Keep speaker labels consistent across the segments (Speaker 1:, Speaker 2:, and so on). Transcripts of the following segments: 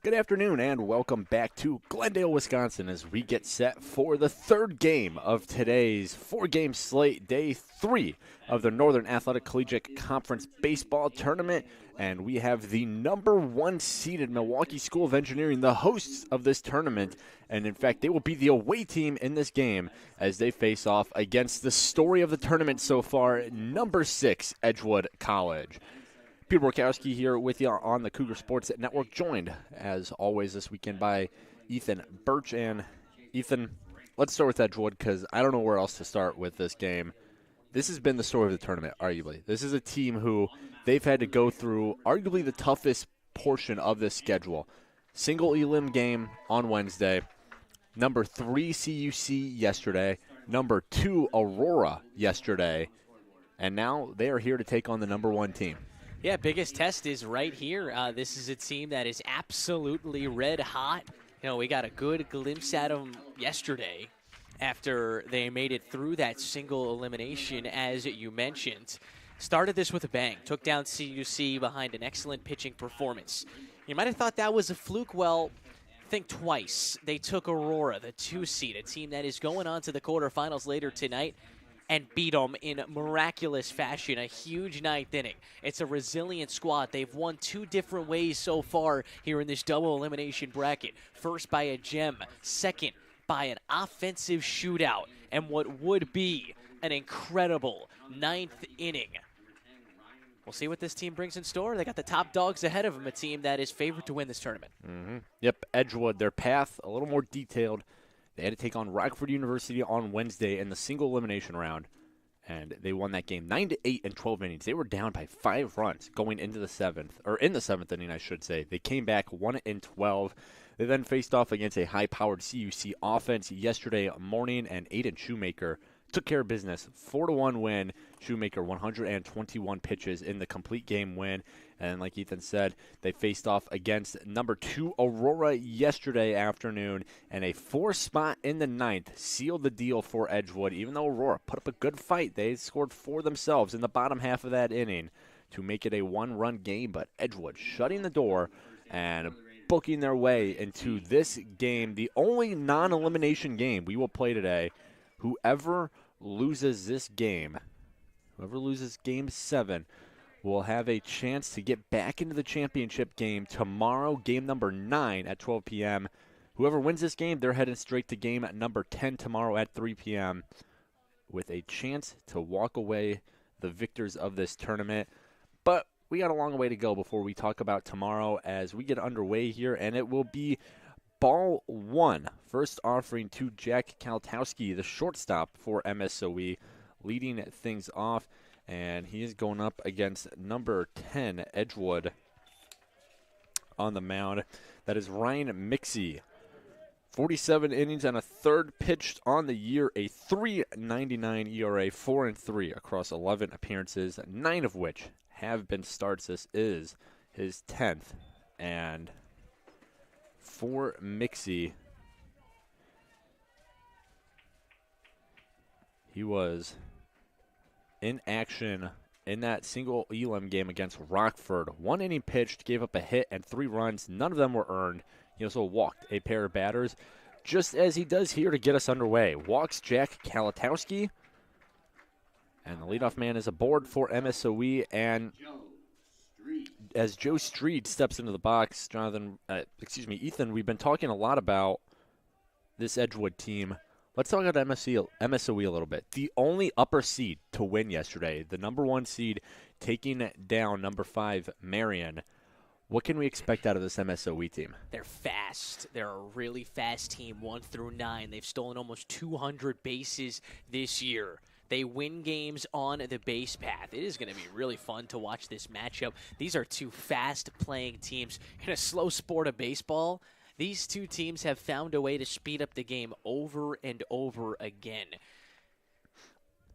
Speaker 1: Good afternoon and welcome back to Glendale, Wisconsin as we get set for the third game of today's four-game slate, day 3 of the Northern Athletic Collegiate Conference Baseball Tournament. And we have the number 1 seeded Milwaukee School of Engineering, the hosts of this tournament. And in fact, they will be the away team in this game as they face off against the story of the tournament so far, number 6, Edgewood College. Peter Borkowski here with you on the Cougar Sports Network, joined, as always, this weekend by Ethan Birch. And Ethan, let's start with Edgewood because I don't know where else to start with this game. This has been the story of the tournament, arguably. This is a team who they've had to go through arguably the toughest portion of this schedule. Single elim game on Wednesday, number 3 CUC yesterday, number 2 Aurora yesterday, and now they are here to take on the number 1 team.
Speaker 2: Yeah, biggest test is right here. This is a team that is absolutely red hot. You know, we got a good glimpse at them yesterday after they made it through that single elimination, as you mentioned. Started this with a bang, took down CUC behind an excellent pitching performance. You might have thought that was a fluke. Well, think twice. They took Aurora, the 2 seed, a team that is going on to the quarterfinals later tonight, and beat them in miraculous fashion, a huge 9th inning. It's a resilient squad. They've won 2 different ways so far here in this double elimination bracket. First by a gem, second by an offensive shootout, and what would be an incredible 9th inning. We'll see what this team brings in store. They got the top dogs ahead of them, a team that is favored to win this tournament.
Speaker 1: Yep, Edgewood, their path a little more detailed. They had to take on Rockford University on Wednesday in the single elimination round, and they won that game 9-8 in 12 innings. They were down by 5 runs going into the 7th, or in the 7th inning, I should say. They came back 1 in 12. They then faced off against a high-powered CUC offense yesterday morning, and Aiden Shoemaker took care of business. 4-1 win. Shoemaker 121 pitches in the complete game win. And like Ethan said, they faced off against number 2 Aurora yesterday afternoon, and a 4 spot in the 9th sealed the deal for Edgewood. Even though Aurora put up a good fight, they scored 4 themselves in the bottom half of that inning to make it a 1-run game. But Edgewood shutting the door and booking their way into this game, the only non-elimination game we will play today. Whoever loses this game, whoever loses Game 7, will have a chance to get back into the championship game tomorrow, game number 9 at 12 p.m. Whoever wins this game, they're heading straight to game number 10 tomorrow at 3 p.m. with a chance to walk away the victors of this tournament. But we got a long way to go before we talk about tomorrow as we get underway here, and it will be ball 1. First offering to Jack Kalatowski, the shortstop for MSOE, leading things off. And he is going up against number 10, Edgewood, on the mound. That is Ryan Mixey. 47 innings and a third pitched on the year, a 3.99 ERA, 4-3 across 11 appearances, 9 of which have been starts. This is his 10th. And for Mixey, he was in action in that single elim game against Rockford. 1 inning pitched, gave up a hit and 3 runs. None of them were earned. He also walked a pair of batters, just as he does here to get us underway. Walks Jack Kalatowski, and the leadoff man is aboard for MSOE. And as Joe Street steps into the box, Ethan, we've been talking a lot about this Edgewood team. Let's talk about MSOE a little bit. The only upper seed to win yesterday, the number 1 seed taking down number 5 Marion. What can we expect out of this MSOE team?
Speaker 2: They're fast. They're a really fast team, 1 through 9. They've stolen almost 200 bases this year. They win games on the base path. It is going to be really fun to watch this matchup. These are 2 fast-playing teams in a slow sport of baseball. These 2 teams have found a way to speed up the game over and over again.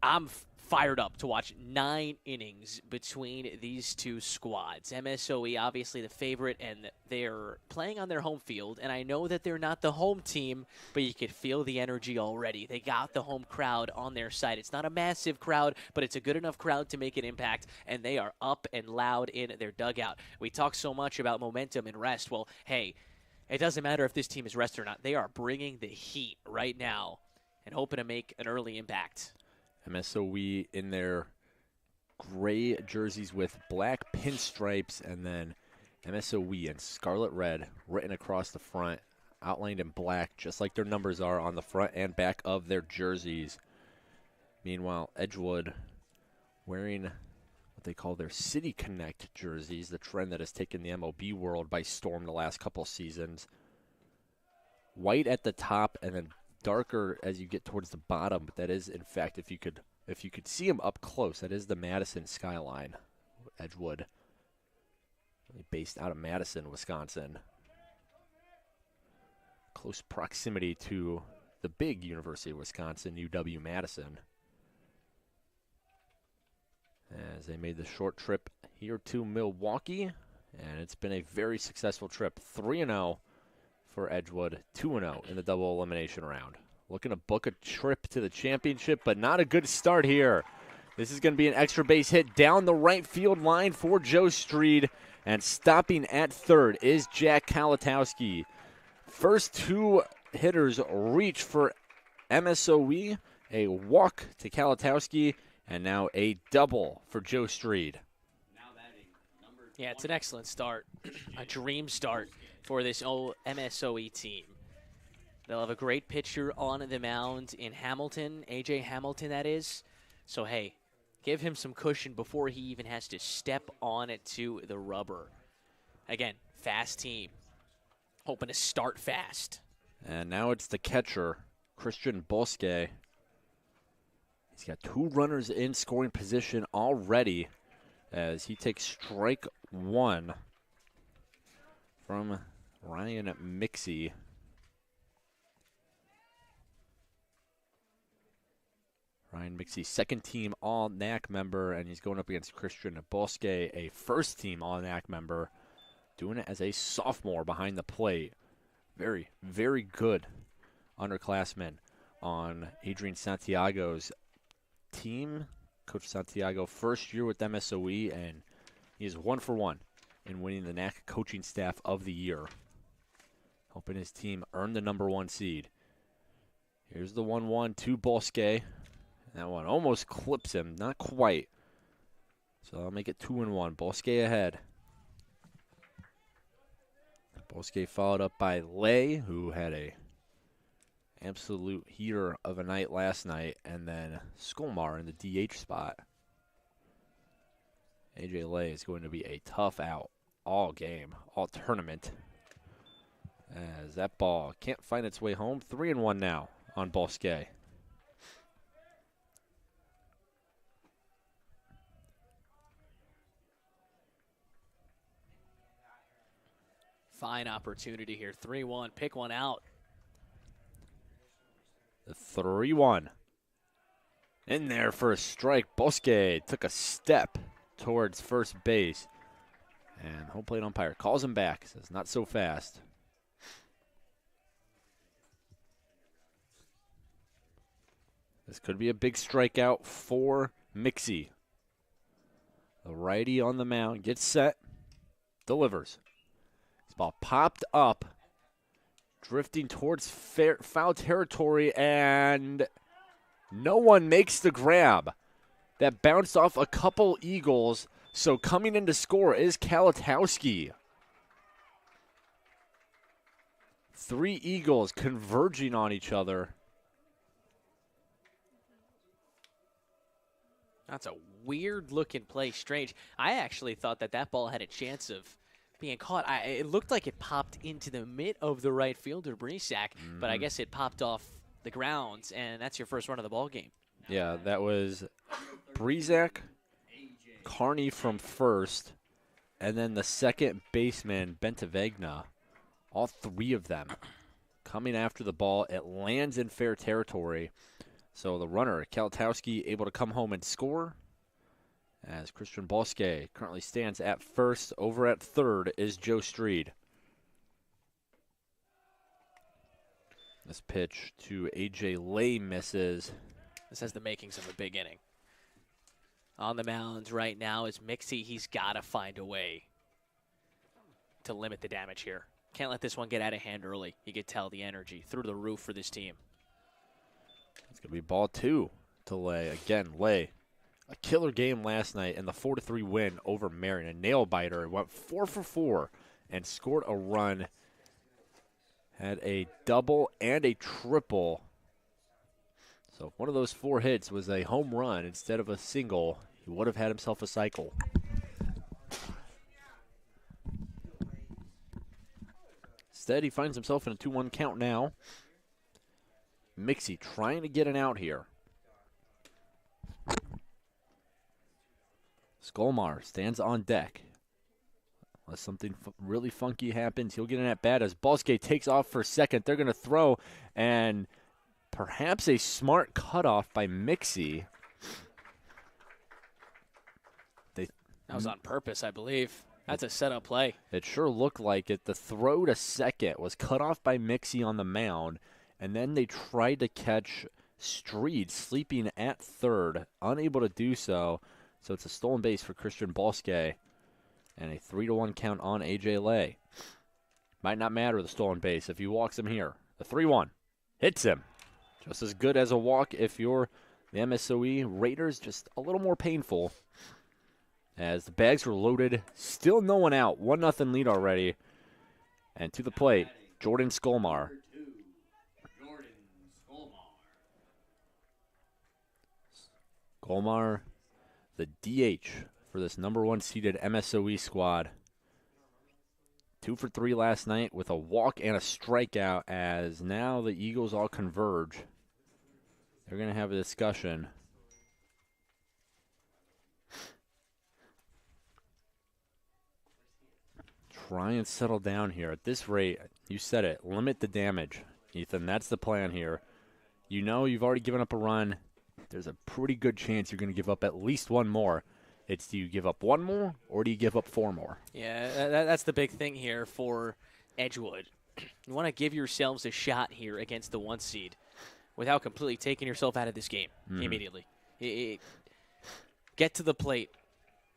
Speaker 2: I'm fired up to watch 9 innings between these two squads. MSOE obviously the favorite, and they're playing on their home field. And I know that they're not the home team, but you could feel the energy already. They got the home crowd on their side. It's not a massive crowd, but it's a good enough crowd to make an impact, and they are up and loud in their dugout. We talk so much about momentum and rest. Well, hey, it doesn't matter if this team is rested or not. They are bringing the heat right now and hoping to make an early impact.
Speaker 1: MSOE in their gray jerseys with black pinstripes, and then MSOE in scarlet red written across the front, outlined in black, just like their numbers are on the front and back of their jerseys. Meanwhile, Edgewood wearing what they call their City Connect jerseys, the trend that has taken the MLB world by storm the last couple seasons. White at the top and then darker as you get towards the bottom, but that is, in fact, if you could see them up close, that is the Madison skyline. Edgewood, based out of Madison, Wisconsin. Close proximity to the big University of Wisconsin, UW-Madison. As they made the short trip here to Milwaukee, and it's been a very successful trip. 3-0 for Edgewood, 2-0 in the double elimination round. Looking to book a trip to the championship, but not a good start here. This is going to be an extra base hit down the right field line for Joe Streed, and stopping at third is Jack Kalatowski. First 2 hitters reach for MSOE, a walk to Kalatowski, and now a double for Joe Streed.
Speaker 2: Yeah, it's an excellent start, a dream start for this MSOE team. They'll have a great pitcher on the mound in Hamilton, A.J. Hamilton, that is. So, hey, give him some cushion before he even has to step on it to the rubber. Again, fast team, hoping to start fast.
Speaker 1: And now it's the catcher, Christian Bosque. He's got 2 runners in scoring position already as he takes strike 1 from Ryan Mixie. Ryan Mixie, second-team All-NACC member, and he's going up against Christian Bosque, a first-team All-NACC member, doing it as a sophomore behind the plate. Very, very good underclassmen on Adrian Santiago's team. Coach Santiago, first year with MSOE, and he is 1 for 1 in winning the NACC Coaching Staff of the Year, helping his team earn the #1 seed. Here's the 1-1 to Bosque. That one almost clips him, not quite. So I'll make it 2-1. Bosque ahead. Bosque followed up by Lay, who had a absolute heater of a night last night, and then Skolmar in the DH spot. AJ Lay is going to be a tough out all game, all tournament, as that ball can't find its way home. 3-1 now on Bosque.
Speaker 2: Fine opportunity here. 3-1. Pick one out.
Speaker 1: The 3-1. In there for a strike. Bosque took a step towards first base. And home plate umpire calls him back. Says not so fast. This could be a big strikeout for Mixie. The righty on the mound gets set. Delivers. This ball popped up, drifting towards foul territory, and no one makes the grab. That bounced off a couple Eagles, so coming in to score is Kalatowski. 3 Eagles converging on each other.
Speaker 2: That's a weird-looking play, strange. I actually thought that ball had a chance of being caught. It looked like it popped into the mitt of the right fielder, Brisack, but I guess it popped off the grounds, and that's your first run of the ball game.
Speaker 1: Yeah, that was Brisack, Carney from first, and then the second baseman, Bentavegna. All 3 of them coming after the ball. It lands in fair territory. So the runner, Kalatowski, able to come home and score. As Christian Bosque currently stands at first. Over at third is Joe Streed. This pitch to A.J. Lay misses.
Speaker 2: This has the makings of a big inning. On the mound right now is Mixie. He's got to find a way to limit the damage here. Can't let this one get out of hand early. You could tell the energy through the roof for this team.
Speaker 1: It's going to be ball 2 to Lay. Again, Lay, a killer game last night in the 4-3 win over Marion. A nail-biter. Went 4 for 4 and scored a run. Had a double and a triple. So if one of those 4 hits was a home run instead of a single, he would have had himself a cycle. Instead, he finds himself in a 2-1 count now. Mixie trying to get an out here. Skolmar stands on deck. Unless something really funky happens, he'll get an at-bat as Bosque takes off for second. They're going to throw, and perhaps a smart cutoff by Mixie.
Speaker 2: That was on purpose, I believe. That's a setup play.
Speaker 1: It sure looked like it. The throw to second was cut off by Mixie on the mound, and then they tried to catch Streed sleeping at third, unable to do so. So it's a stolen base for Christian Bosque, and a 3-1 count on A.J. Lay. Might not matter the stolen base if he walks him here. The 3-1 hits him. Just as good as a walk if you're the MSOE Raiders, just a little more painful. As the bags were loaded, still no one out. 1-0 lead already. And to the plate, Jordan Skolmar. Skolmar, the DH for this number 1 seeded MSOE squad. 2 for 3 last night with a walk and a strikeout, as now the Eagles all converge. They're going to have a discussion. Try and settle down here. At this rate, you said it, limit the damage, Ethan. That's the plan here. You know you've already given up a run. There's a pretty good chance you're going to give up at least one more. It's, do you give up one more or do you give up 4 more?
Speaker 2: Yeah, that's the big thing here for Edgewood. You want to give yourselves a shot here against the 1 seed without completely taking yourself out of this game immediately. Get to the plate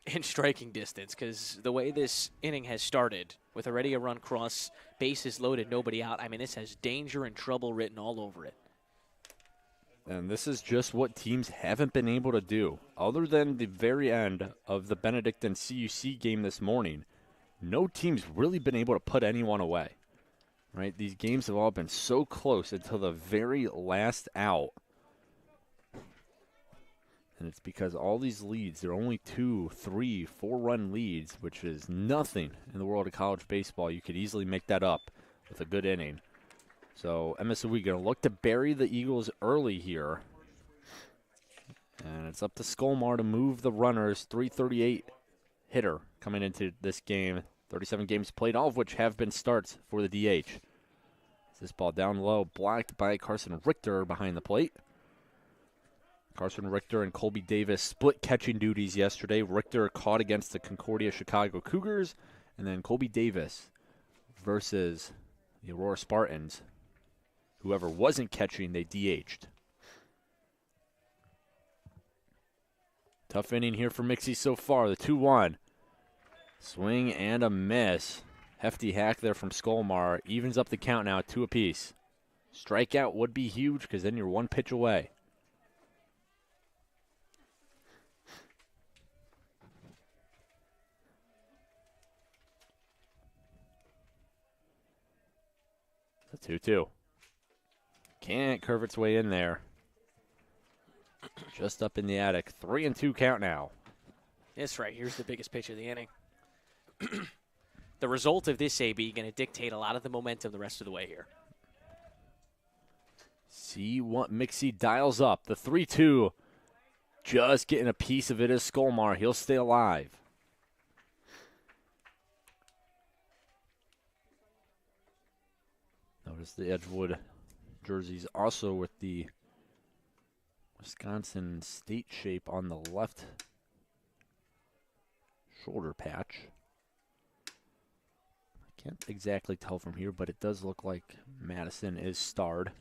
Speaker 2: in striking distance, because the way this inning has started, with already a run cross, bases loaded, nobody out, I mean, this has danger and trouble written all over it.
Speaker 1: And this is just what teams haven't been able to do. Other than the very end of the Benedict and CUC game this morning, no team's really been able to put anyone away. Right? These games have all been so close until the very last out. And it's because all these leads, they're only 2, 3, 4-run leads, which is nothing in the world of college baseball. You could easily make that up with a good inning. So MSOE going to look to bury the Eagles early here. And it's up to Skolmar to move the runners. 338 hitter coming into this game. 37 games played, all of which have been starts for the DH. This ball down low, blocked by Carson Richter behind the plate. Carson Richter and Colby Davis split catching duties yesterday. Richter caught against the Concordia Chicago Cougars, and then Colby Davis versus the Aurora Spartans. Whoever wasn't catching, they DH'd. Tough inning here for Mixie so far. The 2-1. Swing and a miss. Hefty hack there from Skolmar. Evens up the count now, 2 apiece. Strikeout would be huge because then you're 1 pitch away. The 2-2. Can't curve its way in there. Just up in the attic. 3-2 count now.
Speaker 2: This right here's the biggest pitch of the inning. The result of this AB going to dictate a lot of the momentum the rest of the way here.
Speaker 1: See what Mixie dials up. The 3-2. Just getting a piece of it is Skolmar. He'll stay alive. Notice the Edgewood jerseys also with the Wisconsin State shape on the left shoulder patch. I can't exactly tell from here, but it does look like Madison is starred.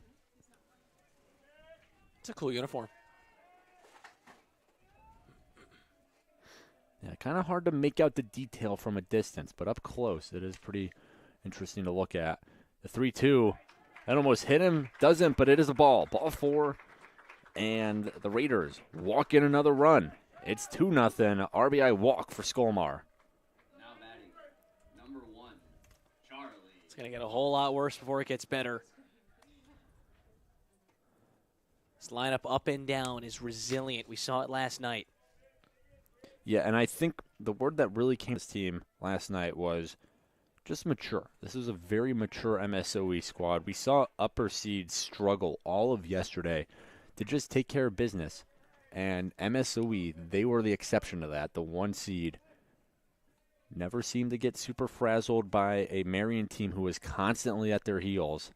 Speaker 2: It's a cool uniform.
Speaker 1: Yeah, kind of hard to make out the detail from a distance, but up close it is pretty interesting to look at. The 3-2, that almost hit him, doesn't, but it is a ball. Ball 4, and the Raiders walk in another run. It's 2-0, RBI walk for Skolmar.
Speaker 3: Now batting, number 1, Charlie.
Speaker 2: It's going to get a whole lot worse before it gets better. This lineup up and down is resilient. We saw it last night.
Speaker 1: Yeah, and I think the word that really came to this team last night was just mature. This is a very mature MSOE squad. We saw upper seeds struggle all of yesterday to just take care of business. And MSOE, they were the exception to that. The 1 seed never seemed to get super frazzled by a Marion team who was constantly at their heels.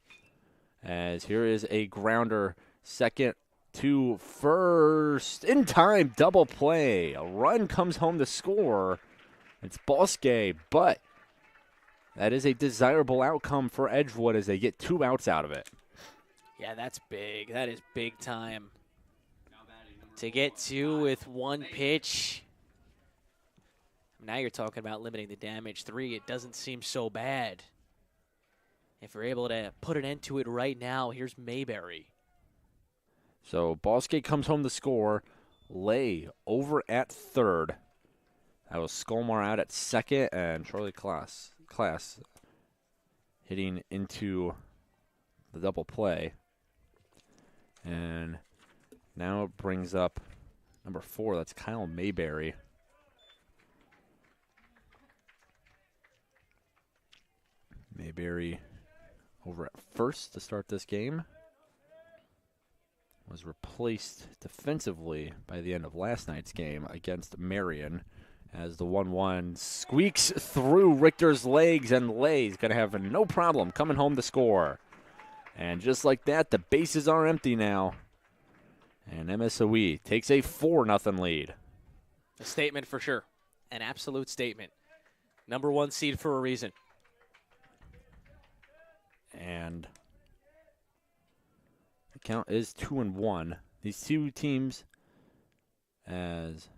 Speaker 1: As here is a grounder, second to first, in time, double play. A run comes home to score. It's Bosque, but that is a desirable outcome for Edgewood as they get 2 outs out of it.
Speaker 2: Yeah, that's big. That is big time. To get 2 with 1 pitch. Now you're talking about limiting the damage. 3, it doesn't seem so bad. If we're able to put an end to it right now, here's Mayberry.
Speaker 1: So Bosque comes home to score. Lay over at third. That was Skolmar out at second, and Charlie Class hitting into the double play. And now it brings up number 4. That's Kyle Mayberry. Mayberry over at first to start this game. Was replaced defensively by the end of last night's game against Marion as the 1-1 squeaks through Richter's legs, and Lay's going to have no problem coming home to score. And just like that, the bases are empty now. And MSOE takes a 4-0 lead.
Speaker 2: A statement for sure. An absolute statement. Number 1 seed for a reason.
Speaker 1: And the count is 2-1. These 2 teams, as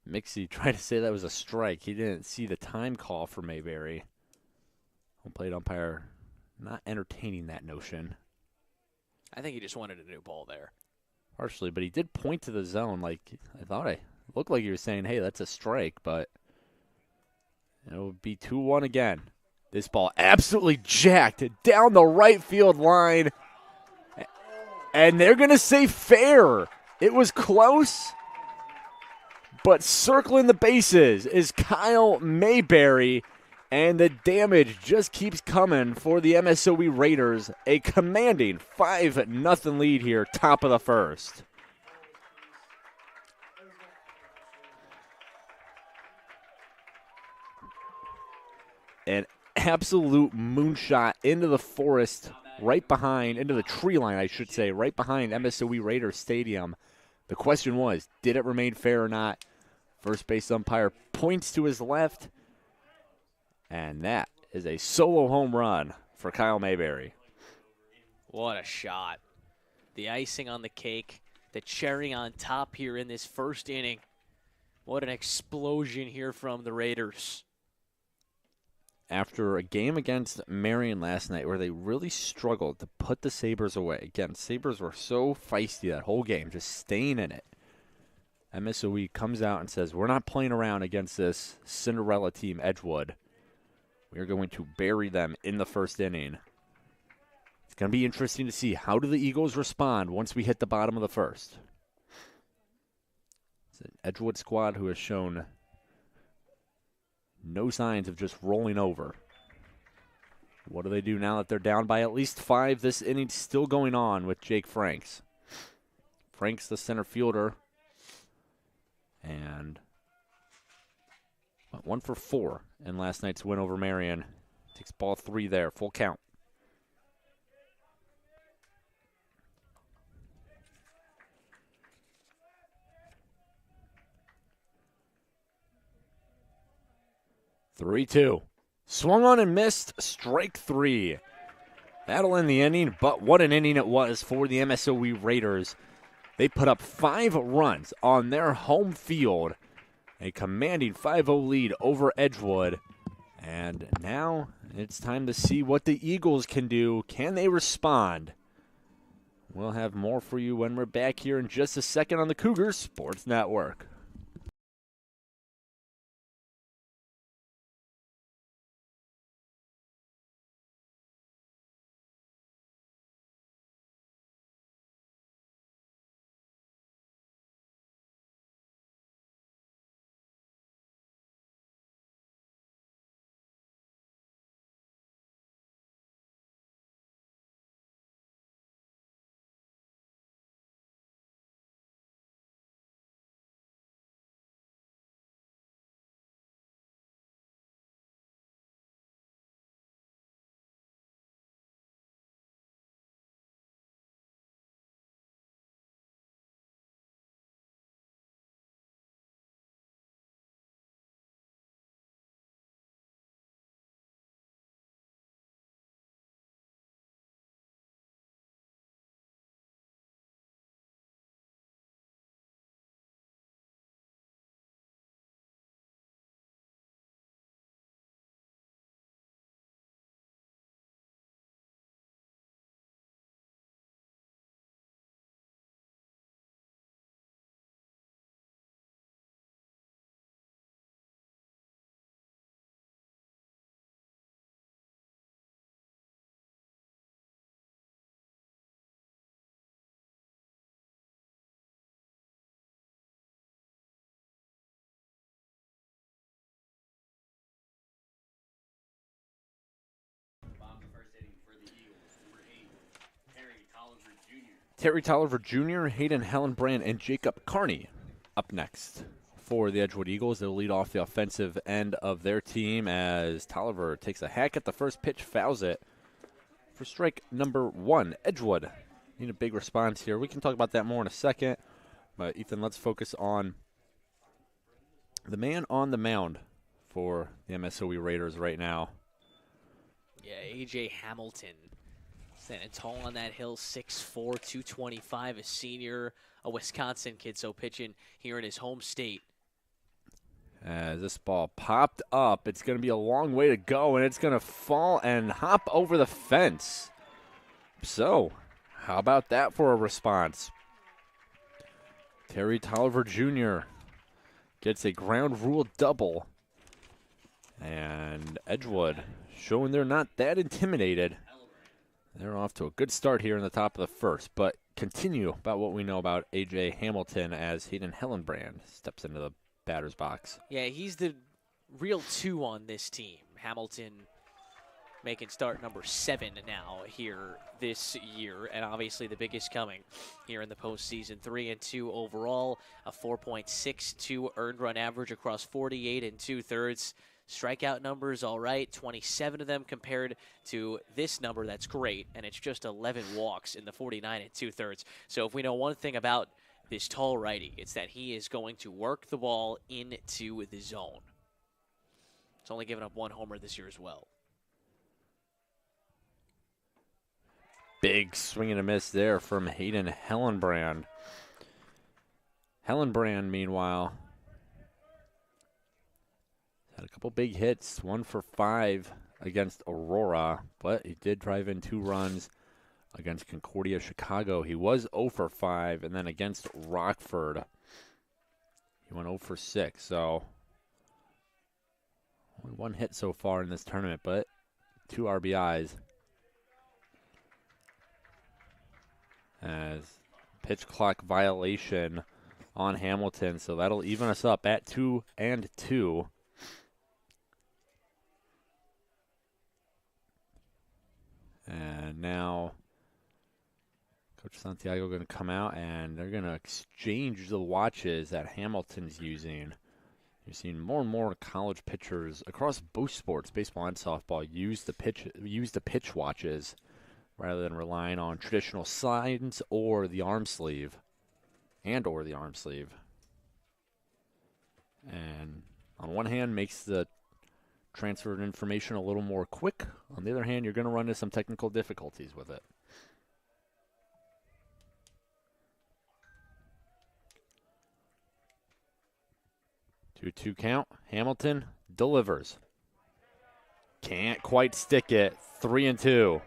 Speaker 1: Mixie tried to say that was a strike. He didn't see the time call for Mayberry. Home plate umpire not entertaining that notion.
Speaker 2: I think he just wanted a new ball there.
Speaker 1: Partially, but he did point to the zone. Like, it looked like he was saying, hey, that's a strike, but it would be 2-1 again. This ball absolutely jacked down the right field line. And they're going to say fair. It was close, but circling the bases is Kyle Mayberry. And the damage just keeps coming for the MSOE Raiders. A commanding 5-0 lead here, top of the first. An absolute moonshot into the forest, right behind, into the tree line, I should say, right behind MSOE Raiders Stadium. The question was, did it remain fair or not? First base umpire points to his left. And that is a solo home run for Kyle Mayberry.
Speaker 2: What a shot. The icing on the cake, the cherry on top here in this first inning. What an explosion here from the Raiders.
Speaker 1: After a game against Marion last night where they really struggled to put the Sabres away. Again, Sabres were so feisty that whole game, just staying in it. MSOE comes out and says, we're not playing around against this Cinderella team, Edgewood. We are going to bury them in the first inning. It's going to be interesting to see how do the Eagles respond once we hit the bottom of the first. It's an Edgewood squad who has shown no signs of just rolling over. What do they do now that they're down by at least 5? This inning's still going on with Jake Franks. Franks, the center fielder, and went 1 for 4 in last night's win over Marion. Takes ball 3 there, full count. 3-2. Swung on and missed. Strike 3. That'll end the inning, but what an inning it was for the MSOE Raiders. They put up 5 runs on their home field. A commanding 5-0 lead over Edgewood. And now it's time to see what the Eagles can do. Can they respond? We'll have more for you when we're back here in just a second on the Cougars Sports Network. Terry Toiver Jr., Hayden Hellenbrand, and Jacob Carney up next for the Edgewood Eagles. They'll lead off the offensive end of their team as Toiver takes a hack at the first pitch, fouls it for strike number 1. Edgewood need a big response here. We can talk about that more in a second. But, Ethan, let's focus on the man on the mound for the MSOE Raiders right now.
Speaker 2: Yeah, A.J. Hamilton. Standing tall on that hill, 6'4", 225, a senior, a Wisconsin kid, so pitching here in his home state.
Speaker 1: As this ball popped up, it's going to be a long way to go, and it's going to fall and hop over the fence. So, how about that for a response? Terry Toiver Jr. gets a ground rule double. And Edgewood showing they're not that intimidated. They're off to a good start here in the top of the first, but continue about what we know about A.J. Hamilton as Hayden Hellenbrand steps into the batter's box.
Speaker 2: Yeah, he's the real 2 on this team. Hamilton making start number 7 now here this year, and obviously the biggest coming here in the postseason. 3-2 overall, a 4.62 earned run average across 48 2/3. Strikeout numbers, all right, 27 of them compared to this number. That's great, and it's just 11 walks in the 49 2/3. So if we know one thing about this tall righty, it's that he is going to work the ball into the zone. It's only given up 1 homer this year as well.
Speaker 1: Big swing and a miss there from Hayden Hellenbrand. Hellenbrand, meanwhile, had a couple big hits, 1 for 5 against Aurora, but he did drive in 2 runs against Concordia Chicago. He was 0 for 5, and then against Rockford, he went 0 for 6. So, only 1 hit so far in this tournament, but 2 RBIs. As pitch clock violation on Hamilton, so that'll even us up at 2-2. And now Coach Santiago going to come out, and they're going to exchange the watches that Hamilton's using. You're seeing more and more college pitchers across both sports, baseball and softball, use the pitch watches rather than relying on traditional signs or the arm sleeve, And on one hand makes the transfer information a little more quick. On the other hand, you're going to run into some technical difficulties with it. Two count. Hamilton delivers. Can't quite stick it. 3-2.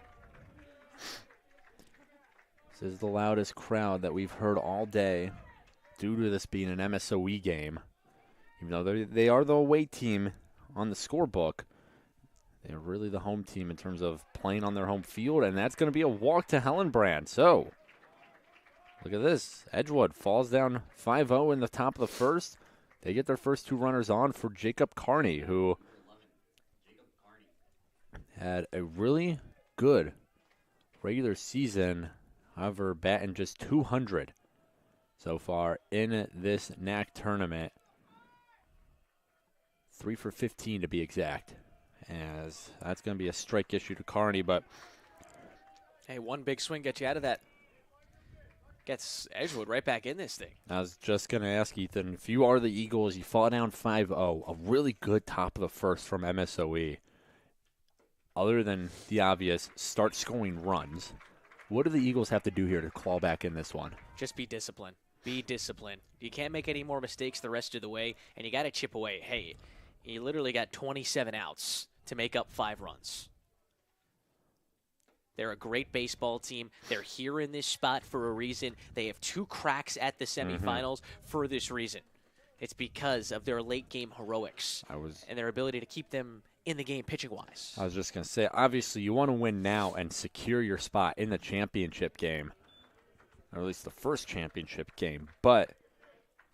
Speaker 1: This is the loudest crowd that we've heard all day due to this being an MSOE game. Even though they are the away team on the scorebook, they're really the home team in terms of playing on their home field, and that's going to be a walk to Hellenbrand. So, look at this. Edgewood falls down 5-0 in the top of the first. They get their first 2 runners on for Jacob Carney, who had a really good regular season, however, batting just 200 so far in this NACC tournament. 3 for 15 to be exact, as that's going to be a strike issue to Carney, but
Speaker 2: hey, one big swing gets you out of that. Gets Edgewood right back in this thing.
Speaker 1: I was just going to ask, Ethan, if you are the Eagles, you fall down 5-0, a really good top of the first from MSOE. Other than the obvious, start scoring runs. What do the Eagles have to do here to claw back in this one?
Speaker 2: Just be disciplined. Be disciplined. You can't make any more mistakes the rest of the way, and you got to chip away. Hey, you literally got 27 outs to make up 5 runs. They're a great baseball team. They're here in this spot for a reason. They have 2 cracks at the semifinals for this reason. It's because of their late-game heroics and their ability to keep them in the game pitching-wise.
Speaker 1: I was just going to say, obviously, you want to win now and secure your spot in the championship game, or at least the first championship game. But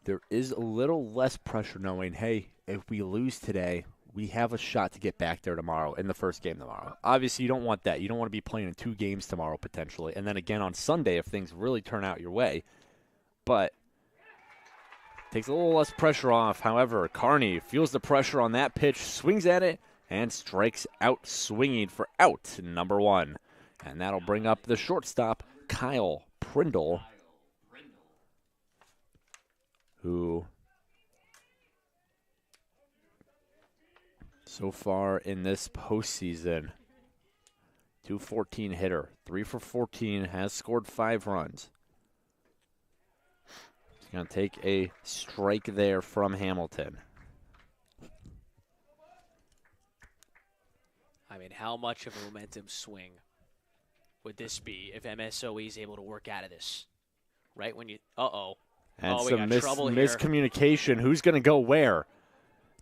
Speaker 1: there is a little less pressure knowing, hey, if we lose today, we have a shot to get back there tomorrow in the first game tomorrow. Obviously, you don't want that. You don't want to be playing in 2 games tomorrow potentially, and then again on Sunday if things really turn out your way. But takes a little less pressure off. However, Carney feels the pressure on that pitch, swings at it, and strikes out swinging for out number 1. And that'll bring up the shortstop, Kyle Prindle, who so far in this postseason, 214 hitter, 3 for 14, has scored 5 runs. He's going to take a strike there from Hamilton.
Speaker 2: I mean, how much of a momentum swing would this be if MSOE is able to work out of this? Right when you,
Speaker 1: And
Speaker 2: we
Speaker 1: some
Speaker 2: got trouble here.
Speaker 1: miscommunication. Who's going to go where?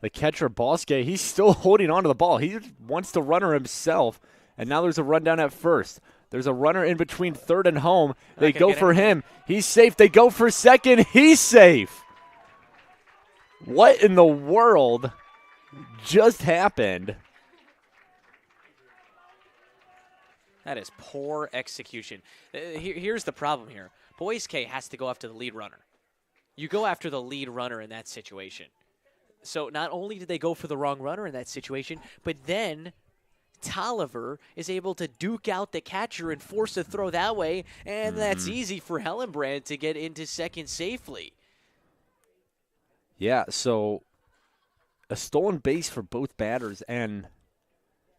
Speaker 1: The catcher, Bosque, he's still holding on to the ball. He wants to runner himself, and now there's a run down at first. There's a runner in between third and home. They go for him. He's safe. They go for second. He's safe. What in the world just happened?
Speaker 2: That is poor execution. Here's the problem here. Bosque has to go after the lead runner. You go after the lead runner in that situation. So not only did they go for the wrong runner in that situation, but then Toiver is able to duke out the catcher and force a throw that way, and that's easy for Hellenbrand to get into second safely.
Speaker 1: Yeah, so a stolen base for both batters, and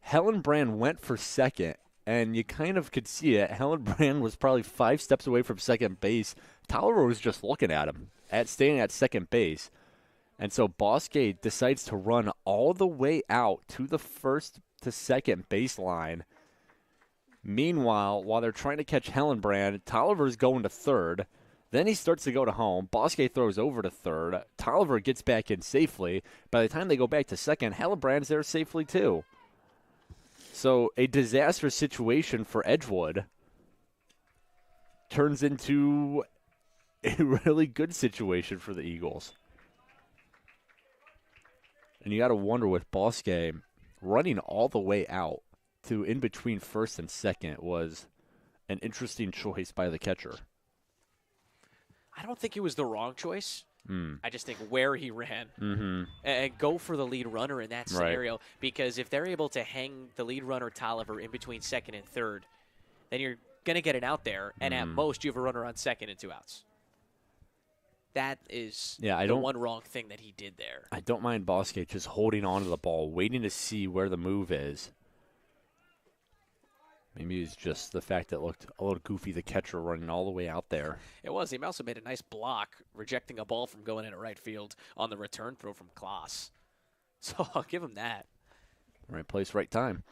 Speaker 1: Hellenbrand went for second, and you kind of could see it. Hellenbrand was probably 5 steps away from second base. Toiver was just looking at him, staying at second base. And so Bosque decides to run all the way out to the first to second baseline. Meanwhile, while they're trying to catch Hellenbrand, Tolliver's going to third. Then he starts to go to home. Bosque throws over to third. Tolliver gets back in safely. By the time they go back to second, Hellenbrand's there safely too. So a disastrous situation for Edgewood turns into a really good situation for the Eagles. And you got to wonder with Bosque running all the way out to in between first and second was an interesting choice by the catcher.
Speaker 2: I don't think it was the wrong choice. I just think where he ran and go for the lead runner in that scenario, because if they're able to hang the lead runner Tolliver in between second and third, then you're going to get it out there, and at most you have a runner on second and 2 outs. That is
Speaker 1: Yeah,
Speaker 2: the one wrong thing that he did there.
Speaker 1: I don't mind Bosque just holding on to the ball, waiting to see where the move is. Maybe it's just the fact that it looked a little goofy, the catcher running all the way out there.
Speaker 2: It was. He also made a nice block, rejecting a ball from going into right field on the return throw from Klaas. So I'll give him that.
Speaker 1: Right place, right time.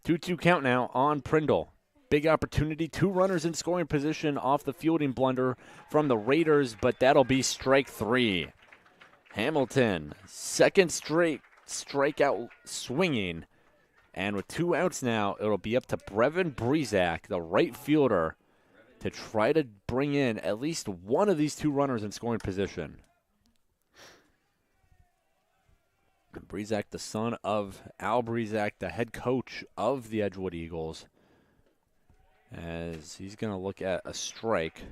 Speaker 1: 2-2 count now on Prindle. Big opportunity. 2 runners in scoring position off the fielding blunder from the Raiders, but that'll be strike 3. Hamilton, second straight strikeout swinging. And with 2 outs now, it'll be up to Brevin Breezak, the right fielder, to try to bring in at least one of these 2 runners in scoring position. Breezak, the son of Al Breezak, the head coach of the Edgewood Eagles, as he's going to look at a strike.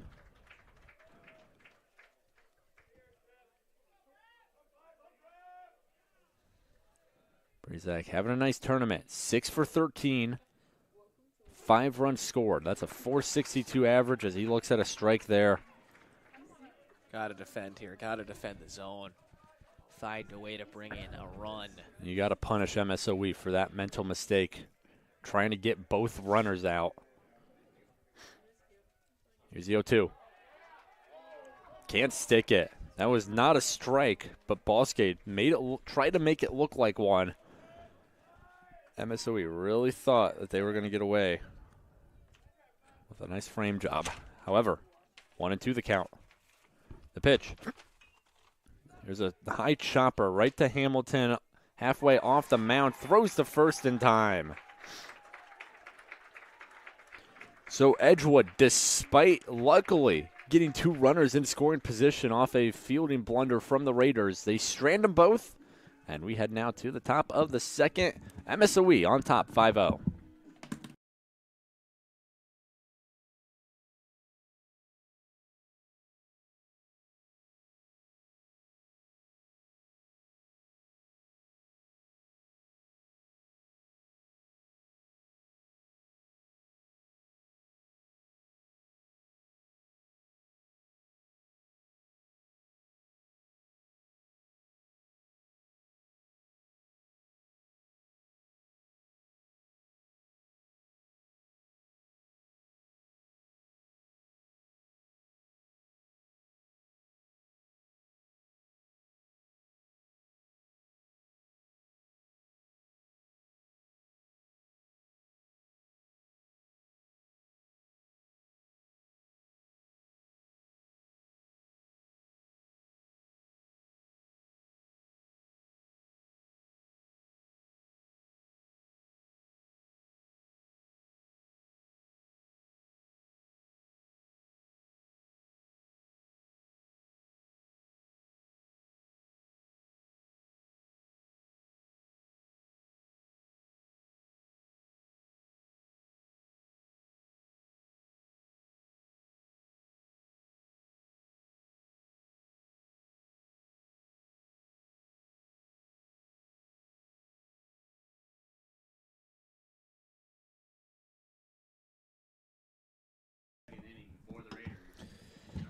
Speaker 1: Breezak having a nice tournament. 6 for 13, 5 runs scored. That's a 4.62 average as he looks at a strike there.
Speaker 2: Got to defend here. Got to defend the zone. Find a way to bring in a run.
Speaker 1: You got to punish MSOE for that mental mistake, trying to get both runners out. Here's the 0-2. Can't stick it. That was not a strike, but Bosque made it tried to make it look like one. MSOE really thought that they were going to get away with a nice frame job. However, 1-2 the count. The pitch. There's a high chopper right to Hamilton, halfway off the mound, throws to first in time. So Edgewood, despite luckily getting 2 runners in scoring position off a fielding blunder from the Raiders, they strand them both, and we head now to the top of the second. MSOE on top, 5-0.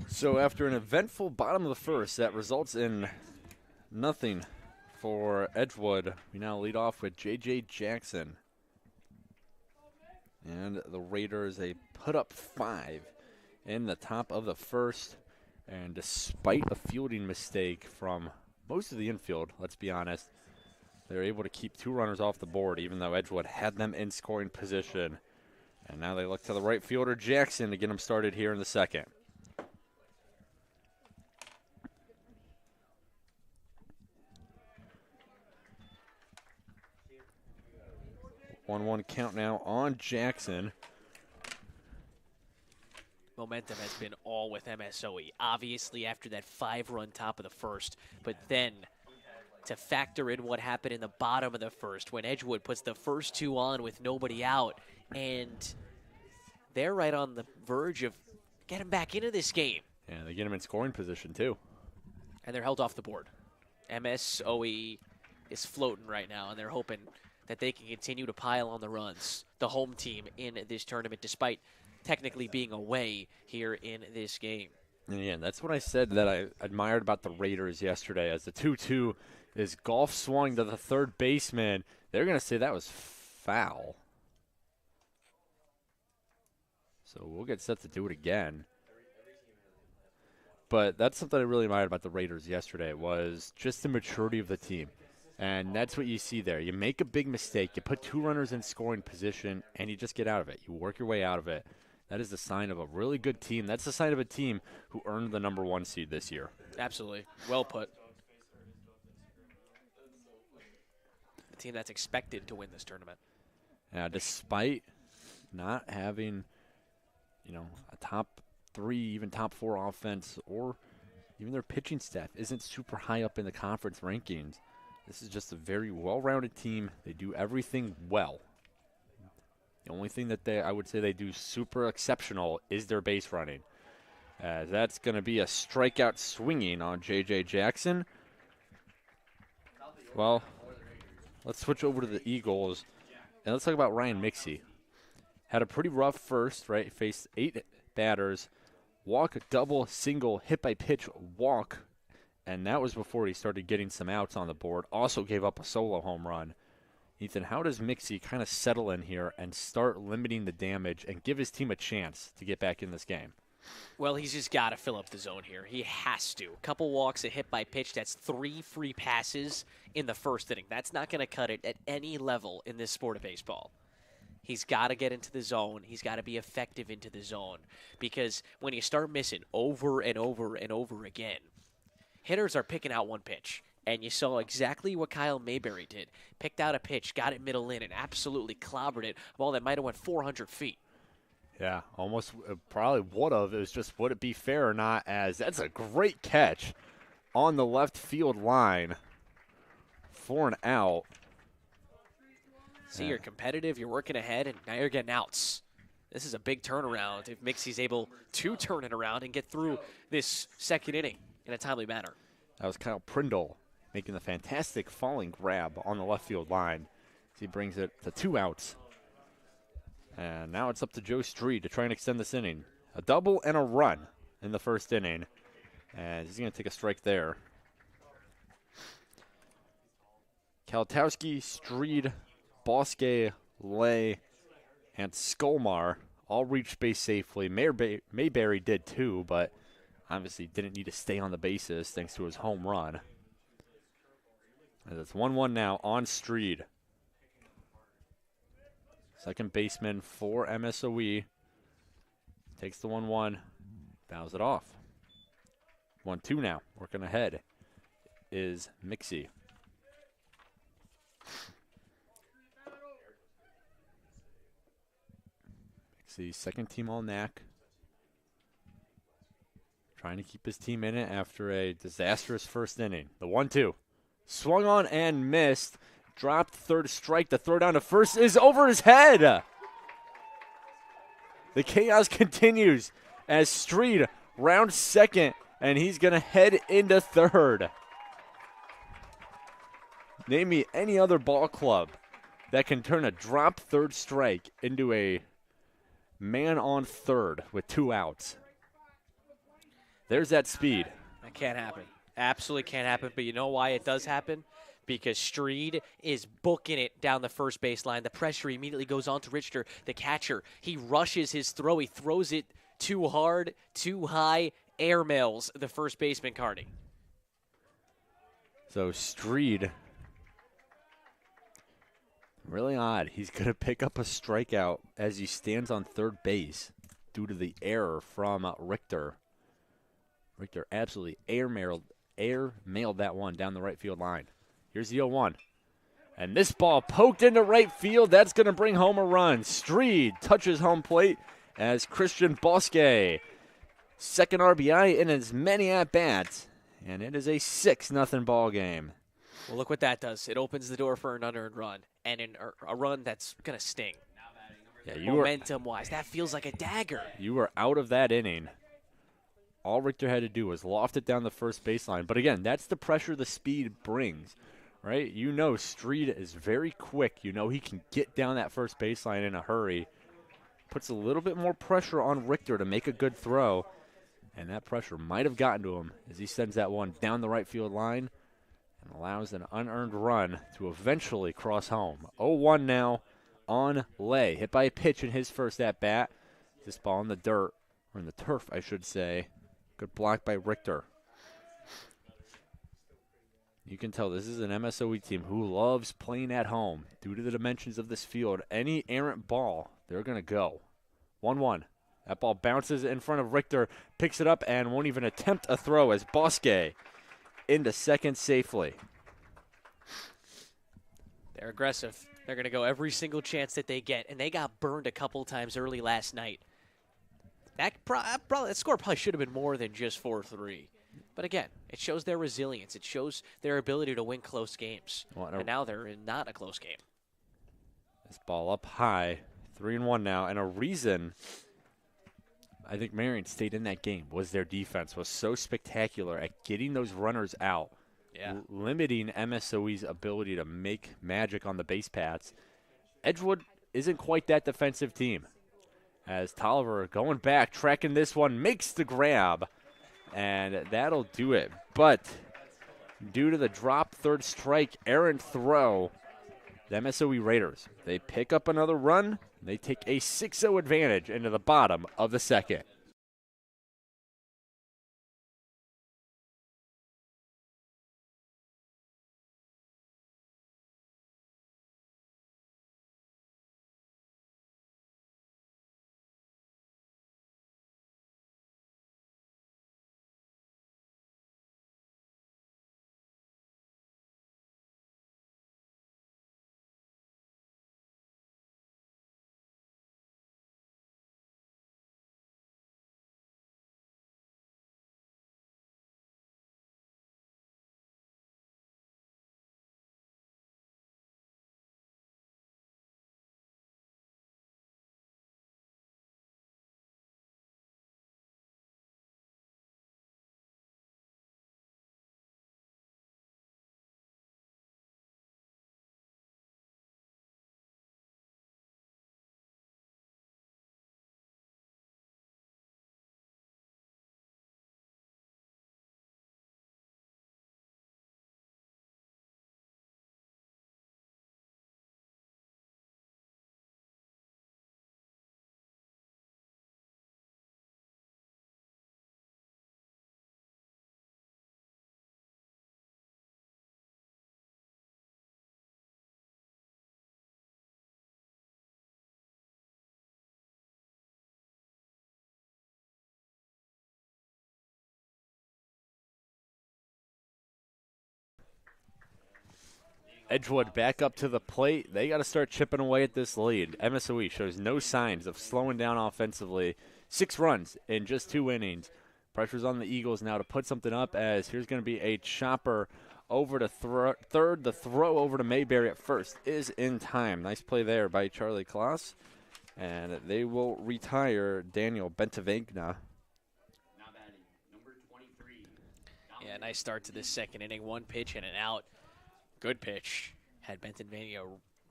Speaker 1: So after an eventful bottom of the first that results in nothing for Edgewood, we now lead off with J.J. Jackson. And the Raiders, they put up 5 in the top of the first. And despite a fielding mistake from most of the infield, let's be honest, they're able to keep 2 runners off the board, even though Edgewood had them in scoring position. And now they look to the right fielder, Jackson, to get them started here in the second. 1-1 count now on Jackson.
Speaker 2: Momentum has been all with MSOE. Obviously, after that 5-run top of the first, but then to factor in what happened in the bottom of the first when Edgewood puts the first 2 on with nobody out, and they're right on the verge of getting back into this game.
Speaker 1: Yeah, they get them in scoring position, too.
Speaker 2: And they're held off the board. MSOE is floating right now, and they're hoping that they can continue to pile on the runs, the home team in this tournament, despite technically being away here in this game.
Speaker 1: And yeah, that's what I said that I admired about the Raiders yesterday. As the 2-2 is golf swung to the third baseman, they're going to say that was foul. So we'll get set to do it again. But that's something I really admired about the Raiders yesterday was just the maturity of the team. And that's what you see there. You make a big mistake, you put 2 runners in scoring position, and you just get out of it. You work your way out of it. That is the sign of a really good team. That's the sign of a team who earned the #1 seed this year.
Speaker 2: Absolutely. Well put. A team that's expected to win this tournament.
Speaker 1: Despite not having, a top 3, even top 4 offense, or even their pitching staff isn't super high up in the conference rankings. This is just a very well-rounded team. They do everything well. The only thing that I would say they do super exceptional is their base running. That's going to be a strikeout swinging on J.J. Jackson. Well, let's switch over to the Eagles, and let's talk about Ryan Mixie. Had a pretty rough first, right? Faced 8 batters, walk, double, single, hit by pitch, walk, and that was before he started getting some outs on the board. Also gave up a solo home run. Ethan, how does Mixie kind of settle in here and start limiting the damage and give his team a chance to get back in this game?
Speaker 2: Well, he's just got to fill up the zone here. He has to. A couple walks, a hit by pitch. That's 3 free passes in the first inning. That's not going to cut it at any level in this sport of baseball. He's got to get into the zone. He's got to be effective into the zone. Because when you start missing over and over and over again, hitters are picking out one pitch. And you saw exactly what Kyle Mayberry did. Picked out a pitch, got it middle in, and absolutely clobbered it. A ball that might have went 400 feet.
Speaker 1: Yeah, almost probably would have. It was just, would it be fair or not, as that's a great catch on the left field line for an out.
Speaker 2: See, you're competitive, you're working ahead, and now you're getting outs. This is a big turnaround if Mixie's able to turn it around and get through this second inning in a timely manner.
Speaker 1: That was Kyle Prindle making the fantastic falling grab on the left field line. He brings it to 2 outs. And now it's up to Joe Street to try and extend this inning. A double and a run in the first inning. And he's going to take a strike there. Kalatowski, Street, Bosque, Lay, and Skolmar all reached base safely. Mayberry did too, but obviously didn't need to stay on the bases thanks to his home run. And it's 1-1 now on Street. Second baseman for MSOE. Takes the 1-1, fouls it off. 1-2 now, working ahead is Mixie. Mixie, second team all NACC. Trying to keep his team in it after a disastrous first inning. The 1-2. Swung on and missed. Dropped third strike. The throw down to first is over his head. The chaos continues as Street rounds second, and he's going to head into third. Name me any other ball club that can turn a drop third strike into a man on third with 2 outs. There's that speed.
Speaker 2: That can't happen. Absolutely can't happen. But you know why it does happen? Because Street is booking it down the first baseline. The pressure immediately goes on to Richter, the catcher. He rushes his throw. He throws it too hard, too high, airmails the first baseman, Carney.
Speaker 1: So Street, really odd. He's going to pick up a strikeout as he stands on third base due to the error from Richter. Richter absolutely air-mailed that one down the right field line. Here's the 0-1. And this ball poked into right field. That's going to bring home a run. Street touches home plate as Christian Bosque. Second RBI in as many at-bats. And it is a 6-0 ball game.
Speaker 2: Well, look what that does. It opens the door for an unearned run. And a run that's going to sting.
Speaker 1: Yeah,
Speaker 2: momentum-wise, that feels like a dagger.
Speaker 1: You were out of that inning. All Richter had to do was loft it down the first baseline. But again, that's the pressure the speed brings, right? You know Street is very quick. You know he can get down that first baseline in a hurry. Puts a little bit more pressure on Richter to make a good throw. And that pressure might have gotten to him as he sends that one down the right field line and allows an unearned run to eventually cross home. 0-1 now on Lay. Hit by a pitch in his first at-bat. This ball in the dirt, or in the turf, I should say. Good block by Richter. You can tell this is an MSOE team who loves playing at home. Due to the dimensions of this field, any errant ball, they're going to go. 1-1. That ball bounces in front of Richter, picks it up, and won't even attempt a throw as Bosque into second safely.
Speaker 2: They're aggressive. They're going to go every single chance that they get, and they got burned a couple times early last night. That score probably should have been more than just 4-3. But again, it shows their resilience. It shows their ability to win close games. And now they're in not a close game.
Speaker 1: This ball up high, 3-1 now, and a reason I think Marion stayed in that game was their defense was so spectacular at getting those runners out, limiting MSOE's ability to make magic on the base paths. Edgewood isn't quite that defensive team. As Toiver going back, tracking this one, makes the grab, and that'll do it. But due to the drop third strike errant throw, the MSOE Raiders, they pick up another run. They take a 6-0 advantage into the bottom of the second. Edgewood back up to the plate. They got to start chipping away at this lead. MSOE shows no signs of slowing down offensively. 6 runs in just 2 innings. Pressure's on the Eagles now to put something up as here's going to be a chopper over to third. The throw over to Mayberry at first is in time. Nice play there by Charlie Kloss. And they will retire Daniel Bentavegna.
Speaker 3: Now batting, number 23.
Speaker 2: Yeah, nice start to this second inning. 1 pitch and an out. Good pitch. Had Bentavegna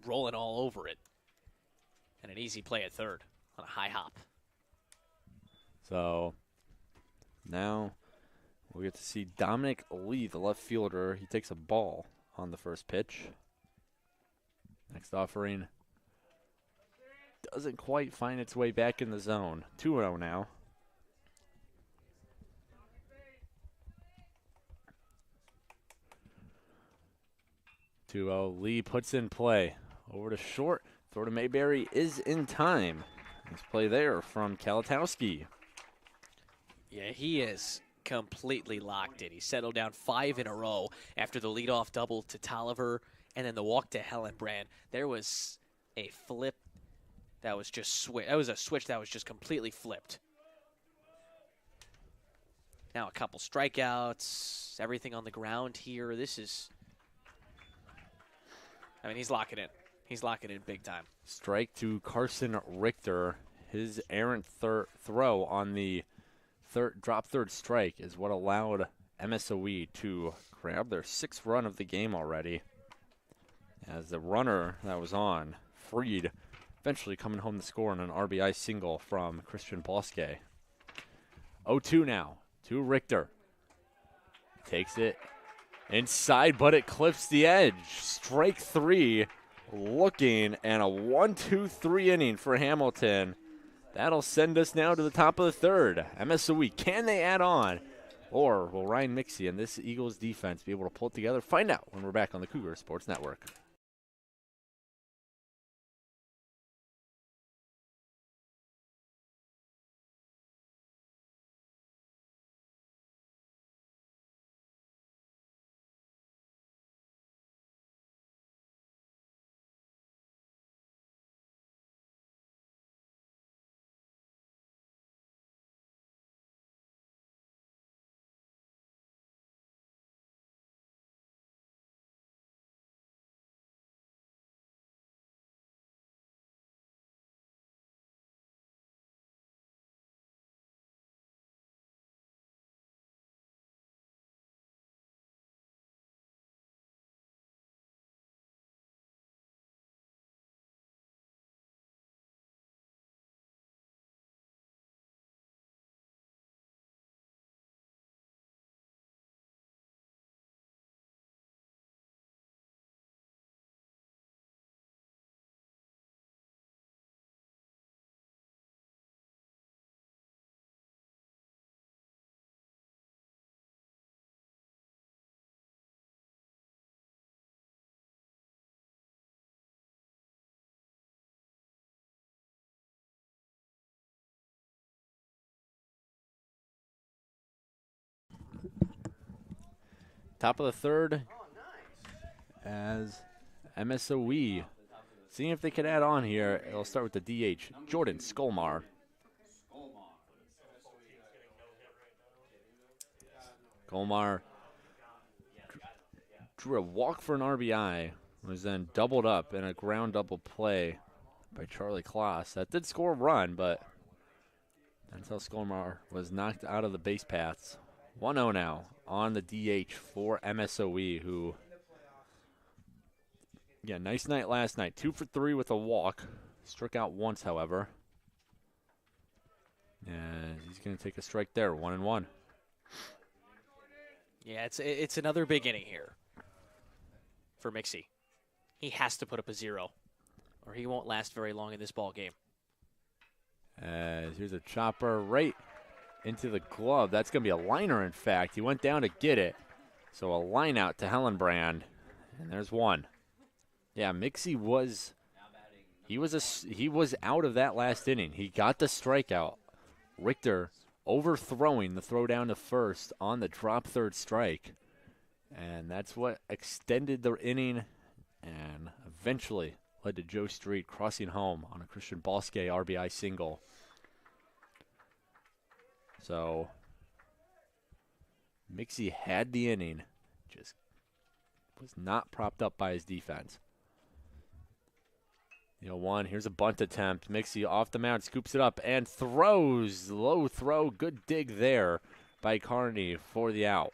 Speaker 2: rolling all over it. And an easy play at third on a high hop.
Speaker 1: So now we get to see Dominic Lee, the left fielder. He takes a ball on the first pitch. Next offering doesn't quite find its way back in the zone. 2-0 now. Lee puts in play. Over to short. Throw to Mayberry is in time. Nice play there from Kalatowski.
Speaker 2: Yeah, he is completely locked in. He settled down 5 in a row after the leadoff double to Toiver and then the walk to Hellenbrand. There was a flip that was just that was a switch that was just completely flipped. Now a couple strikeouts, everything on the ground here. This is, I mean, he's locking in. He's locking in big time.
Speaker 1: Strike to Carson Richter. His errant throw on the drop third strike is what allowed MSOE to grab their 6th run of the game already. As the runner that was on, Freed, eventually coming home to score on an RBI single from Christian Bosque. 0-2 now to Richter. Takes it inside, but it clips the edge. Strike 3 looking, and a 1-2-3 inning for Hamilton. That'll send us now to the top of the third. MSOE, can they add on? Or will Ryan Mixie and this Eagles defense be able to pull it together? Find out when we're back on the Cougar Sports Network. Top of the third as MSOE seeing if they can add on here. It'll start with the DH, Jordan Skolmar. Skolmar drew a walk for an RBI, was then doubled up in a ground double play by Charlie Kloss. That did score a run, but until Skolmar was knocked out of the base paths. 1-0 now on the DH for MSOE, who, yeah, nice night last night. 2 for 3 with a walk. Struck out once, however. And he's going to take a strike there, 1-1.
Speaker 2: Yeah, it's another big inning here for Mixie. He has to put up a 0, or he won't last very long in this ball game.
Speaker 1: As here's a chopper right into the glove. That's going to be a liner, in fact. He went down to get it. So a line out to Hellenbrand. And there's one. Yeah, Mixie was out of that last inning. He got the strikeout. Richter overthrowing the throw down to first on the drop third strike. And that's what extended the inning and eventually led to Joe Street crossing home on a Christian Bosque RBI single. So Mixie had the inning, just was not propped up by his defense. 0-1, here's a bunt attempt. Mixie off the mound, scoops it up and throws. Low throw, good dig there by Carney for the out.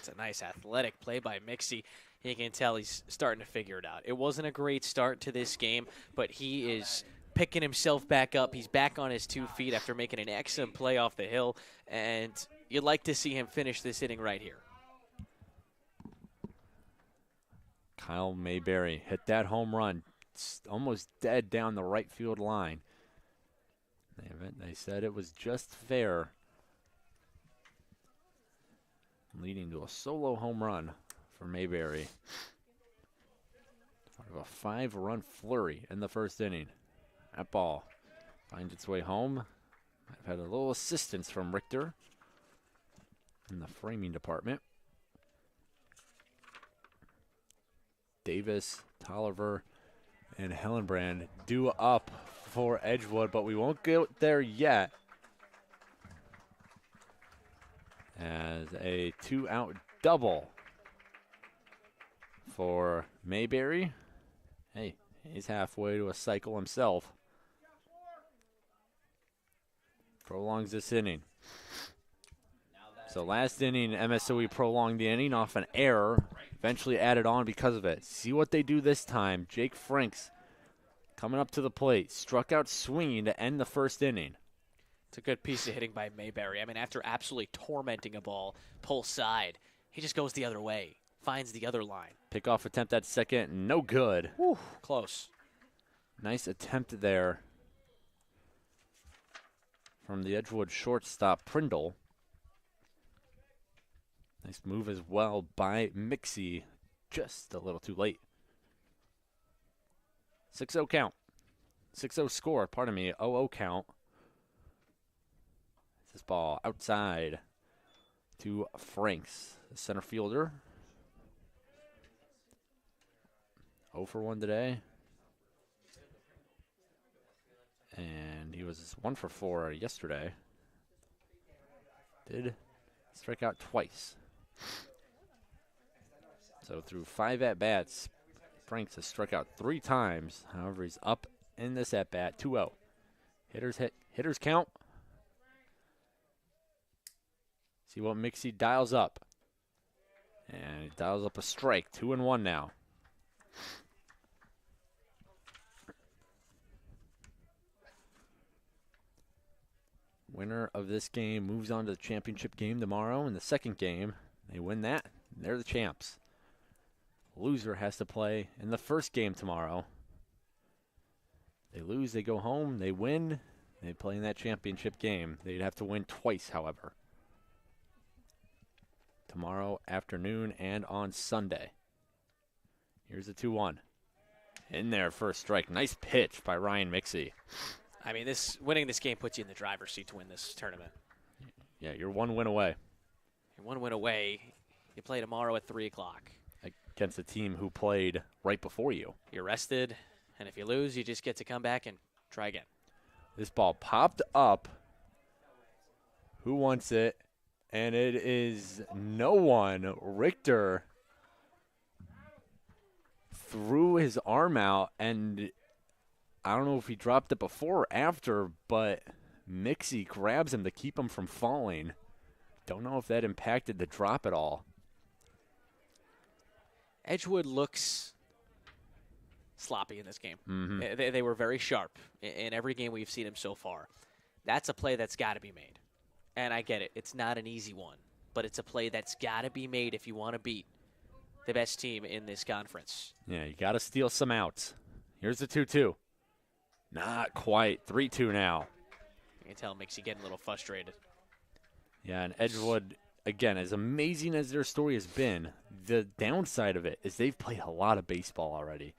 Speaker 2: It's a nice athletic play by Mixie. You can tell he's starting to figure it out. It wasn't a great start to this game, but he is picking himself back up. He's back on his 2 feet after making an excellent play off the hill, and you'd like to see him finish this inning right here.
Speaker 1: Kyle Mayberry hit that home run. It's almost dead down the right field line. They said it was just fair, leading to a solo home run for Mayberry. Part of a 5-run flurry in the first inning. That ball finds its way home. I've had a little assistance from Richter in the framing department. Davis, Toiver, and Hellenbrand due up for Edgewood, but we won't get there yet. As a 2-out double for Mayberry. Hey, he's halfway to a cycle himself. Prolongs this inning. So last inning, MSOE prolonged the inning off an error. Eventually added on because of it. See what they do this time. Jake Franks coming up to the plate. Struck out swinging to end the first inning.
Speaker 2: It's a good piece of hitting by Mayberry. I mean, after absolutely tormenting a ball, pull side, he just goes the other way, finds the other line.
Speaker 1: Pickoff attempt at second, no good.
Speaker 2: Whew, close.
Speaker 1: Nice attempt there from the Edgewood shortstop, Prindle. Nice move as well by Mixie, just a little too late. 6-0 count. 6-0 score, pardon me, 0-0 count. This ball outside to Franks, the center fielder. 0 for 1 today. And he was 1 for 4 yesterday. Did strike out twice. So through 5 at-bats, Franks has struck out 3 times. However, he's up in this at-bat, 2-0. Hitters count. See what Mixie dials up. And he dials up a strike, 2-1 now. Winner of this game moves on to the championship game tomorrow. In the second game, they win that, they're the champs. Loser has to play in the first game tomorrow. They lose, they go home. They win, they play in that championship game. They'd have to win twice, however. Tomorrow afternoon and on Sunday. Here's a 2-1. In there, first strike. Nice pitch by Ryan Mixie.
Speaker 2: I mean, winning this game puts you in the driver's seat to win this tournament.
Speaker 1: Yeah, you're 1 win away.
Speaker 2: You're 1 win away. You play tomorrow at 3 o'clock.
Speaker 1: Against a team who played right before you.
Speaker 2: You're rested, and if you lose, you just get to come back and try again.
Speaker 1: This ball popped up. Who wants it? And it is no one. Richter threw his arm out, and I don't know if he dropped it before or after, but Mixie grabs him to keep him from falling. Don't know if that impacted the drop at all.
Speaker 2: Edgewood looks sloppy in this game.
Speaker 1: Mm-hmm.
Speaker 2: They were very sharp in every game we've seen him so far. That's a play that's got to be made. And I get it. It's not an easy one. But it's a play that's got to be made if you want to beat the best team in this conference.
Speaker 1: Yeah, you got to steal some outs. Here's the 2-2. Not quite. 3-2 now.
Speaker 2: You can tell Mixie getting a little frustrated.
Speaker 1: Yeah, and Edgewood, again, as amazing as their story has been, the downside of it is they've played a lot of baseball already.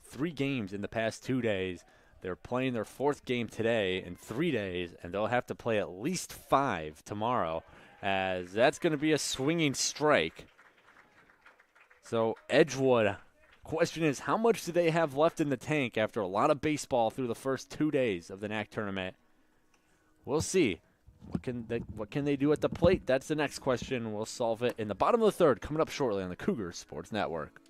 Speaker 1: 3 games in the past 2 days. They're playing their 4th game today in 3 days, and they'll have to play at least 5 tomorrow, as that's going to be a swinging strike. So Edgewood, question is, how much do they have left in the tank after a lot of baseball through the first 2 days of the NACC tournament? We'll see. What can they do at the plate? That's the next question. We'll solve it in the bottom of the 3rd, coming up shortly on the Cougars Sports Network.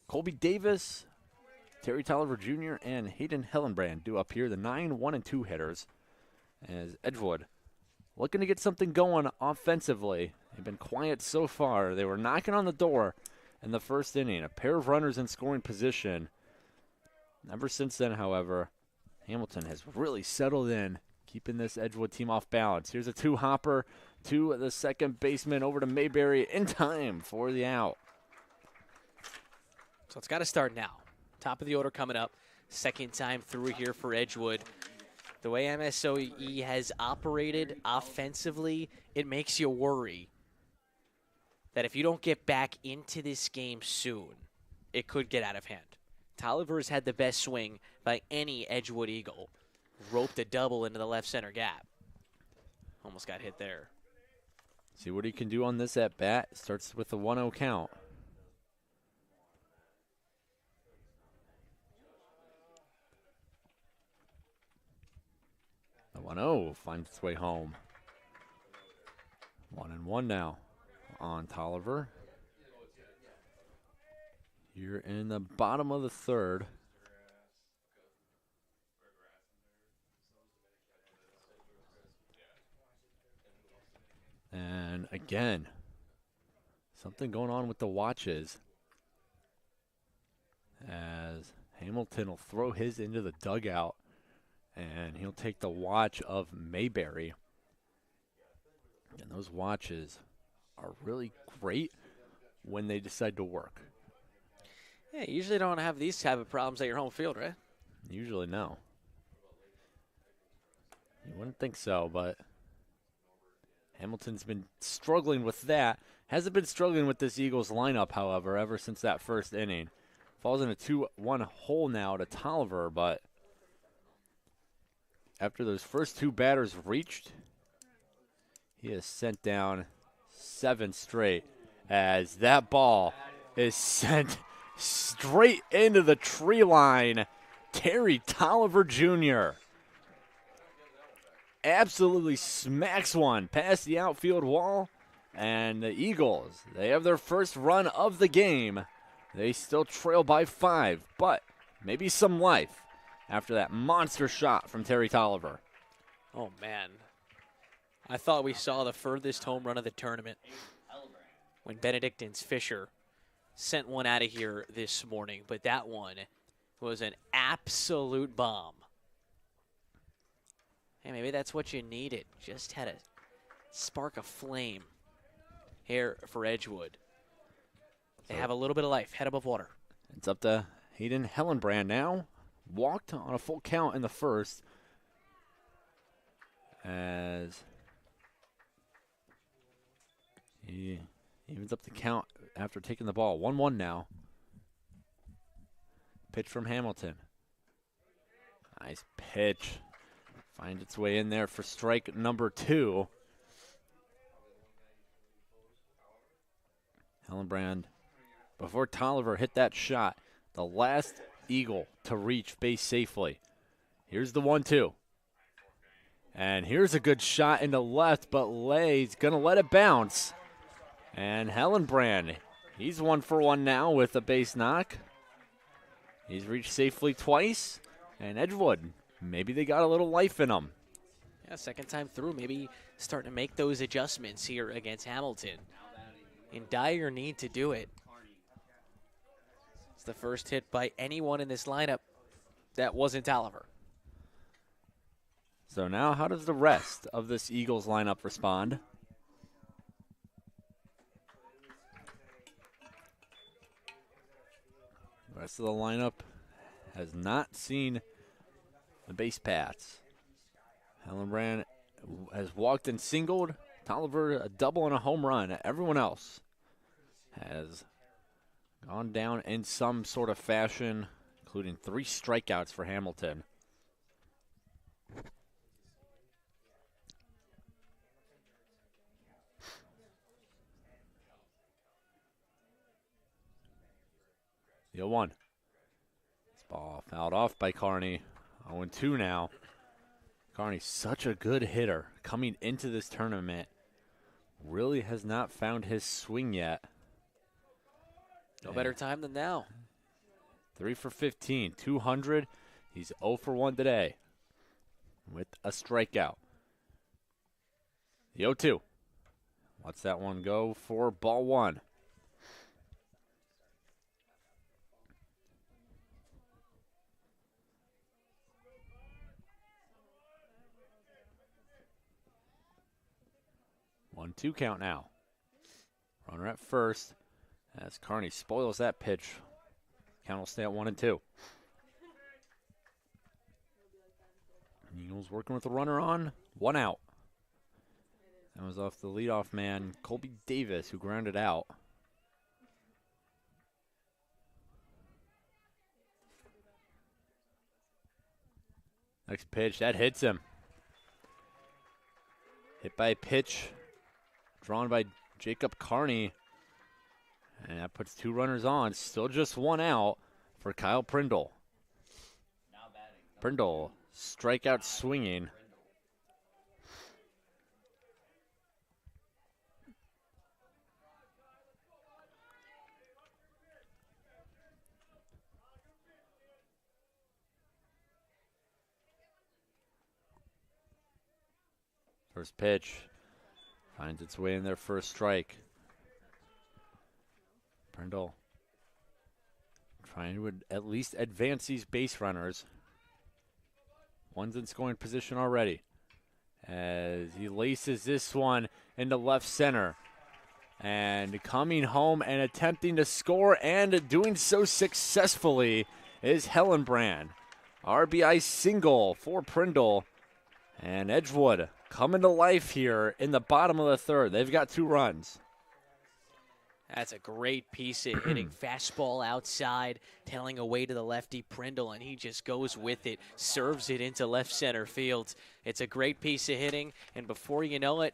Speaker 1: Colby Davis, Terry Tolliver Jr., and Hayden Hillenbrand do up here, the 9, 1, and 2 hitters. As Edgewood looking to get something going offensively. They've been quiet so far. They were knocking on the door in the first inning. A pair of runners in scoring position. Ever since then, however, Hamilton has really settled in, keeping this Edgewood team off balance. Here's a 2-hopper to the second baseman over to Mayberry in time for the out.
Speaker 2: So it's got to start now. Top of the order coming up. Second time through here for Edgewood. The way MSOE has operated offensively, it makes you worry that if you don't get back into this game soon, it could get out of hand. Toiver's had the best swing by any Edgewood Eagle. Roped a double into the left center gap. Almost got hit there.
Speaker 1: See what he can do on this at bat. Starts with a 1-0 count. The 1-0 finds its way home. 1-1 now on Toiver. You're in the bottom of the third. And again, something going on with the watches, as Hamilton will throw his into the dugout, and he'll take the watch of Mayberry. And those watches are really great when they decide to work.
Speaker 2: Yeah, you usually don't have these type of problems at your home field, right?
Speaker 1: Usually no. You wouldn't think so, but Hamilton's been struggling with that. Hasn't been struggling with this Eagles lineup, however, ever since that first inning. Falls in a 2-1 hole now to Toiver, but after those first two batters reached, he has sent down 7 straight, as that ball is sent straight into the tree line. Terry Toiver Jr. absolutely smacks one past the outfield wall, and the Eagles, they have their first run of the game. They still trail by 5, but maybe some life after that monster shot from Terry Toiver.
Speaker 2: Oh, man. I thought we saw the furthest home run of the tournament when Benedictines Fisher sent one out of here this morning, but that one was an absolute bomb. Hey, maybe that's what you needed. Just had a spark of flame here for Edgewood. They have a little bit of life, head above water.
Speaker 1: It's up to Hayden Hellenbrand now. Walked on a full count in the first, as he evens up the count after taking the ball. 1-1 now. Pitch from Hamilton. Nice pitch. Finds its way in there for strike number 2. Hellenbrand, before Toiver hit that shot, the last Eagle to reach base safely. Here's the 1-2. And here's a good shot into left, but Lay's going to let it bounce. And Hellenbrand, he's 1 for 1 now with a base knock. He's reached safely twice. And Edgewood, maybe they got a little life in them.
Speaker 2: Yeah, second time through, maybe starting to make those adjustments here against Hamilton. In dire need to do it. It's the first hit by anyone in this lineup that wasn't Toiver.
Speaker 1: So now how does the rest of this Eagles lineup respond? The rest of the lineup has not seen the base paths. Hellenbrand has walked and singled. Toiver a double and a home run. Everyone else has gone down in some sort of fashion, including 3 strikeouts for Hamilton. The 0-1. This ball fouled off by Carney. 0-2 now. Carney's such a good hitter coming into this tournament. Really has not found his swing yet.
Speaker 2: No better time than now.
Speaker 1: 3 for 15, 200. He's 0 for 1 today with a strikeout. The 0-2. Lets that one go for ball 1. One, 2 count now. Runner at first as Carney spoils that pitch. Count will stay at 1-2. Eagles working with the runner on. 1 out. That was off the leadoff man, Colby Davis, who grounded out. Next pitch, that hits him. Hit by a pitch drawn by Jacob Carney. And that puts 2 runners on. Still just 1 out for Kyle Prindle. Prindle, strikeout swinging. First pitch finds its way in their first strike. Prindle trying to at least advance these base runners. One's in scoring position already as he laces this one into left center. And coming home and attempting to score and doing so successfully is Hellenbrand. RBI single for Prindle. And Edgewood coming to life here in the bottom of the third. They've got 2 runs.
Speaker 2: That's a great piece of hitting. Fastball outside, tailing away to the lefty Prindle, and he just goes with it, serves it into left center field. It's a great piece of hitting, and before you know it,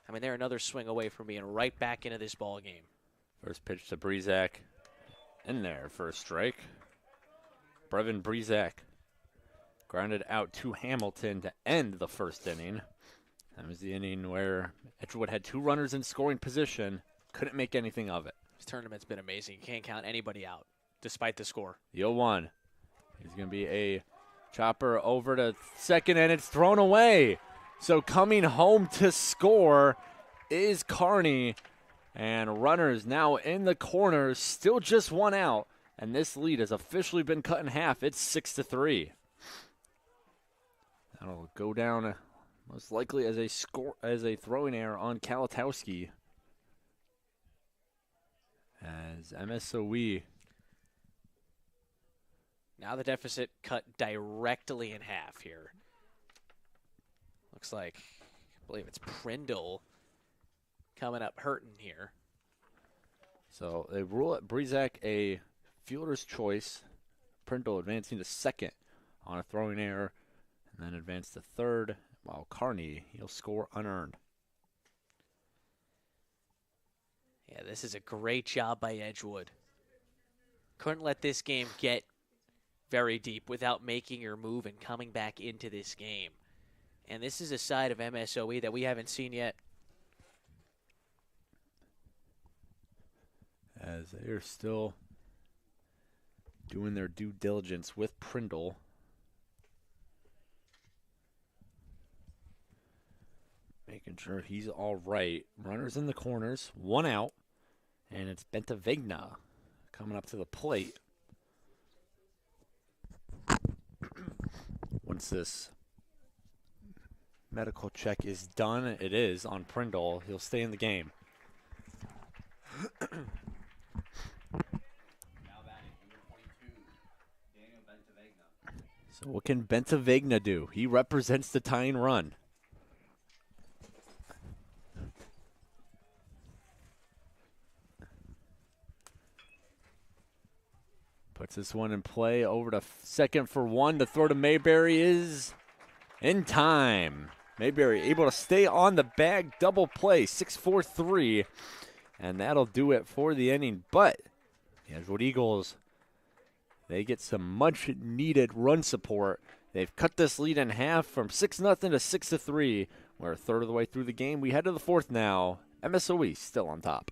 Speaker 2: I mean, they're another swing away from being right back into this ball game.
Speaker 1: First pitch to Brezak. In there for a strike. Brevin Brezak grounded out to Hamilton to end the first inning. That was the inning where Edgewood had 2 runners in scoring position. Couldn't make anything of it.
Speaker 2: This tournament's been amazing. You can't count anybody out, despite the score.
Speaker 1: The 0-1. He's going to be a chopper over to second, and it's thrown away. So coming home to score is Carney. And runners now in the corners, still just 1 out. And this lead has officially been cut in half. It's 6-3. That'll go down most likely as a throwing error on Kalatowski. As MSOE.
Speaker 2: Now the deficit cut directly in half here. Looks like, I believe it's Prindle coming up hurting here.
Speaker 1: So they rule it Brezak a fielder's choice. Prindle advancing to second on a throwing error, and then advance to third, while Carney, he'll score unearned.
Speaker 2: Yeah, this is a great job by Edgewood. Couldn't let this game get very deep without making your move and coming back into this game. And this is a side of MSOE that we haven't seen yet.
Speaker 1: As they are still doing their due diligence with Prindle. Making sure he's all right. Runners in the corners, 1 out. And it's Bentavegna coming up to the plate. Once this medical check is done, it is on Prindle. He'll stay in the game. So what can Bentavegna do? He represents the tying run. Puts this one in play over to second for 1. The throw to Mayberry is in time. Mayberry able to stay on the bag, double play, 6-4-3. And that'll do it for the inning. But the Edgewood Eagles, they get some much-needed run support. They've cut this lead in half from 6-0 to 6-3. We're a third of the way through the game. We head to the fourth now. MSOE still on top.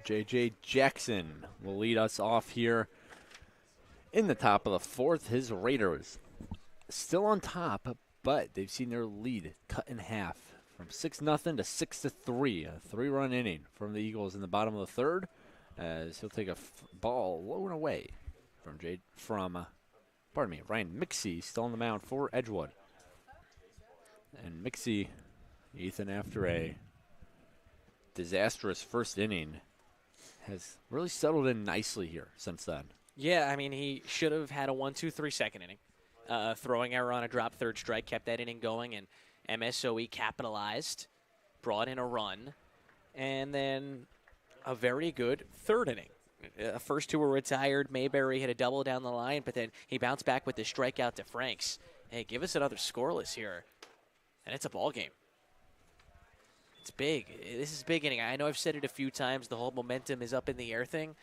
Speaker 1: J.J. Jackson will lead us off here in the top of the fourth. His Raiders still on top, but they've seen their lead cut in half from 6-0 to 6-3. A 3-run inning from the Eagles in the bottom of the third, as he'll take a ball low and away from Ryan Mixie, still on the mound for Edgewood. And Mixie, Ethan, after a disastrous first inning, has really settled in nicely here since then.
Speaker 2: Yeah, I mean, he should have had a 1-2-3 second inning. Throwing error on a drop third strike kept that inning going, and MSOE capitalized, brought in a run, and then a very good third inning. First two were retired. Mayberry hit a double down the line, but then he bounced back with the strikeout to Franks. Hey, give us another scoreless here, and it's a ball game. It's big. This is a big inning. I know I've said it a few times. The whole momentum is up in the air thing,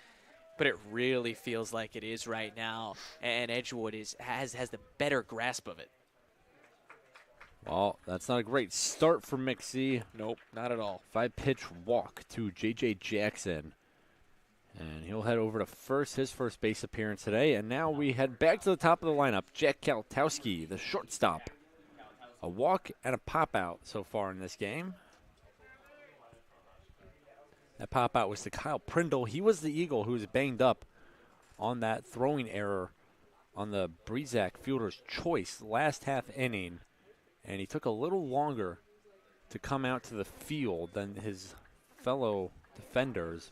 Speaker 2: but it really feels like it is right now, and Edgewood has the better grasp of it.
Speaker 1: Well, that's not a great start for Mixie.
Speaker 2: Nope, not at all.
Speaker 1: 5-pitch walk to J.J. Jackson. And he'll head over to first, his first base appearance today. And now we head back to the top of the lineup. Jack Kalatowski, the shortstop. A walk and a pop-out so far in this game. That pop-out was to Kyle Prindle. He was the Eagle who was banged up on that throwing error on the Breezak fielder's choice last half inning. And he took a little longer to come out to the field than his fellow defenders.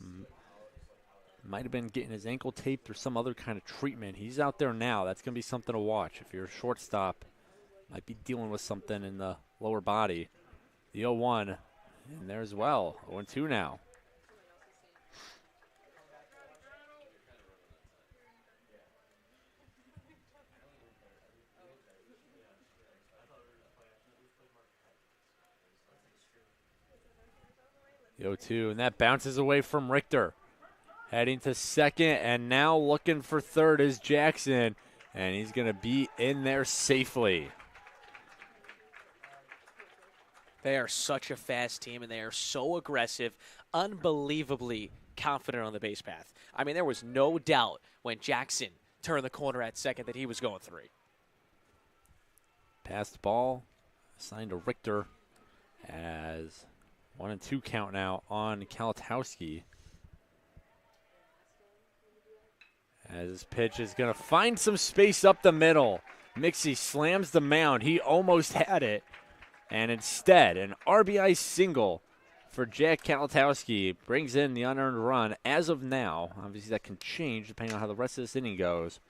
Speaker 1: Might have been getting his ankle taped or some other kind of treatment. He's out there now. That's going to be something to watch. If you're a shortstop, might be dealing with something in the lower body. The 0-1 in there as well. 0-2 now. The 0-2, and that bounces away from Richter. Heading to second, and now looking for third is Jackson, and he's going to be in there safely.
Speaker 2: They are such a fast team, and they are so aggressive, unbelievably confident on the base path. I mean, there was no doubt when Jackson turned the corner at second that he was going 3.
Speaker 1: Passed ball, assigned to Richter, as 1-2 count now on Kalatowski. As this pitch is going to find some space up the middle. Mixie slams the mound. He almost had it. And instead, an RBI single for Jack Kalatowski brings in the unearned run. As of now, obviously that can change depending on how the rest of this inning goes.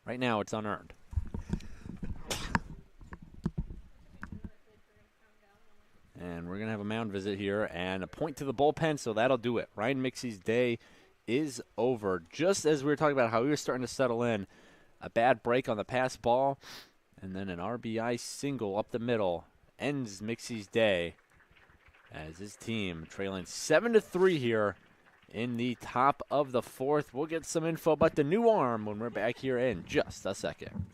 Speaker 1: Right now, it's unearned. And we're going to have a mound visit here and a point to the bullpen, so that'll do it. Ryan Mixie's day is over. Just as we were talking about how we were starting to settle in, a bad break on the pass ball, and then an RBI single up the middle ends Mixie's day as his team trailing 7-3 here in the top of the fourth. We'll get some info about the new arm when we're back here in just a second.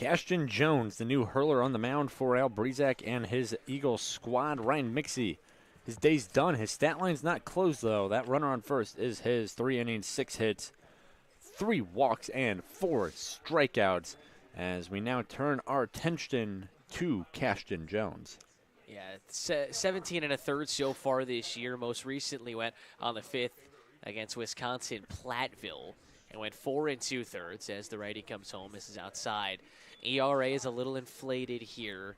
Speaker 1: Cashton Jones, the new hurler on the mound for Al Breezak and his Eagle squad. Ryan Mixey, his day's done. His stat line's not closed, though. That runner on first is his. 3 innings, 6 hits, 3 walks, and 4 strikeouts. As we now turn our attention to Cashton Jones.
Speaker 2: Yeah, 17 and a third so far this year. Most recently went on the 5th against Wisconsin Platteville and went 4 2/3 as the righty comes home. This is outside. ERA is a little inflated here.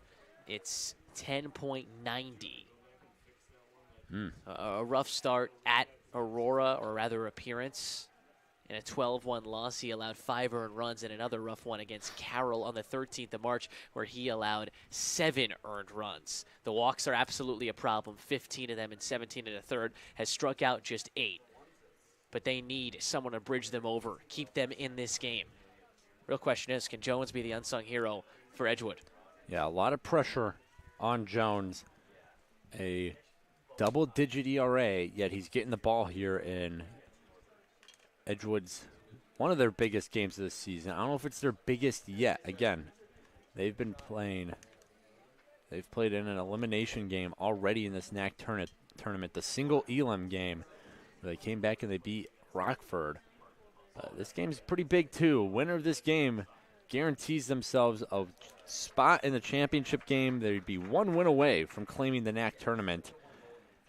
Speaker 2: It's 10.90. A rough start at Aurora, or rather appearance. In a 12-1 loss, he allowed 5 earned runs, and another rough one against Carroll on the 13th of March, where he allowed 7 earned runs. The walks are absolutely a problem. 15 of them in 17 and a third. Has struck out just 8. But they need someone to bridge them over, keep them in this game. Real question is, can Jones be the unsung hero for Edgewood?
Speaker 1: Yeah, a lot of pressure on Jones. A double-digit ERA, yet he's getting the ball here in Edgewood's one of their biggest games of the season. I don't know if it's their biggest yet. Again, they've played in an elimination game already in this NACC tournament. The single Elam game, where they came back and they beat Rockford. This game's pretty big too. Winner of this game guarantees themselves a spot in the championship game. They'd be 1 win away from claiming the NACC tournament.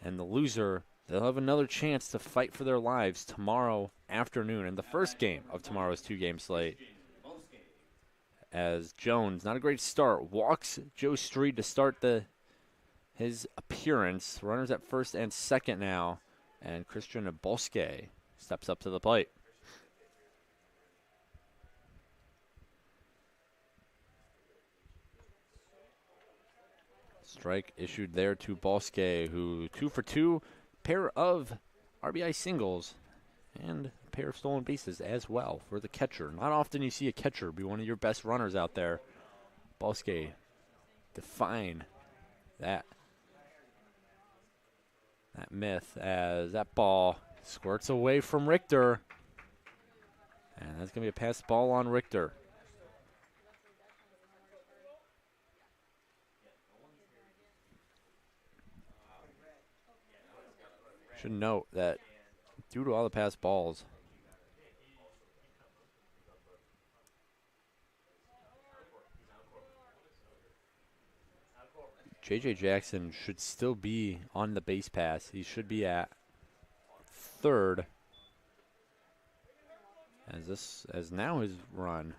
Speaker 1: And the loser, they'll have another chance to fight for their lives tomorrow afternoon in the first game of tomorrow's 2-game slate. As Jones, not a great start, walks Joe Streed to start his appearance. Runners at first and second now, and Christian Bosque steps up to the plate. Strike issued there to Bosque, who 2 for 2, pair of RBI singles, and a pair of stolen bases as well for the catcher. Not often you see a catcher be one of your best runners out there. Bosque define that myth as that ball squirts away from Richter. And that's going to be a pass ball on Richter. Should note that due to all the pass balls, J.J. Jackson should still be on the base pass. He should be at third, as now his run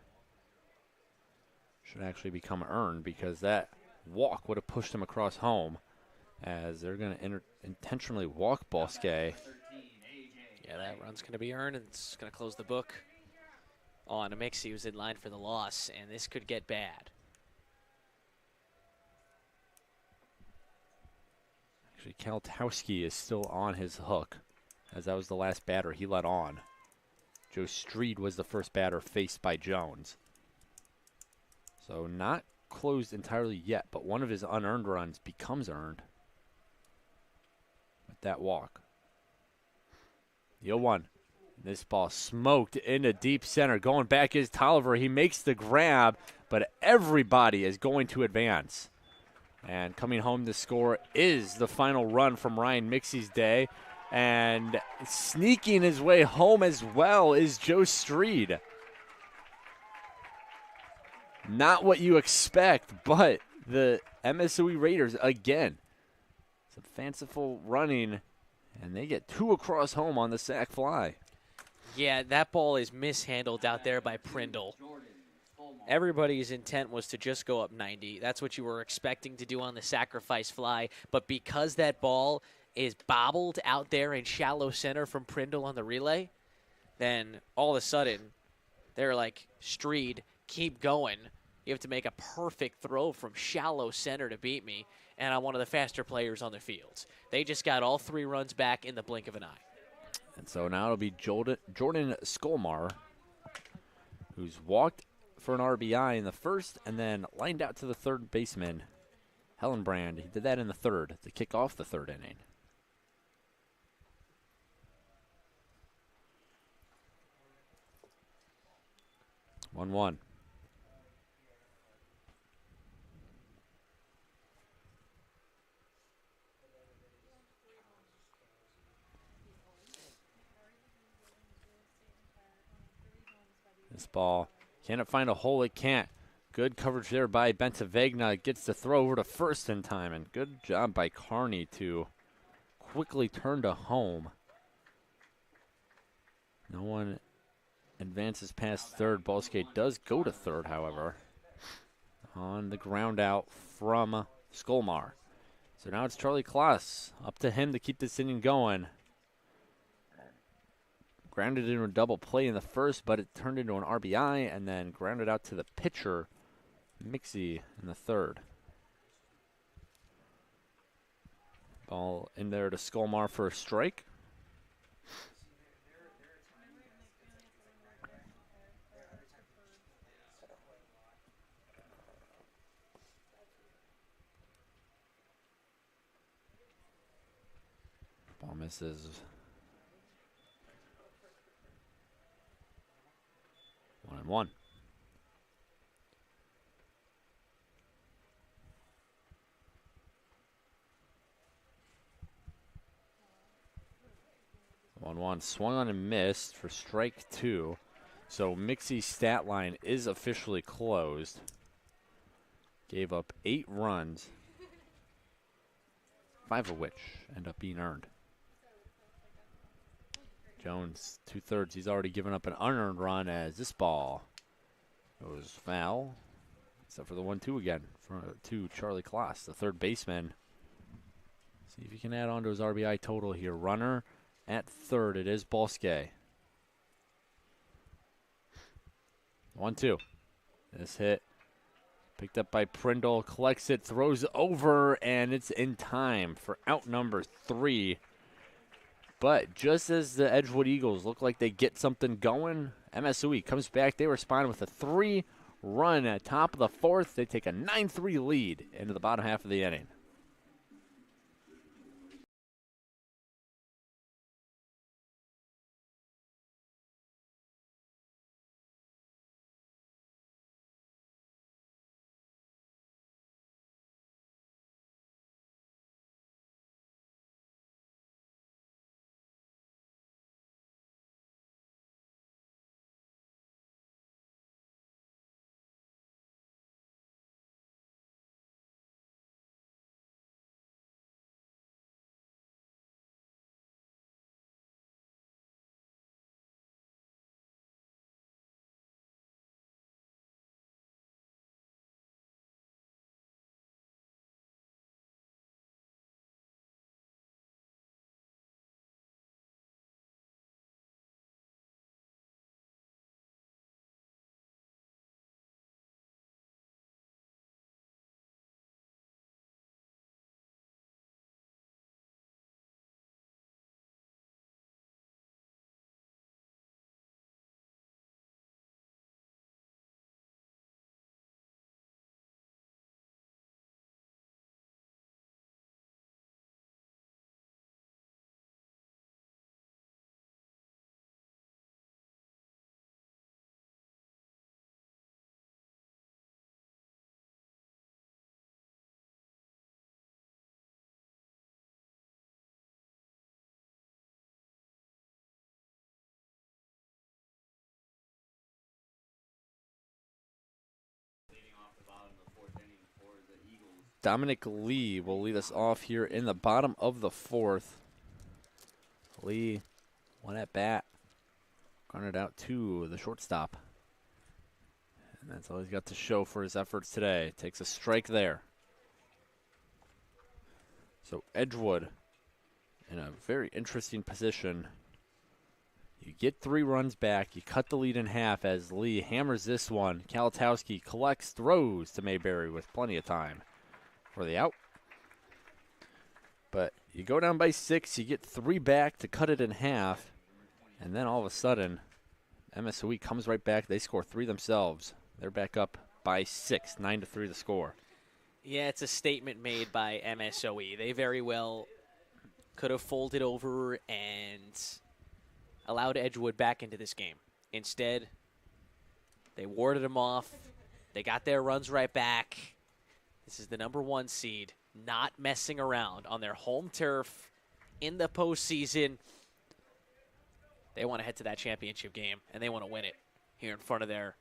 Speaker 1: should actually become earned, because that walk would have pushed him across home, as they're going to intentionally walk Bosque.
Speaker 2: Yeah, that run's going to be earned, and it's going to close the book on a Mixie who's in line for the loss, and this could get bad.
Speaker 1: Actually, Kaltowski is still on his hook, as that was the last batter he let on. Joe Streed was the first batter faced by Jones. So not closed entirely yet, but one of his unearned runs becomes earned with that walk. The 0-1. This ball smoked into deep center. Going back is Toiver. He makes the grab, but everybody is going to advance. And coming home to score is the final run from Ryan Mixey's day. And sneaking his way home as well is Joe Streed. Not what you expect, but the MSOE Raiders, again, some fanciful running, and they get 2 across home on the sac fly.
Speaker 2: Yeah, that ball is mishandled out there by Prindle. Everybody's intent was to just go up 90. That's what you were expecting to do on the sacrifice fly. But because that ball is bobbled out there in shallow center from Prindle on the relay, then all of a sudden they're like, Streed, keep going. You have to make a perfect throw from shallow center to beat me, and I'm one of the faster players on the field. They just got all 3 runs back in the blink of an eye.
Speaker 1: And so now it'll be Jordan Skolmar, who's walked for an RBI in the first and then lined out to the third baseman, Hellenbrand. He did that in the third to kick off the third inning. One. This ball, can it find a hole? It can't. Good coverage there by Bentavegna. Gets the throw over to first in time, and good job by Carney to quickly turn to home. No one advances past third. Ball skate does go to third, however, on the ground out from Skolmar. So now it's Charlie Klaas. Up to him to keep this inning going. Grounded into a double play in the first, but it turned into an RBI, and then grounded out to the pitcher, Mixie, in the third. Ball in there to Skolmar for a strike. Ball misses. 1-1. Swung on and missed for strike 2. So Mixie's stat line is officially closed. Gave up 8 runs, 5 of which end up being earned. Jones, 2/3. He's already given up an unearned run as this ball goes foul. Except for the 1-2 again to Charlie Klaas, the third baseman. See if he can add on to his RBI total here. Runner at third. It is Balske. 1-2. This hit picked up by Prindle. Collects it, throws over, and it's in time for out number 3. But just as the Edgewood Eagles look like they get something going, MSOE comes back. They respond with a 3-run at top of the 4th. They take a 9-3 lead into the bottom half of the inning. Dominic Lee will lead us off here in the bottom of the 4th. Lee, one at bat, grounded out to the shortstop. And that's all he's got to show for his efforts today. Takes a strike there. So Edgewood in a very interesting position. You get 3 runs back. You cut the lead in half as Lee hammers this one. Kalatowski collects, throws to Mayberry with plenty of time for the out. But you go down by 6. You get 3 back to cut it in half. And then all of a sudden, MSOE comes right back. They score 3 themselves. They're back up by 6, 9-3 the score.
Speaker 2: Yeah, it's a statement made by MSOE. They very well could have folded over and allowed Edgewood back into this game. Instead, they warded them off. They got their runs right back. This is the number 1 seed, not messing around on their home turf in the postseason. They want to head to that championship game, and they want to win it. here in front of their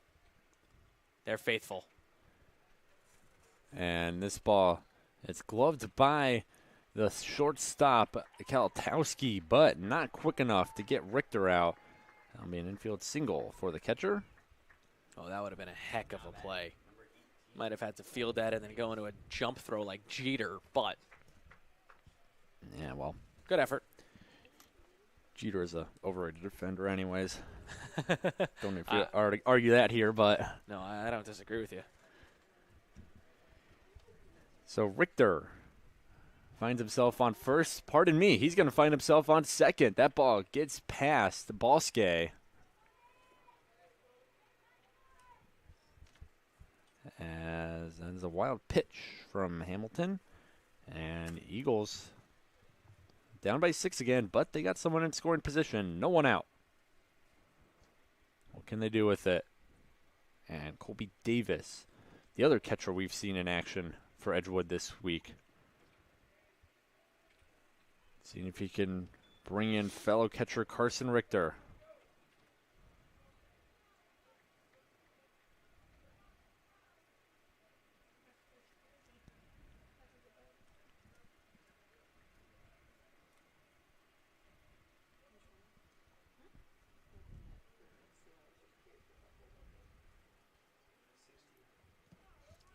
Speaker 2: faithful.
Speaker 1: And this ball, it's gloved by the shortstop, Kalatowski, but not quick enough to get Richter out. That'll be an infield single for the catcher.
Speaker 2: Oh, that would have been a heck of a play. Might have had to field that and then go into a jump throw like Jeter, but
Speaker 1: Yeah, well,
Speaker 2: good effort.
Speaker 1: Jeter is a overrated defender anyways. Don't know if you already argue that here, but.
Speaker 2: No, I don't disagree with you.
Speaker 1: So Richter finds himself on first. Pardon me, he's going to find himself on second. That ball gets past Bosque. As that is a wild pitch from Hamilton. And Eagles down by 6 again, but they got someone in scoring position. No one out. What can they do with it? And Colby Davis, the other catcher we've seen in action for Edgewood this week. Seeing if he can bring in fellow catcher Carson Richter.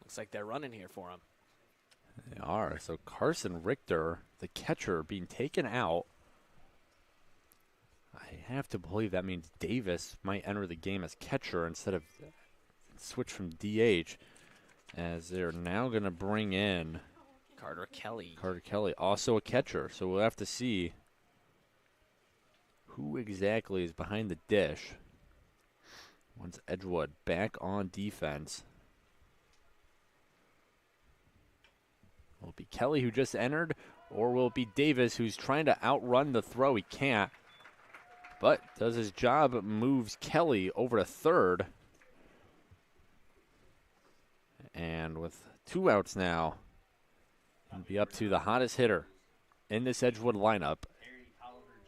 Speaker 2: Looks like they're running here for him.
Speaker 1: They are. So Carson Richter, the catcher, being taken out. I have to believe that means Davis might enter the game as catcher instead of switch from DH, as they're now going to bring in
Speaker 2: Carter Kelly.
Speaker 1: Carter Kelly, also a catcher. So we'll have to see who exactly is behind the dish once Edgewood back on defense. Will it be Kelly who just entered, or will it be Davis who's trying to outrun the throw? He can't, but does his job, moves Kelly over to third. And with 2 outs now, it'll be up to the hottest hitter in this Edgewood lineup,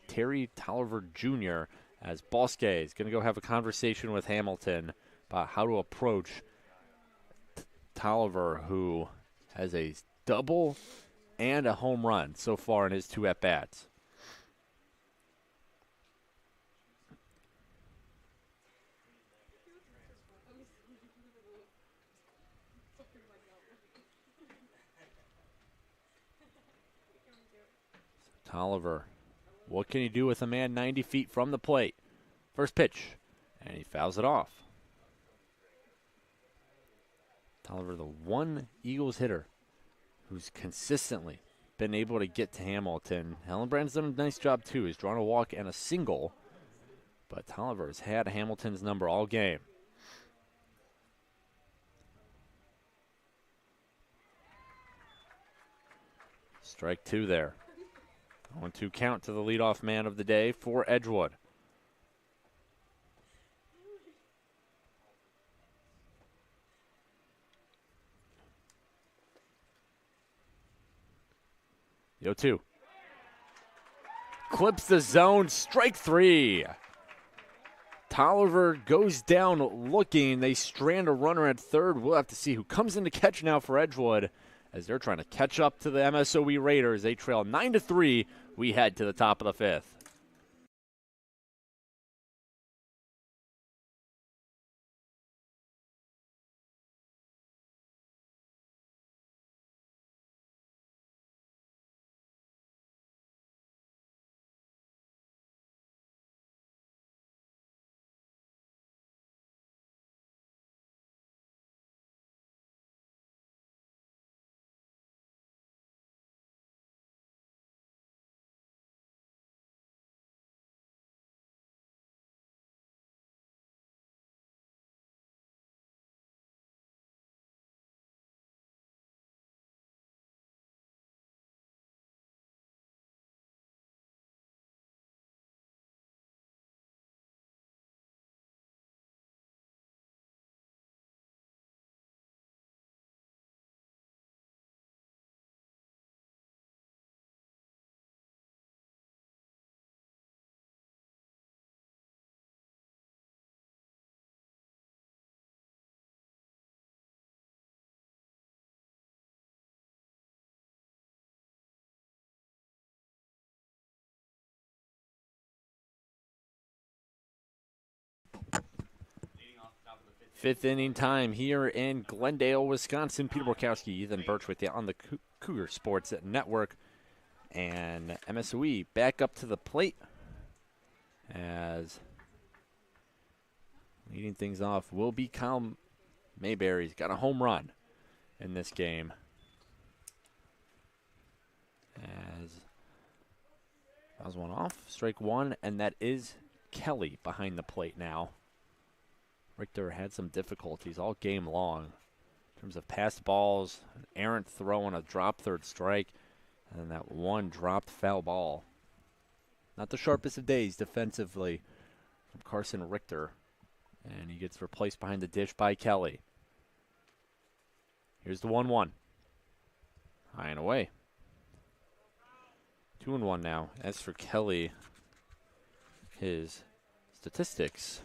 Speaker 1: Terry Toiver Jr., as Bosque is going to go have a conversation with Hamilton about how to approach Toiver, who has a double and a home run so far in his 2 at-bats. Toiver, what can he do with a man 90 feet from the plate? First pitch, and he fouls it off. Toiver, the one Eagles hitter who's consistently been able to get to Hamilton. Hellenbrand's done a nice job too. He's drawn a walk and a single, but Toiver has had Hamilton's number all game. Strike 2 there. 1-2 count to the leadoff man of the day for Edgewood. The 0-2. Clips the zone, strike 3. Toiver goes down looking. They strand a runner at third. We'll have to see who comes in to catch now for Edgewood, as they're trying to catch up to the MSOE Raiders. They trail 9-3. We head to the top of the 5th. Fifth inning time here in Glendale, Wisconsin. Peter Borkowski, Ethan Birch with you on the Cougar Sports Network. And MSOE back up to the plate as leading things off will be Kyle Mayberry. He's got a home run in this game. As fouls one off, strike one, and that is Kelly behind the plate now. Richter had some difficulties all game long in terms of passed balls, an errant throw on a drop third strike, and then that one dropped foul ball. Not the sharpest of days defensively from Carson Richter. And he gets replaced behind the dish by Kelly. Here's the 1-1. High and away. 2-1 now. As for Kelly, his statistics.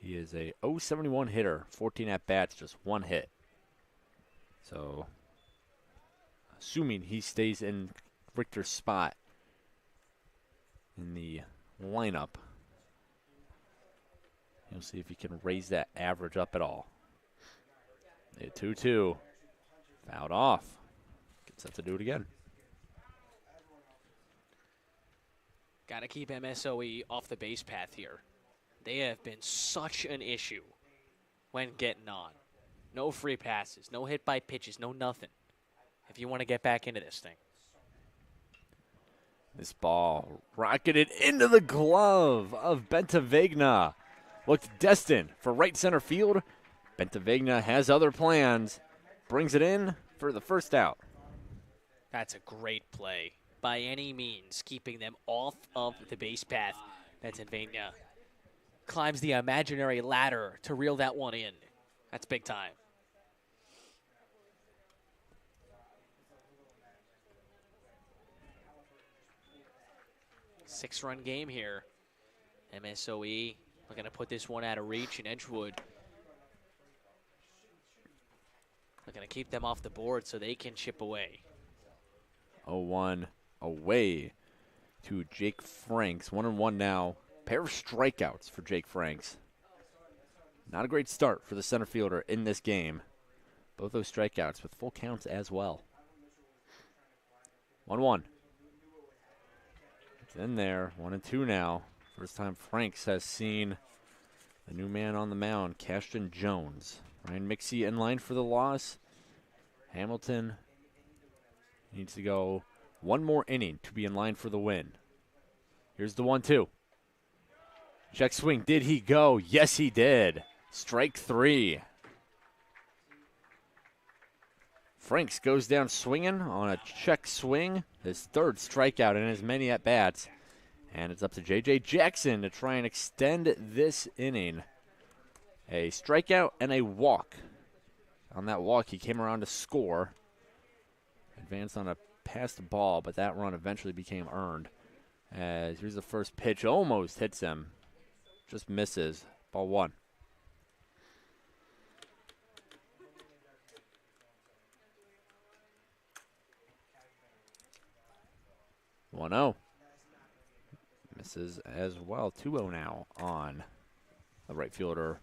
Speaker 1: He is a .071 hitter, 14 at-bats, just one hit. So, assuming he stays in Richter's spot in the lineup, you'll see if he can raise that average up at all. A 2-2. Fouled off. Gets set to do it again.
Speaker 2: Got to keep MSOE off the base path here. They have been such an issue when getting on. No free passes, no hit by pitches, no nothing. If you want to get back into this thing.
Speaker 1: This ball rocketed into the glove of Bentavegna. Looked destined for right center field. Bentavegna has other plans. Brings it in for the first out.
Speaker 2: That's a great play. By any means, keeping them off of the base path. Bentavegna climbs the imaginary ladder to reel that one in. That's big time. Six-run game here. MSOE looking to put this one out of reach, and Edgewood looking to keep them off the board so they can chip away.
Speaker 1: 0-1 away to Jake Franks. 1-1 now. Pair of strikeouts for Jake Franks. Not a great start for the center fielder in this game. Both those strikeouts with full counts as well. 1-1. It's in there. 1-2 now. First time Franks has seen the new man on the mound, Cashton Jones. Ryan Mixie in line for the loss. Hamilton needs to go one more inning to be in line for the win. Here's the 1-2. Check swing. Did he go? Yes, he did. Strike three. Franks goes down swinging on a check swing. His third strikeout in as many at-bats. And it's up to J.J. Jackson to try and extend this inning. A strikeout and a walk. On that walk, he came around to score. Advanced on a passed ball, but that run eventually became earned. As here's the first pitch. Almost hits him. Just misses. Ball one. One-0. Misses as well. 2-0 now on the right fielder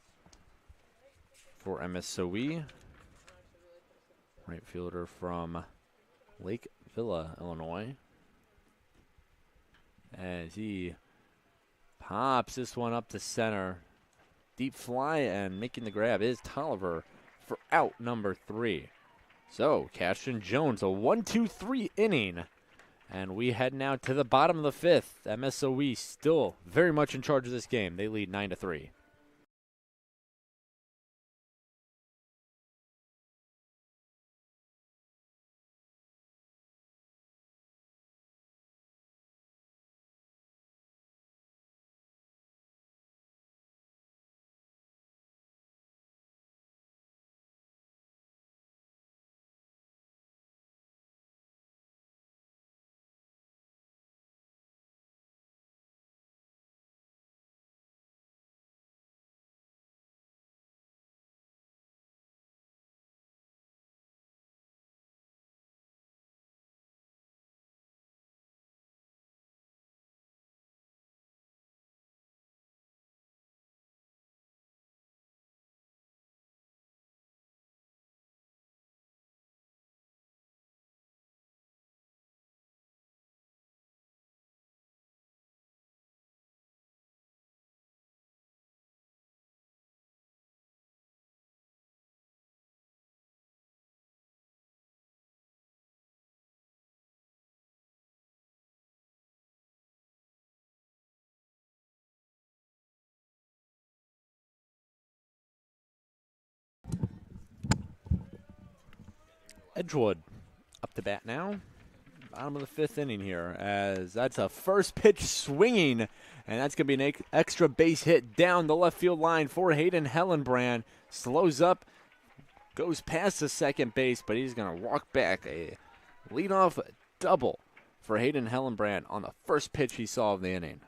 Speaker 1: for MSOE. Right fielder from Lake Villa, Illinois. As he pops this one up to center. Deep fly, and making the grab is Toiver for out number 3. So, Cashton Jones, a 1-2-3 inning. And we head now to the bottom of the 5th. MSOE still very much in charge of this game. They lead 9-3. Edgewood up to bat now. Bottom of the fifth inning here, as that's a first pitch swinging, and that's going to be an extra base hit down the left field line for Hayden Hellenbrand. Slows up, goes past the second base, but he's going to walk back. A leadoff double for Hayden Hellenbrand on the first pitch he saw of the inning.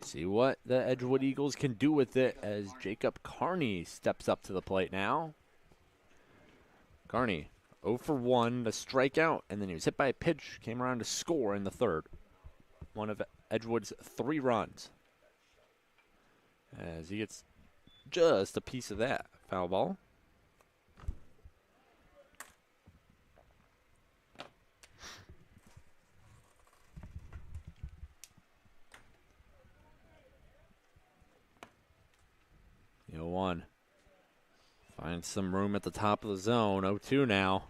Speaker 1: See what the Edgewood Eagles can do with it as Jacob Carney steps up to the plate now. Carney 0 for 1 to strikeout, and then he was hit by a pitch, came around to score in the third. One of Edgewood's 3 runs. As he gets just a piece of that foul ball. The 0-1. Finds some room at the top of the zone. 0-2 now.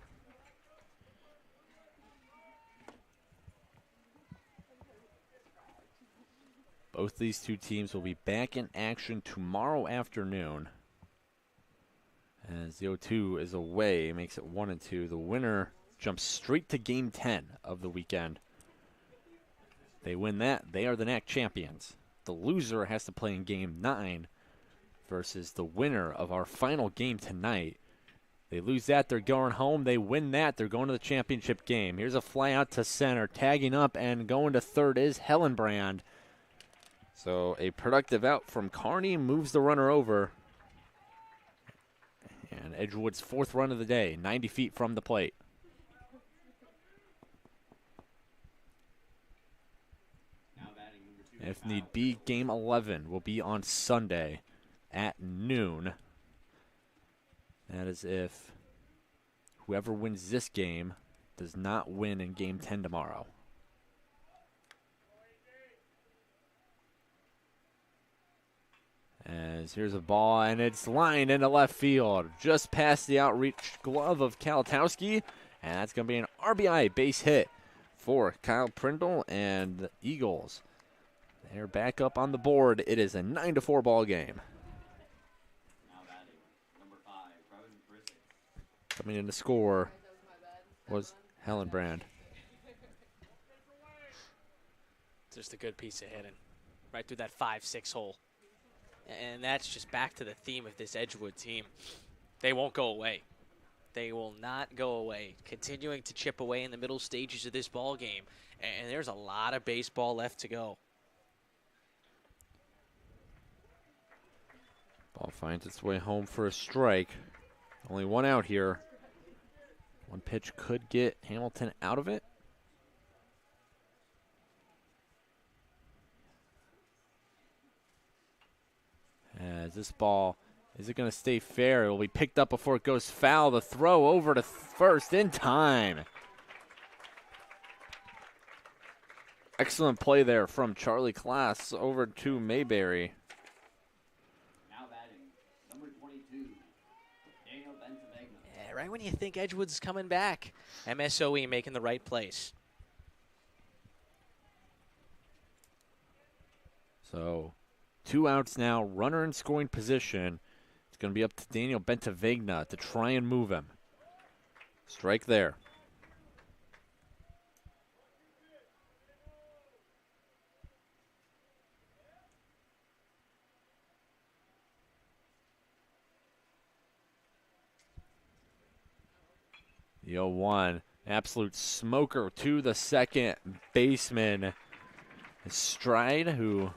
Speaker 1: Both these two teams will be back in action tomorrow afternoon. As the 0-2 is away, makes it 1-2. The winner jumps straight to Game 10 of the weekend. They win that, they are the NACC champions. The loser has to play in Game 9 versus the winner of our final game tonight. They lose that, they're going home. They win that, they're going to the championship game. Here's a fly out to center. Tagging up and going to third is Hellenbrand. So a productive out from Carney moves the runner over. And Edgewood's 4th run of the day, 90 feet from the plate. If need be, Game 11 will be on Sunday at noon. That is if whoever wins this game does not win in Game 10 tomorrow. As here's a ball, and it's lined into left field, just past the outreach glove of Kalatowski, and that's going to be an RBI base hit for Kyle Prindle and the Eagles. They're back up on the board. It is a 9-4 ball game. Coming in to score was Hellenbrand.
Speaker 2: Just a good piece of hitting right through that 5-6 hole. And that's just back to the theme of this Edgewood team. They won't go away. They will not go away. Continuing to chip away in the middle stages of this ball game. And there's a lot of baseball left to go.
Speaker 1: Ball finds its way home for a strike. Only one out here. One pitch could get Hamilton out of it. As this ball, is it going to stay fair? It will be picked up before it goes foul. The throw over to first in time. Excellent play there from Charlie Klass over to Mayberry.
Speaker 2: Yeah, right when you think Edgewood's coming back, MSOE making the right place.
Speaker 1: So 2 outs now, runner in scoring position. It's going to be up to Daniel Bentavegna to try and move him. Strike there. The 0-1, absolute smoker to the second baseman. Streed, who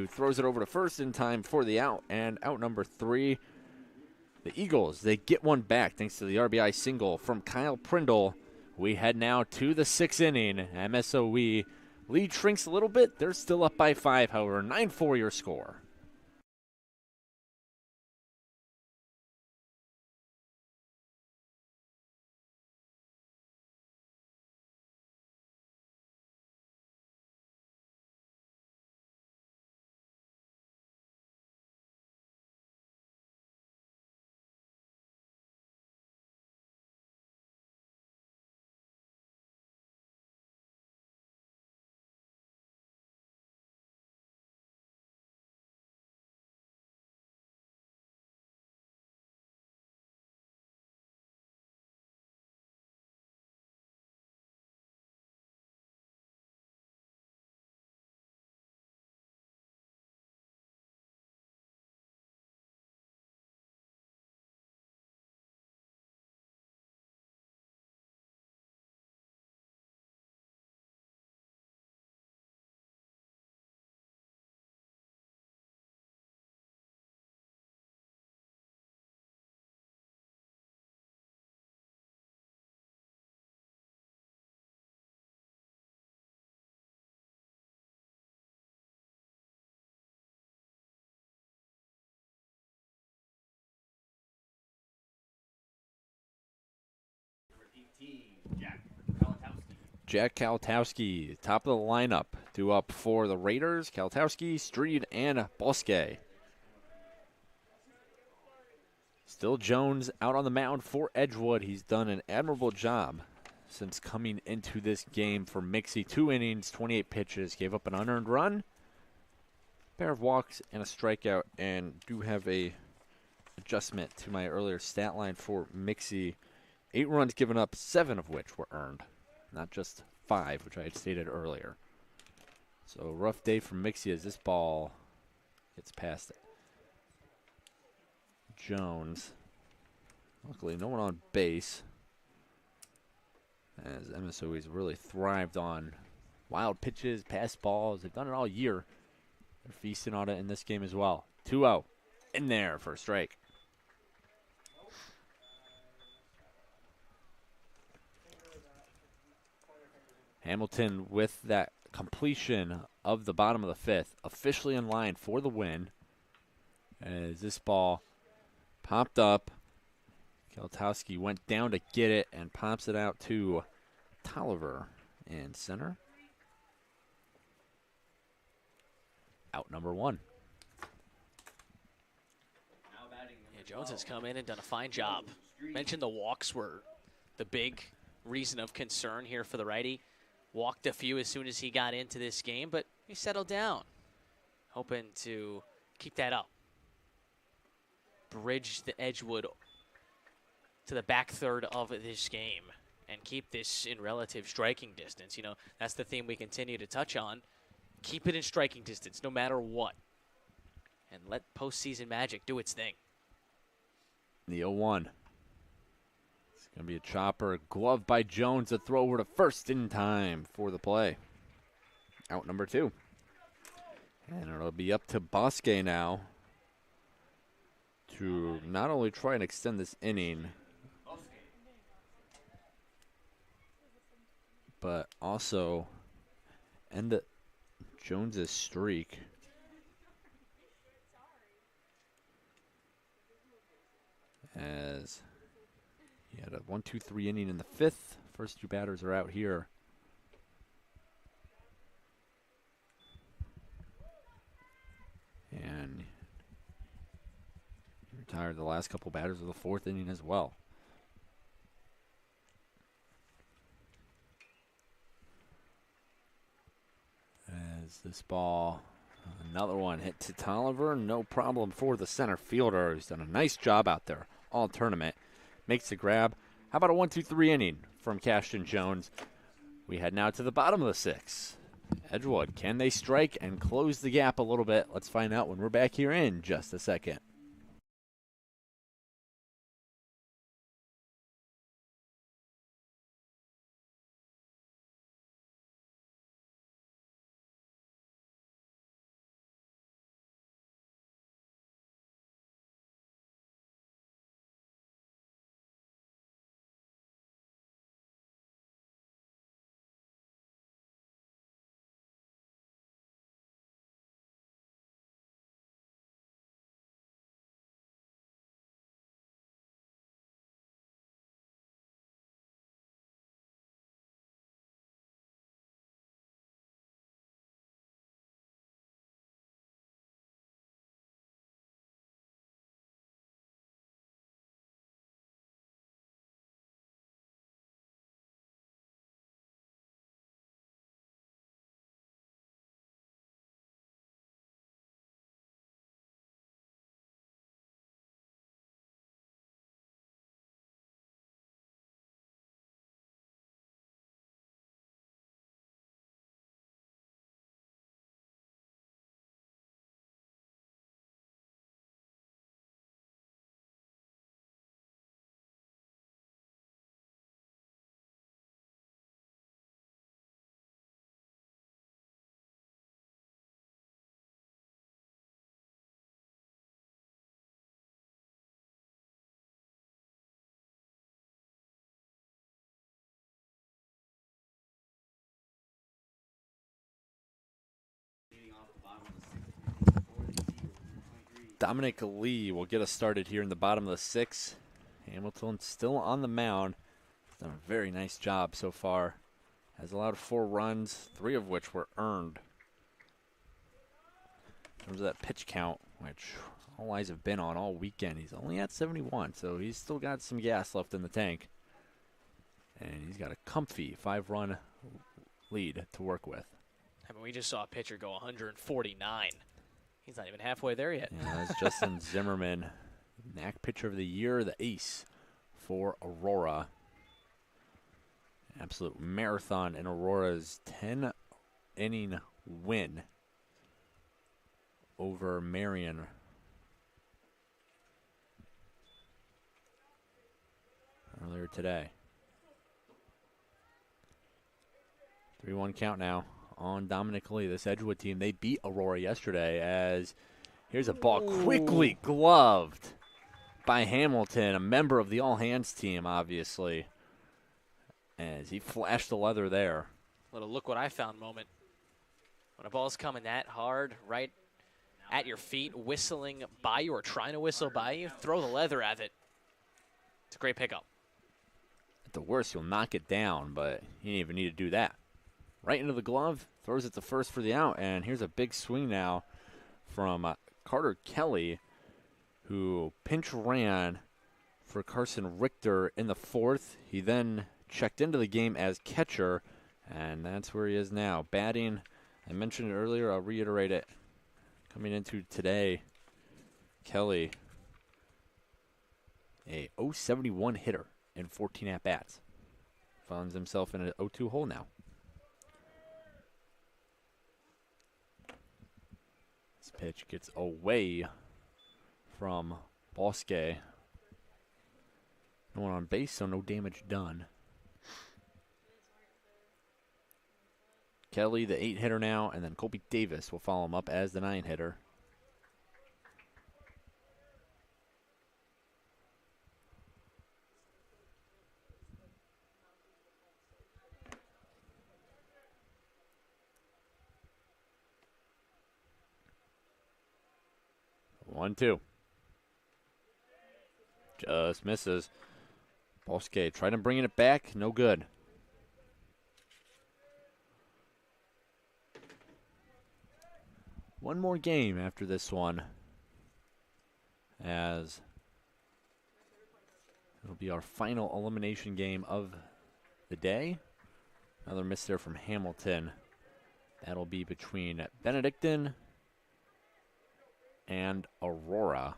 Speaker 1: throws it over to first in time for the out, and out number 3. The Eagles, they get one back thanks to the RBI single from Kyle Prindle. We head now to the 6th inning. MSOE lead shrinks a little bit. They're still up by 5, however, 9-4 your score.
Speaker 3: 15, Jack Kalatowski.
Speaker 1: Jack Kalatowski, top of the lineup, due up for the Raiders. Kalatowski, Street, and Bosque. Still Jones out on the mound for Edgewood. He's done an admirable job since coming into this game for Mixie. 2 innings, 28 pitches, gave up an unearned run, pair of walks, and a strikeout, and do have a adjustment to my earlier stat line for Mixie. 8 runs given up, 7 of which were earned, not just 5, which I had stated earlier. So rough day for Mixie as this ball gets past Jones. Luckily, no one on base, as MSOE's really thrived on wild pitches, pass balls. They've done it all year. They're feasting on it in this game as well. 2-0 in there for a strike. Hamilton with that completion of the bottom of the 5th, officially in line for the win. As this ball popped up, Kalatowski went down to get it and pops it out to Toiver in center. Out number 1.
Speaker 2: Yeah, Jones has come in and done a fine job. Mentioned the walks were the big reason of concern here for the righty. Walked a few as soon as he got into this game, but he settled down. Hoping to keep that up. Bridge the Edgewood to the back third of this game and keep this in relative striking distance. You know, that's the theme we continue to touch on. Keep it in striking distance no matter what. And let postseason magic do its thing.
Speaker 1: The 0-1. It's going to be a chopper. Glove by Jones. A throw over to first in time for the play. Out number 2. And it'll be up to Bosque now to not only try and extend this inning, but also end Jones's streak. As he had a 1-2-3 inning in the 5th. First 2 batters are out here. And he retired the last couple batters of the 4th inning as well. As this ball, another one hit to Toiver. No problem for the center fielder, who's done a nice job out there all tournament. Makes the grab. How about a 1-2-3 inning from Cashton Jones? We head now to the bottom of the 6th. Edgewood, can they strike and close the gap a little bit? Let's find out when we're back here in just a second. Dominic Lee will get us started here in the bottom of the 6th. Hamilton still on the mound. Done a very nice job so far. Has allowed 4 runs, 3 of which were earned. In terms of that pitch count, which all eyes have been on all weekend, he's only at 71, so he's still got some gas left in the tank. And he's got a comfy 5-run lead to work with.
Speaker 2: I mean, we just saw a pitcher go 149. He's not even halfway there yet.
Speaker 1: Yeah, that's Justin Zimmerman, NACC Pitcher of the Year, the ace for Aurora. Absolute marathon in Aurora's 10-inning win over Marion. Earlier today. 3-1 count now on Dominic Lee. This Edgewood team, they beat Aurora yesterday as here's a ball quickly gloved by Hamilton, a member of the all-hands team, obviously, as he flashed the leather there.
Speaker 2: Little look what I found moment. When a ball's coming that hard, right at your feet, whistling by you or trying to whistle by you, throw the leather at it. It's a great pickup.
Speaker 1: At the worst, you'll knock it down, but you didn't even need to do that. Right into the glove, throws it to first for the out, and here's a big swing now from Carter Kelly, who pinch ran for Carson Richter in the 4th. He then checked into the game as catcher, and that's where he is now. Batting, I mentioned it earlier, I'll reiterate it. Coming into today, Kelly, a .071 hitter in 14 at-bats. Finds himself in an 0-2 hole now. This pitch gets away from Bosque. No one on base, so no damage done. Kelly, the 8-hitter now, and then Colby Davis will follow him up as the 9-hitter. One, two. Just misses. Bosque trying to bring it back. No good. One more game after this one, as it'll be our final elimination game of the day. Another miss there from Hamilton. That'll be between Benedictine and Aurora.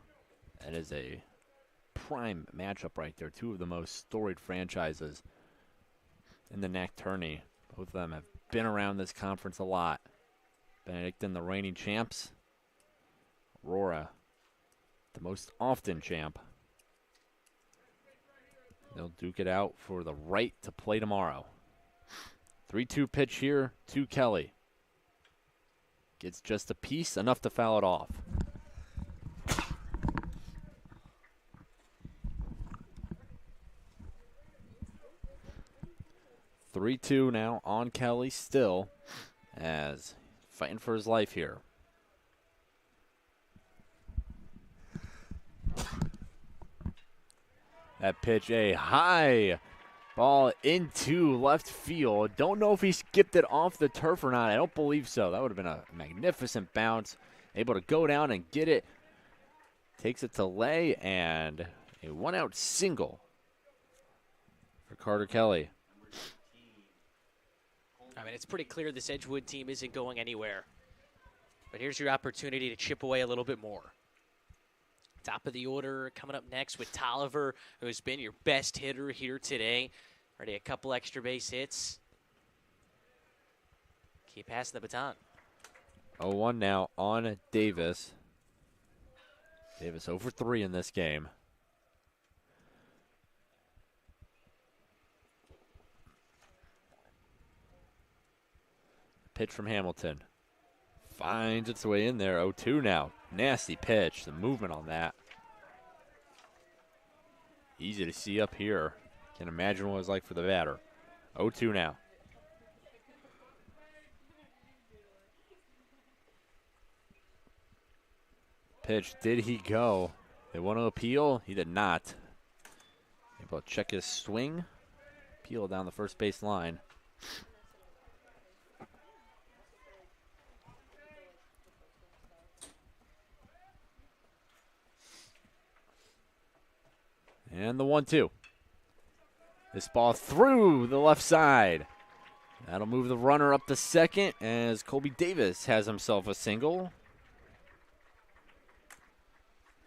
Speaker 1: That is a prime matchup right there. Two of the most storied franchises in the NACC tourney. Both of them have been around this conference a lot. Benedictine, the reigning champs. Aurora, the most often champ. They'll duke it out for the right to play tomorrow. 3-2 pitch here to Kelly. Gets just a piece, enough to foul it off. Three-two now on Kelly still, as fighting for his life here. That pitch, a high ball into left field. Don't know if he skipped it off the turf or not. I don't believe so. That would have been a magnificent bounce. Able to go down and get it. Takes it to lay, and a one-out single for Carter Kelly.
Speaker 2: I mean, it's pretty clear this Edgewood team isn't going anywhere. But here's your opportunity to chip away a little bit more. Top of the order coming up next with Toiver, who's been your best hitter here today. Already a couple extra base hits. Keep passing the baton.
Speaker 1: 0-1 now on Davis. Davis 0 for 3 in this game. Pitch from Hamilton. Finds its way in there. 0-2 now. Nasty pitch. The movement on that. Easy to see up here. Can imagine what it was like for the batter. 0-2 now. Pitch. Did he go? They want to appeal? He did not. Able to check his swing. peel down the first base line. And the 1-2. This ball through the left side. That'll move the runner up to second as Colby Davis has himself a single.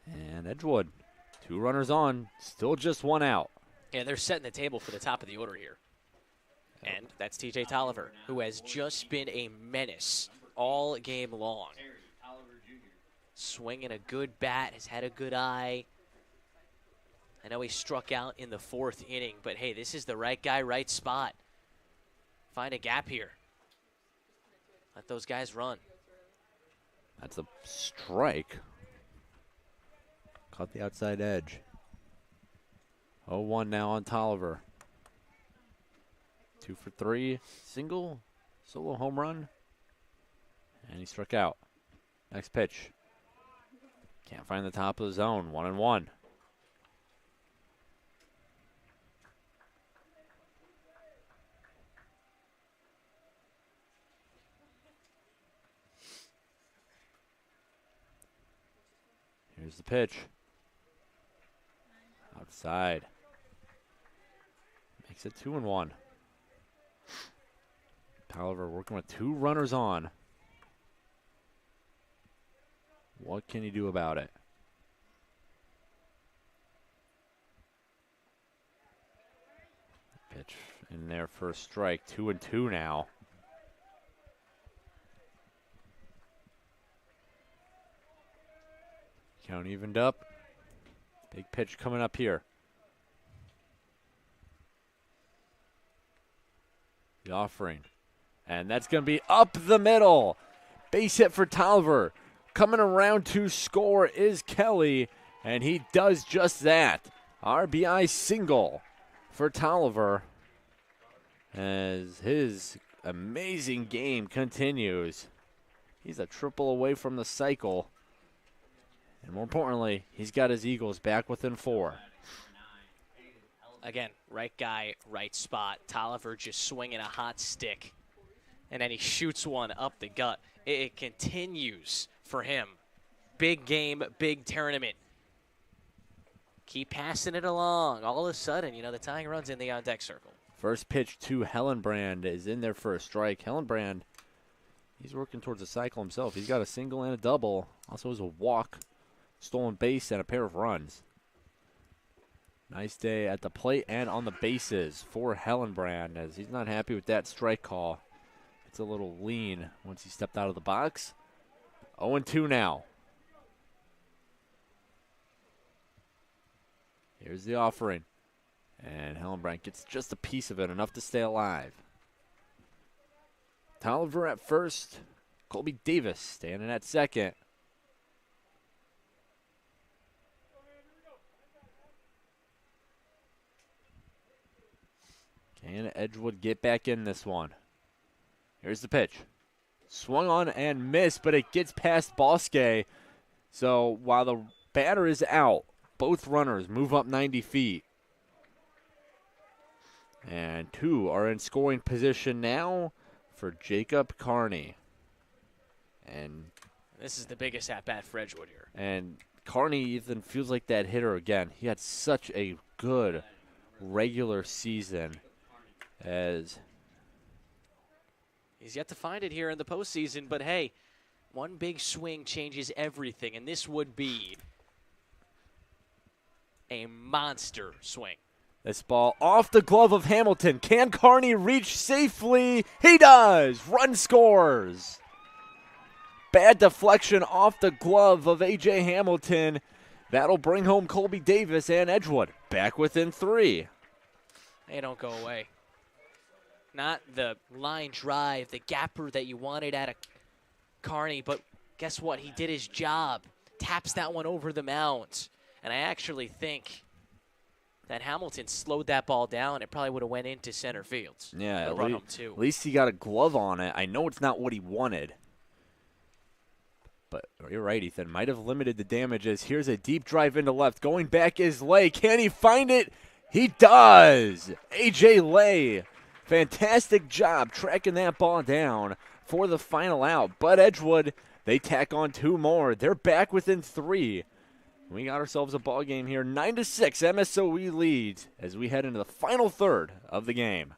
Speaker 1: And Edgewood, 2 runners on, still just 1 out.
Speaker 2: Yeah, they're setting the table for the top of the order here. And that's TJ Toiver, who has just been a menace all game long. Swinging a good bat, has had a good eye. I know he struck out in the 4th inning, but hey, this is the right guy, right spot. Find a gap here. Let those guys run.
Speaker 1: That's a strike. Caught the outside edge. 0-1 now on Toiver. 2 for 3. Single. Solo home run. And he struck out. Next pitch. Can't find the top of the zone. 1-1. Here's the pitch. Outside. Makes it 2-1. Toiver working with 2 runners on. What can he do about it? Pitch in there for a strike. 2-2 now. Count evened up. Big pitch coming up here. The offering. And that's going to be up the middle. Base hit for Toiver. Coming around to score is Kelly. And he does just that. RBI single for Toiver as his amazing game continues. He's a triple away from the cycle. And more importantly, he's got his Eagles back within 4.
Speaker 2: Again, right guy, right spot. Toiver just swinging a hot stick. And then he shoots one up the gut. It continues for him. Big game, big tournament. Keep passing it along. All of a sudden, the tying run's in the on-deck circle.
Speaker 1: First pitch to Hellenbrand is in there for a strike. Hellenbrand, he's working towards a cycle himself. He's got a single and a double. Also has a walk, stolen base, and a pair of runs. Nice day at the plate and on the bases for Hellenbrand as he's not happy with that strike call. It's a little lean once he stepped out of the box. 0-2 now. Here's the offering. And Hellenbrand gets just a piece of it, enough to stay alive. Toiver at first. Colby Davis standing at second. Can Edgewood get back in this one? Here's the pitch. Swung on and missed, but it gets past Bosque. So while the batter is out, both runners move up 90 feet. And 2 are in scoring position now for Jacob Carney. And
Speaker 2: this is the biggest at-bat for Edgewood here.
Speaker 1: And Carney even feels like that hitter again. He had such a good regular season as
Speaker 2: he's yet to find it here in the postseason, but hey, one big swing changes everything, and this would be a monster swing.
Speaker 1: This ball off the glove of Hamilton. Can Carney reach safely? He does. Run scores. Bad deflection off the glove of A.J. Hamilton. That'll bring home Colby Davis and Edgewood back within 3.
Speaker 2: They don't go away. Not the line drive, the gapper that you wanted out of Carney, but guess what? He did his job. Taps that one over the mound. And I actually think that Hamilton slowed that ball down. It probably would have went into center field.
Speaker 1: Yeah,
Speaker 2: at
Speaker 1: least he got a glove on it. I know it's not what he wanted. But you're right, Ethan. Might have limited the damages. Here's a deep drive into left. Going back is Lay. Can he find it? He does! A.J. Lay, fantastic job tracking that ball down for the final out. But Edgewood, they tack on 2 more. They're back within 3. We got ourselves a ball game here. 9-6, MSOE leads as we head into the final third of the game.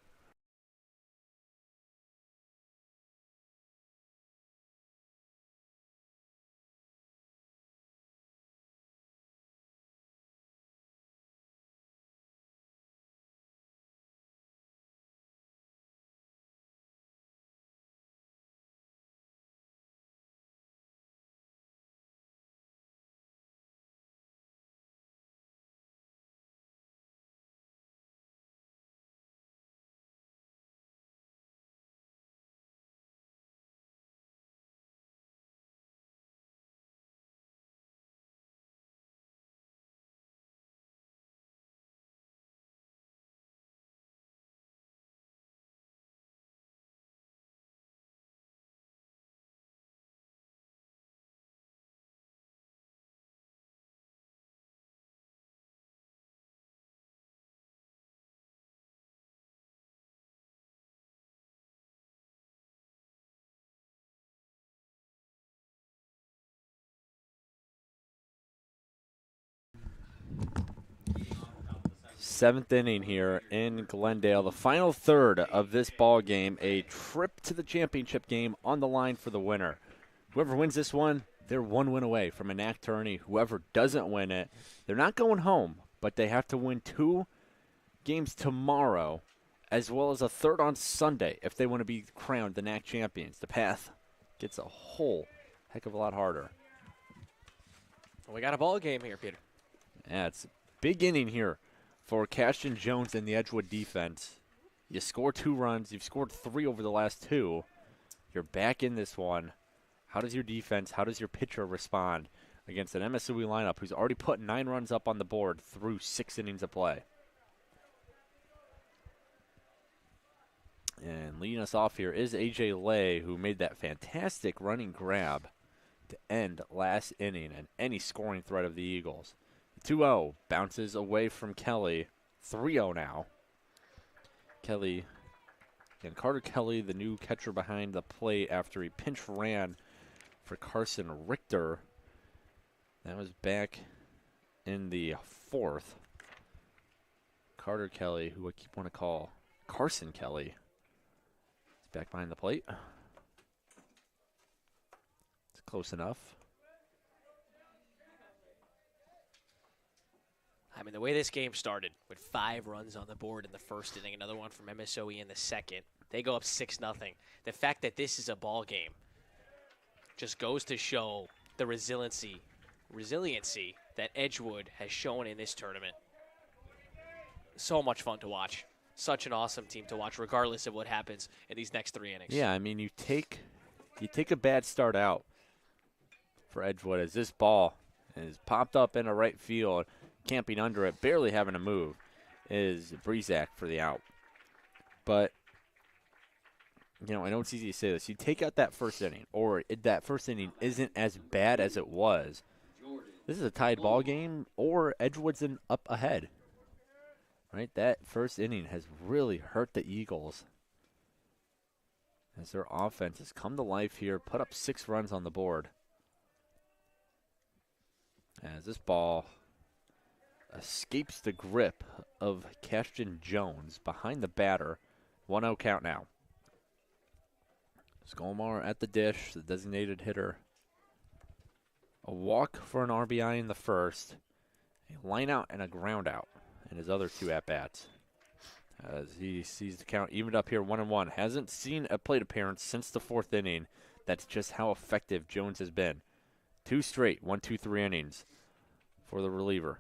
Speaker 1: Seventh inning here in Glendale. The final third of this ball game. A trip to the championship game on the line for the winner. Whoever wins this one, they're 1 win away from a NACC tourney. Whoever doesn't win it, they're not going home, but they have to win 2 games tomorrow, as well as a third on Sunday if they want to be crowned the NACC champions. The path gets a whole heck of a lot harder.
Speaker 2: We got a ball game here, Peter.
Speaker 1: Yeah, it's a big inning here for Cashton Jones and the Edgewood defense. You score 2 runs. You've scored 3 over the last 2. You're back in this one. How does your defense, how does your pitcher respond against an MSOE lineup who's already put 9 runs up on the board through 6 innings of play? And leading us off here is A.J. Lay, who made that fantastic running grab to end last inning and any scoring threat of the Eagles. 2-0 bounces away from Kelly. 3-0 now. Kelly, and Carter Kelly, the new catcher behind the plate after he pinch ran for Carson Richter. That was back in the 4th. Carter Kelly, who I keep wanting to call Carson Kelly, is back behind the plate. It's close enough.
Speaker 2: I mean, the way this game started with 5 runs on the board in the first inning, another one from MSOE in the second, they go up 6-0. The fact that this is a ball game just goes to show the resiliency that Edgewood has shown in this tournament. So much fun to watch. Such an awesome team to watch, regardless of what happens in these next 3 innings.
Speaker 1: Yeah, I mean, you take a bad start out for Edgewood as this ball is popped up into right field, camping under it, barely having to move, is Breezak for the out. But, you know, I know it's easy to say this. You take out that first inning, or that first inning isn't as bad as it was. This is a tied ball game, or Edgewood's up ahead. Right? That first inning has really hurt the Eagles as their offense has come to life here, put up 6 runs on the board. As this ball escapes the grip of Cashton Jones behind the batter. 1-0 count now. Skolmar at the dish, the designated hitter. A walk for an RBI in the first. A line out and a ground out in his other 2 at-bats. As he sees the count evened up here 1-1. Hasn't seen a plate appearance since the 4th inning. That's just how effective Jones has been. 2 straight, 1, 2, 3 innings for the reliever.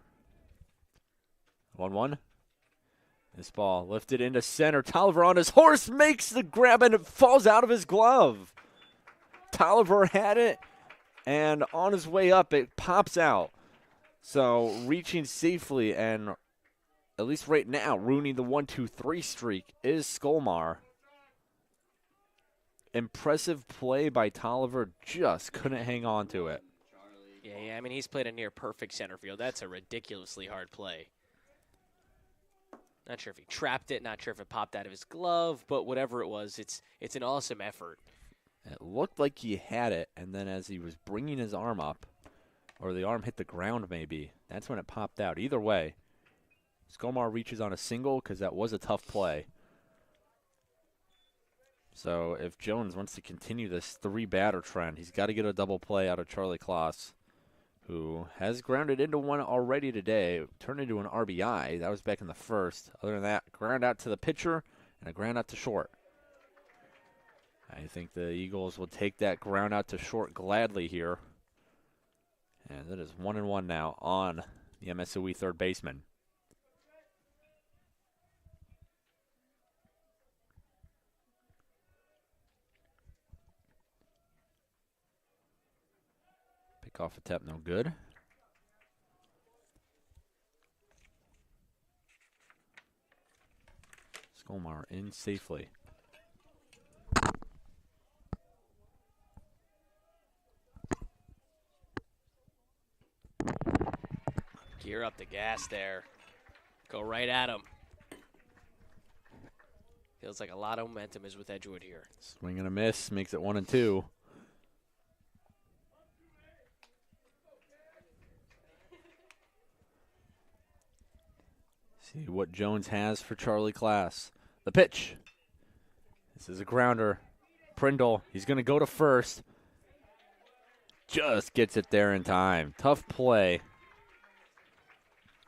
Speaker 1: 1-1. This ball lifted into center. Toiver on his horse makes the grab and it falls out of his glove. Toiver had it, and on his way up, it pops out. So reaching safely, and at least right now, ruining the 1-2-3 streak is Skolmar. Impressive play by Toiver, just couldn't hang on to it.
Speaker 2: Yeah, I mean, he's played a near perfect center field. That's a ridiculously hard play. Not sure if he trapped it, not sure if it popped out of his glove, but whatever it was, it's an awesome effort.
Speaker 1: It looked like he had it, and then as he was bringing his arm up, or the arm hit the ground maybe, that's when it popped out. Either way, Scoreless reaches on a single because that was a tough play. So if Jones wants to continue this 3-batter trend, he's got to get a double play out of Charlie Kloss, who has grounded into one already today, turned into an RBI. That was back in the first. Other than that, ground out to the pitcher and a ground out to short. I think the Eagles will take that ground out to short gladly here. And it is 1-1 now on the MSOE third baseman. Pick off attempt, no good. Scoreless in safely.
Speaker 2: Gear up the gas there. Go right at him. Feels like a lot of momentum is with Edgewood here.
Speaker 1: Swing and a miss, makes it 1-2. See what Jones has for Charlie Kloss. The pitch. This is a grounder. Prindle, he's going to go to first. Just gets it there in time. Tough play.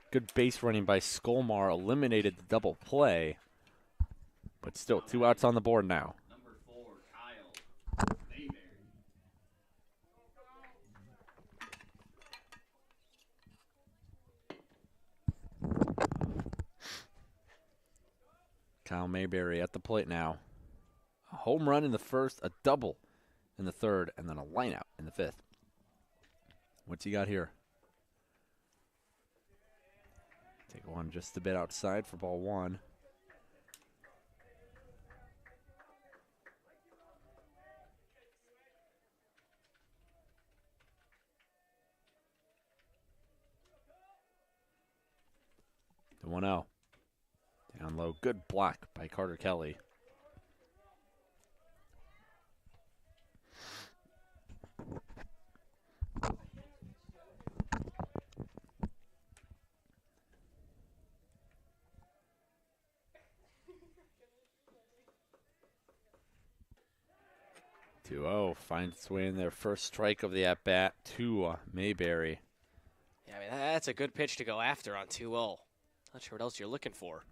Speaker 1: Good base running by Scoreless. Eliminated the double play. But still, 2 outs on the board now.
Speaker 3: Number 4, Kyle Mayberry.
Speaker 1: Kyle Mayberry at the plate now. A home run in the first, a double in the third, and then a lineout in the fifth. What's he got here? Take one just a bit outside for ball 1. The 1-0. Down low. Good block by Carter Kelly. Finds its way in their first strike of the at-bat to Mayberry.
Speaker 2: Yeah, I mean, that's a good pitch to go after on 2-0. Not sure what else you're looking for.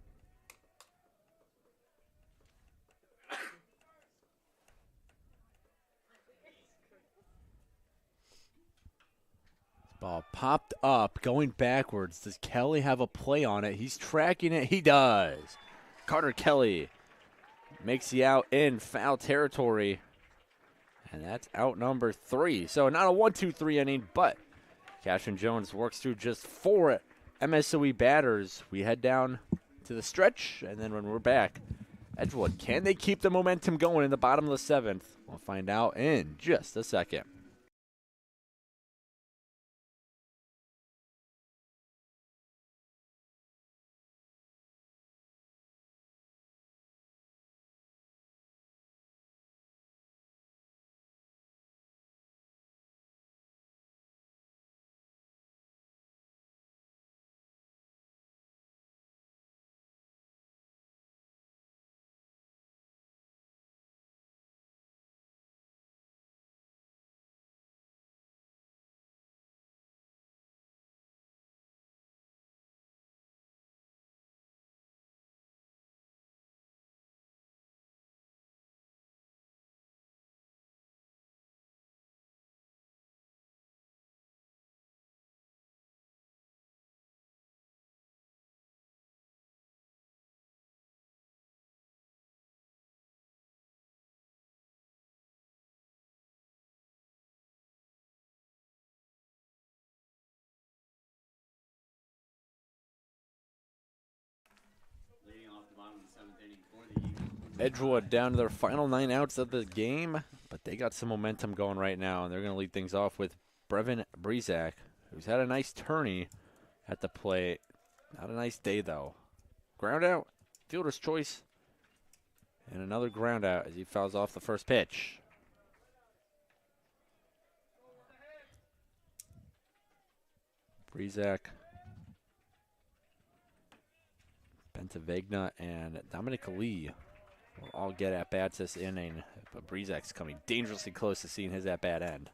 Speaker 1: Ball popped up, going backwards. Does Kelly have a play on it? He's tracking it. He does. Carter Kelly makes the out in foul territory. And that's out number 3. So not a 1-2-3 inning, but Cash and Jones works through just 4 MSOE batters. We head down to the stretch, and then when we're back, Edgewood, can they keep the momentum going in the bottom of the 7th? We'll find out in just a second.
Speaker 3: Leading off the bottom of the 7th inning for the Eagles.
Speaker 1: Edgewood down to their final 9 outs of the game, but they got some momentum going right now, and they're going to lead things off with Brevin Brezak, who's had a nice tourney at the plate. Not a nice day, though. Ground out. Fielder's choice. And another ground out as he fouls off the first pitch. Brezak, Bentavegna, and Dominic Lee will all get at-bats this inning. But Brezak's coming dangerously close to seeing his at-bat end.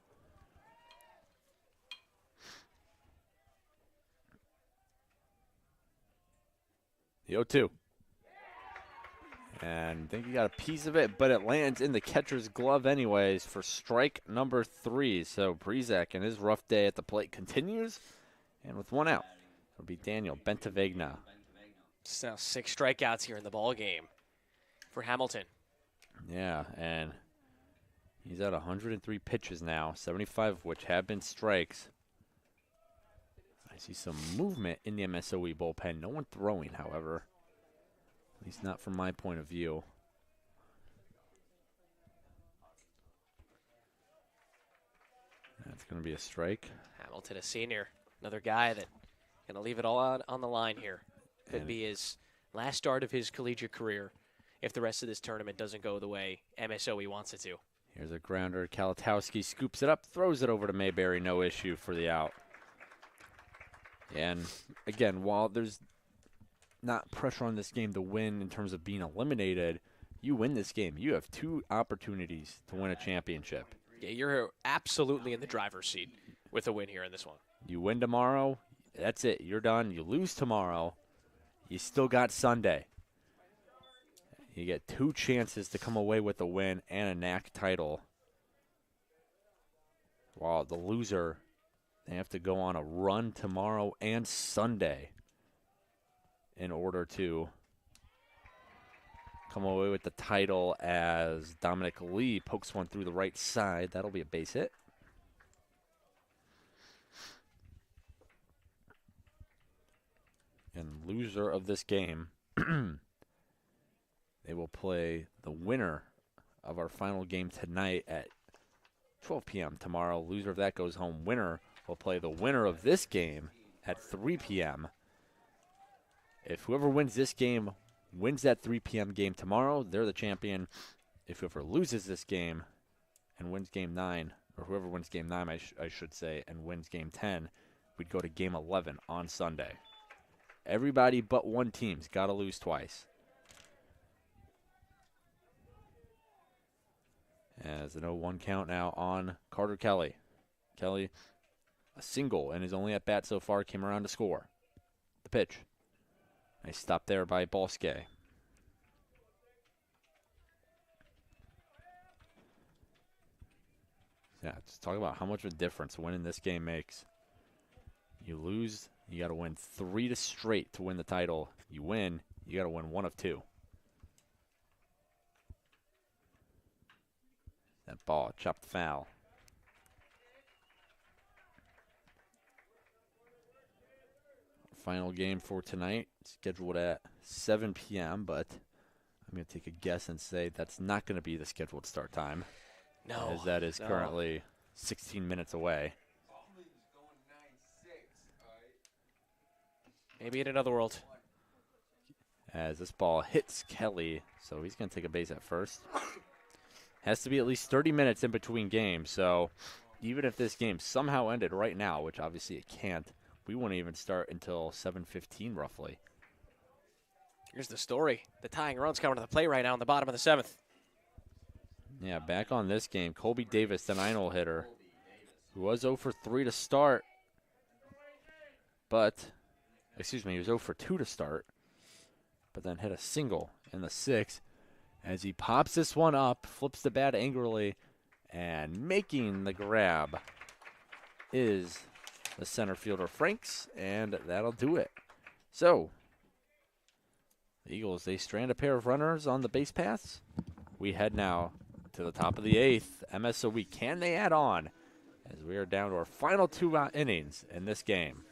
Speaker 1: The 0-2. And I think he got a piece of it, but it lands in the catcher's glove anyways for strike number 3. So Brezak and his rough day at the plate continues. And with one out, it'll be Daniel Bentavegna.
Speaker 2: It's now 6 strikeouts here in the ball game for Hamilton.
Speaker 1: Yeah, and he's at 103 pitches now, 75 of which have been strikes. I see some movement in the MSOE bullpen. No one throwing, however. At least not from my point of view. That's going to be a strike.
Speaker 2: Hamilton, a senior. Another guy that going to leave it all on the line here. Could be his last start of his collegiate career if the rest of this tournament doesn't go the way MSOE wants it to.
Speaker 1: Here's a grounder. Kalatowski scoops it up, throws it over to Mayberry. No issue for the out. And, again, while there's not pressure on this game to win in terms of being eliminated, you win this game. You have 2 opportunities to win a championship.
Speaker 2: Yeah, you're absolutely in the driver's seat with a win here in this one.
Speaker 1: You win tomorrow, that's it. You're done. You lose tomorrow, you still got Sunday. You get 2 chances to come away with a win and a NACC title. While the loser, they have to go on a run tomorrow and Sunday in order to come away with the title as Dominic Lee pokes one through the right side. That'll be a base hit. And loser of this game, they will play the winner of our final game tonight at 12 p.m. tomorrow. Loser of that goes home. Winner will play the winner of this game at 3 p.m. If whoever wins this game wins that 3 p.m. game tomorrow, they're the champion. If whoever loses this game and wins game 9, or whoever wins game 9, I should say, and wins game 10, we'd go to game 11 on Sunday. Everybody but one team's got to lose twice. As an 0-1 count now on Carter Kelly. Kelly, a single, and his only at-bat so far came around to score. The pitch. Nice stop there by Bosque. Yeah, just talk about how much of a difference winning this game makes. You lose, you got to win 3 straight to win the title. You win, you got to win 1 of 2. That ball, chopped foul. Final game for tonight, scheduled at 7 p.m., but I'm going to take a guess and say that's not going to be the scheduled start time.
Speaker 2: No.
Speaker 1: As that is currently 16 minutes away.
Speaker 2: Maybe in another world.
Speaker 1: As this ball hits Kelly, so he's going to take a base at first. Has to be at least 30 minutes in between games, so even if this game somehow ended right now, which obviously it can't, we won't even start until 7:15 roughly.
Speaker 2: Here's the story. The tying run's coming to the plate right now in the bottom of the 7th.
Speaker 1: Yeah, back on this game, Colby Davis, the 9-hole hitter, who was 0 for 3 to start, but, excuse me, he was 0 for 2 to start, but then hit a single in the 6th as he pops this one up, flips the bat angrily, and making the grab is the center fielder Franks, and that'll do it. So, the Eagles, they strand a pair of runners on the base paths. We head now to the top of the 8th. MSOE, can they add on? As we are down to our final 2 innings in this game.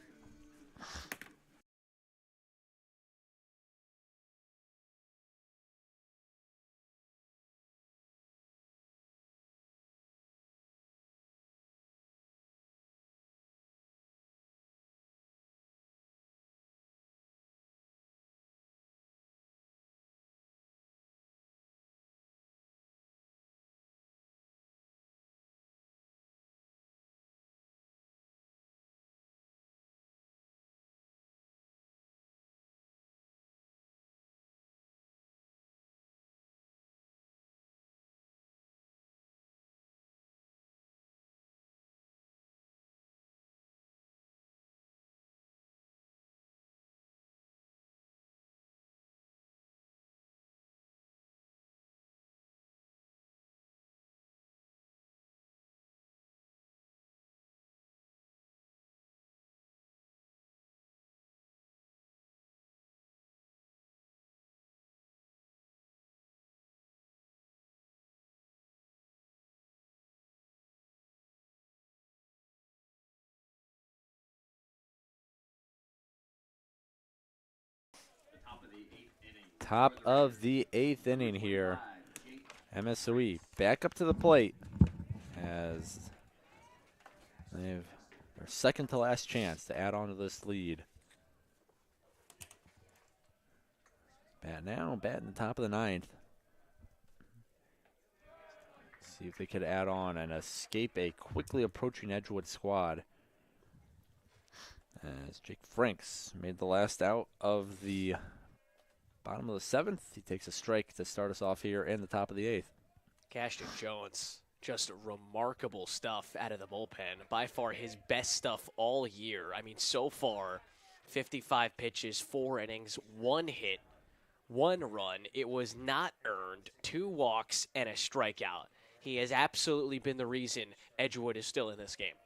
Speaker 1: Top of the 8th inning here. MSOE back up to the plate as they've their second to last chance to add on to this lead. Bat now, bat in the top of the 9th. See if they could add on and escape a quickly approaching Edgewood squad. As Jake Franks made the last out of the bottom of the 7th. He takes a strike to start us off here in the top of the 8th.
Speaker 2: Cashton Jones, just remarkable stuff out of the bullpen. By far his best stuff all year. I mean, so far, 55 pitches, 4 innings, 1 hit, 1 run. It was not earned, 2 walks, and a strikeout. He has absolutely been the reason Edgewood is still in this game.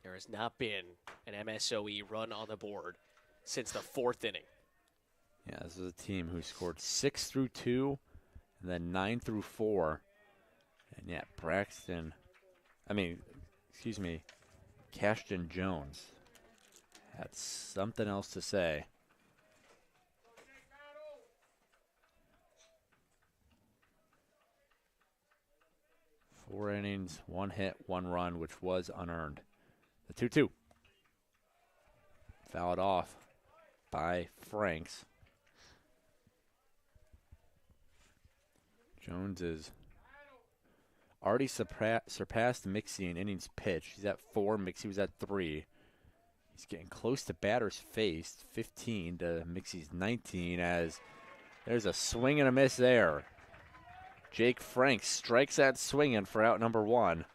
Speaker 2: There has not been an MSOE run on the board since the 4th inning.
Speaker 1: Yeah, this is a team who scored 6 through 2 and then 9 through 4. And yeah, Cashton Jones had something else to say. Four innings, 1 hit, 1 run, which was unearned. The 2-2. Fouled off by Franks. Jones is already surpassed Mixie in innings pitched. He's at 4. Mixie was at 3. He's getting close to batters faced, 15 to Mixie's 19, as there's a swing and a miss there. Jake Franks strikes out swinging for out number 1.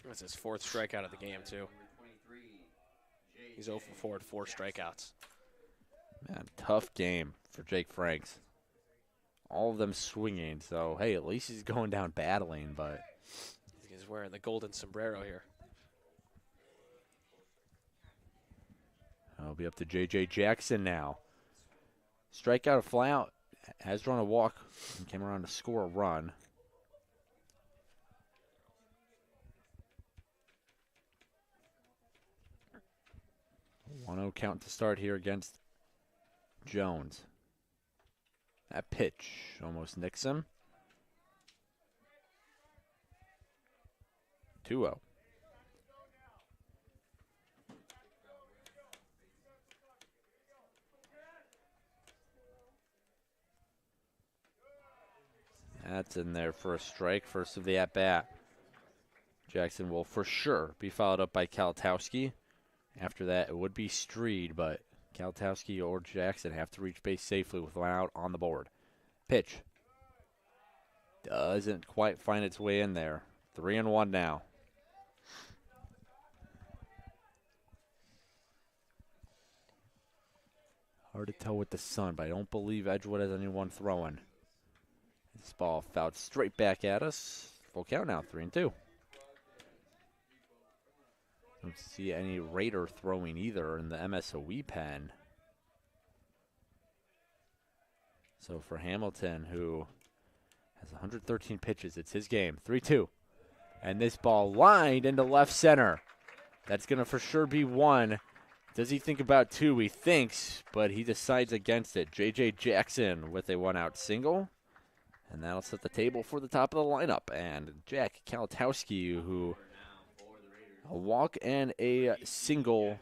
Speaker 2: That's his 4th strikeout of the game, too. He's 0 for 4 with 4 strikeouts.
Speaker 1: Man, tough game for Jake Franks. All of them swinging, so, hey, at least he's going down battling, but
Speaker 2: He's wearing the golden sombrero here.
Speaker 1: it'll be up to J.J. Jackson now. Strikeout, a flyout, has drawn a walk, and came around to score a run. A 1-0 count to start here against Jones. That pitch almost nicks him. 2-0. That's in there for a strike, first of the at-bat. Jackson will for sure be followed up by Kalatowski. After that, it would be Streed, but Kalatowski or Jackson have to reach base safely with 1 out on the board. Pitch. Doesn't quite find its way in there. 3-1 now. Hard to tell with the sun, but I don't believe Edgewood has anyone throwing. This ball fouled straight back at us. Full count now, 3-2. Don't see any Raider throwing either in the MSOE pen. So for Hamilton, who has 113 pitches, it's his game. 3-2. And this ball lined into left center. That's going to for sure be 1. Does he think about 2? He thinks, but he decides against it. J.J. Jackson with a 1-out single. And that'll set the table for the top of the lineup. And Jack Kalatowski, who a walk and a single,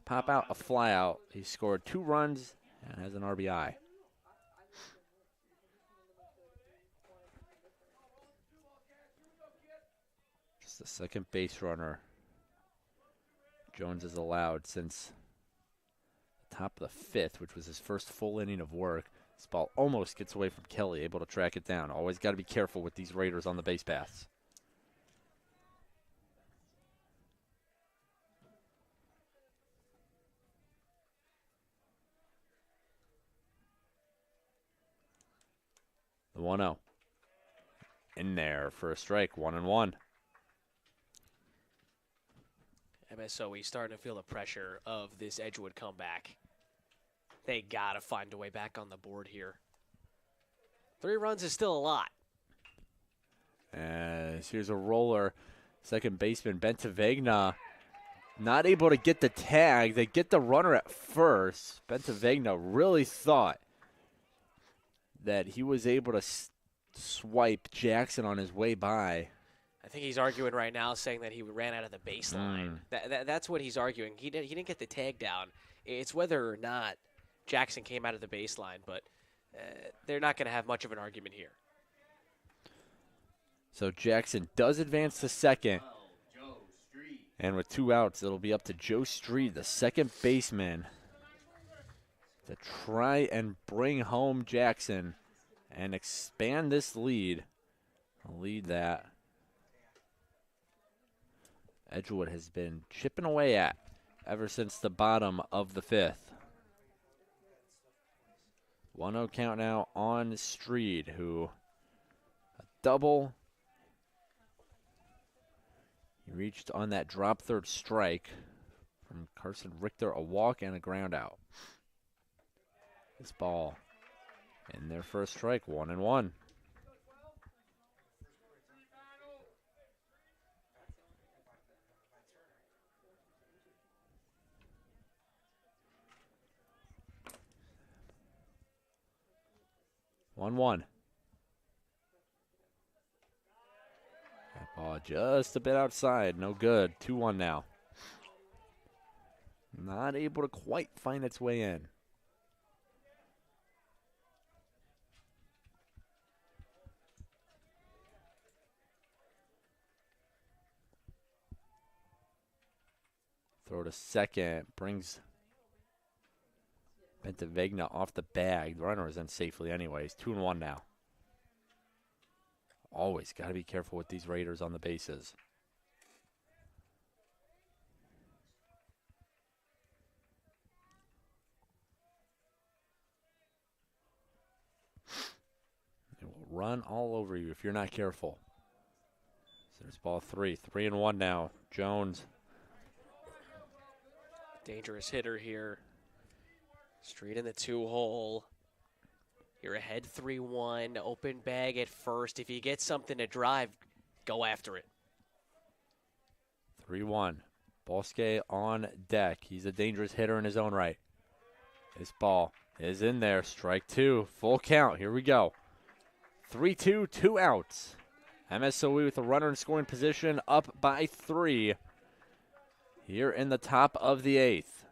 Speaker 1: pop out, a fly out. He scored 2 runs and has an RBI. Just the second base runner Jones has allowed since the top of the 5th, which was his first full inning of work. This ball almost gets away from Kelly, able to track it down. Always got to be careful with these Raiders on the base paths. The 1-0. In there for a strike, 1-1.
Speaker 2: MSOE starting to feel the pressure of this Edgewood comeback. They got to find a way back on the board here. 3 runs is still a lot.
Speaker 1: As here's a roller. Second baseman Bentavegna not able to get the tag. They get the runner at first. Bentavegna really thought that he was able to swipe Jackson on his way by.
Speaker 2: I think he's arguing right now, saying that he ran out of the baseline. That's what he's arguing. He didn't get the tag down. It's whether or not Jackson came out of the baseline, but they're not going to have much of an argument here.
Speaker 1: So Jackson does advance to second.
Speaker 3: Joe Street.
Speaker 1: And with 2 outs, it'll be up to Joe Street, the second baseman, to try and bring home Jackson and expand this lead. A lead that Edgewood has been chipping away at ever since the bottom of the 5th. 1-0 count now on Street, who a double. He reached on that drop third strike from Carson Richter, a walk and a ground out. This ball in their first strike, 1-1. That ball just a bit outside, no good. 2-1 now. Not able to quite find its way in. Throw to second, brings Bentavegna off the bag. The runner is in safely anyways. 2-1 now. Always got to be careful with these Raiders on the bases. It will run all over you if you're not careful. So there's ball 3. 3-1 now. Jones.
Speaker 2: Dangerous hitter here. Street in the 2-hole. You're ahead 3-1. Open bag at first. If you get something to drive, go after it.
Speaker 1: 3-1. Bosque on deck. He's a dangerous hitter in his own right. This ball is in there. Strike 2. Full count. Here we go. 3-2, 2 outs. MSOE with a runner in scoring position, up by 3 here in the top of the 8th.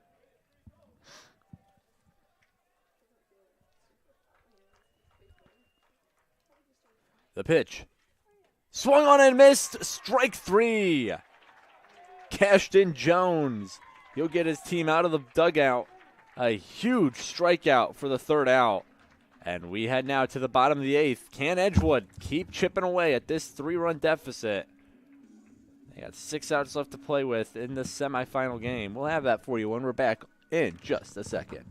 Speaker 1: The pitch. Swung on and missed. Strike 3. Cashed in Jones. He'll get his team out of the dugout. A huge strikeout for the 3rd out. And we head now to the bottom of the 8th. Can Edgewood keep chipping away at this 3-run deficit? They got 6 outs left to play with in the semifinal game. We'll have that for you when we're back in just a second.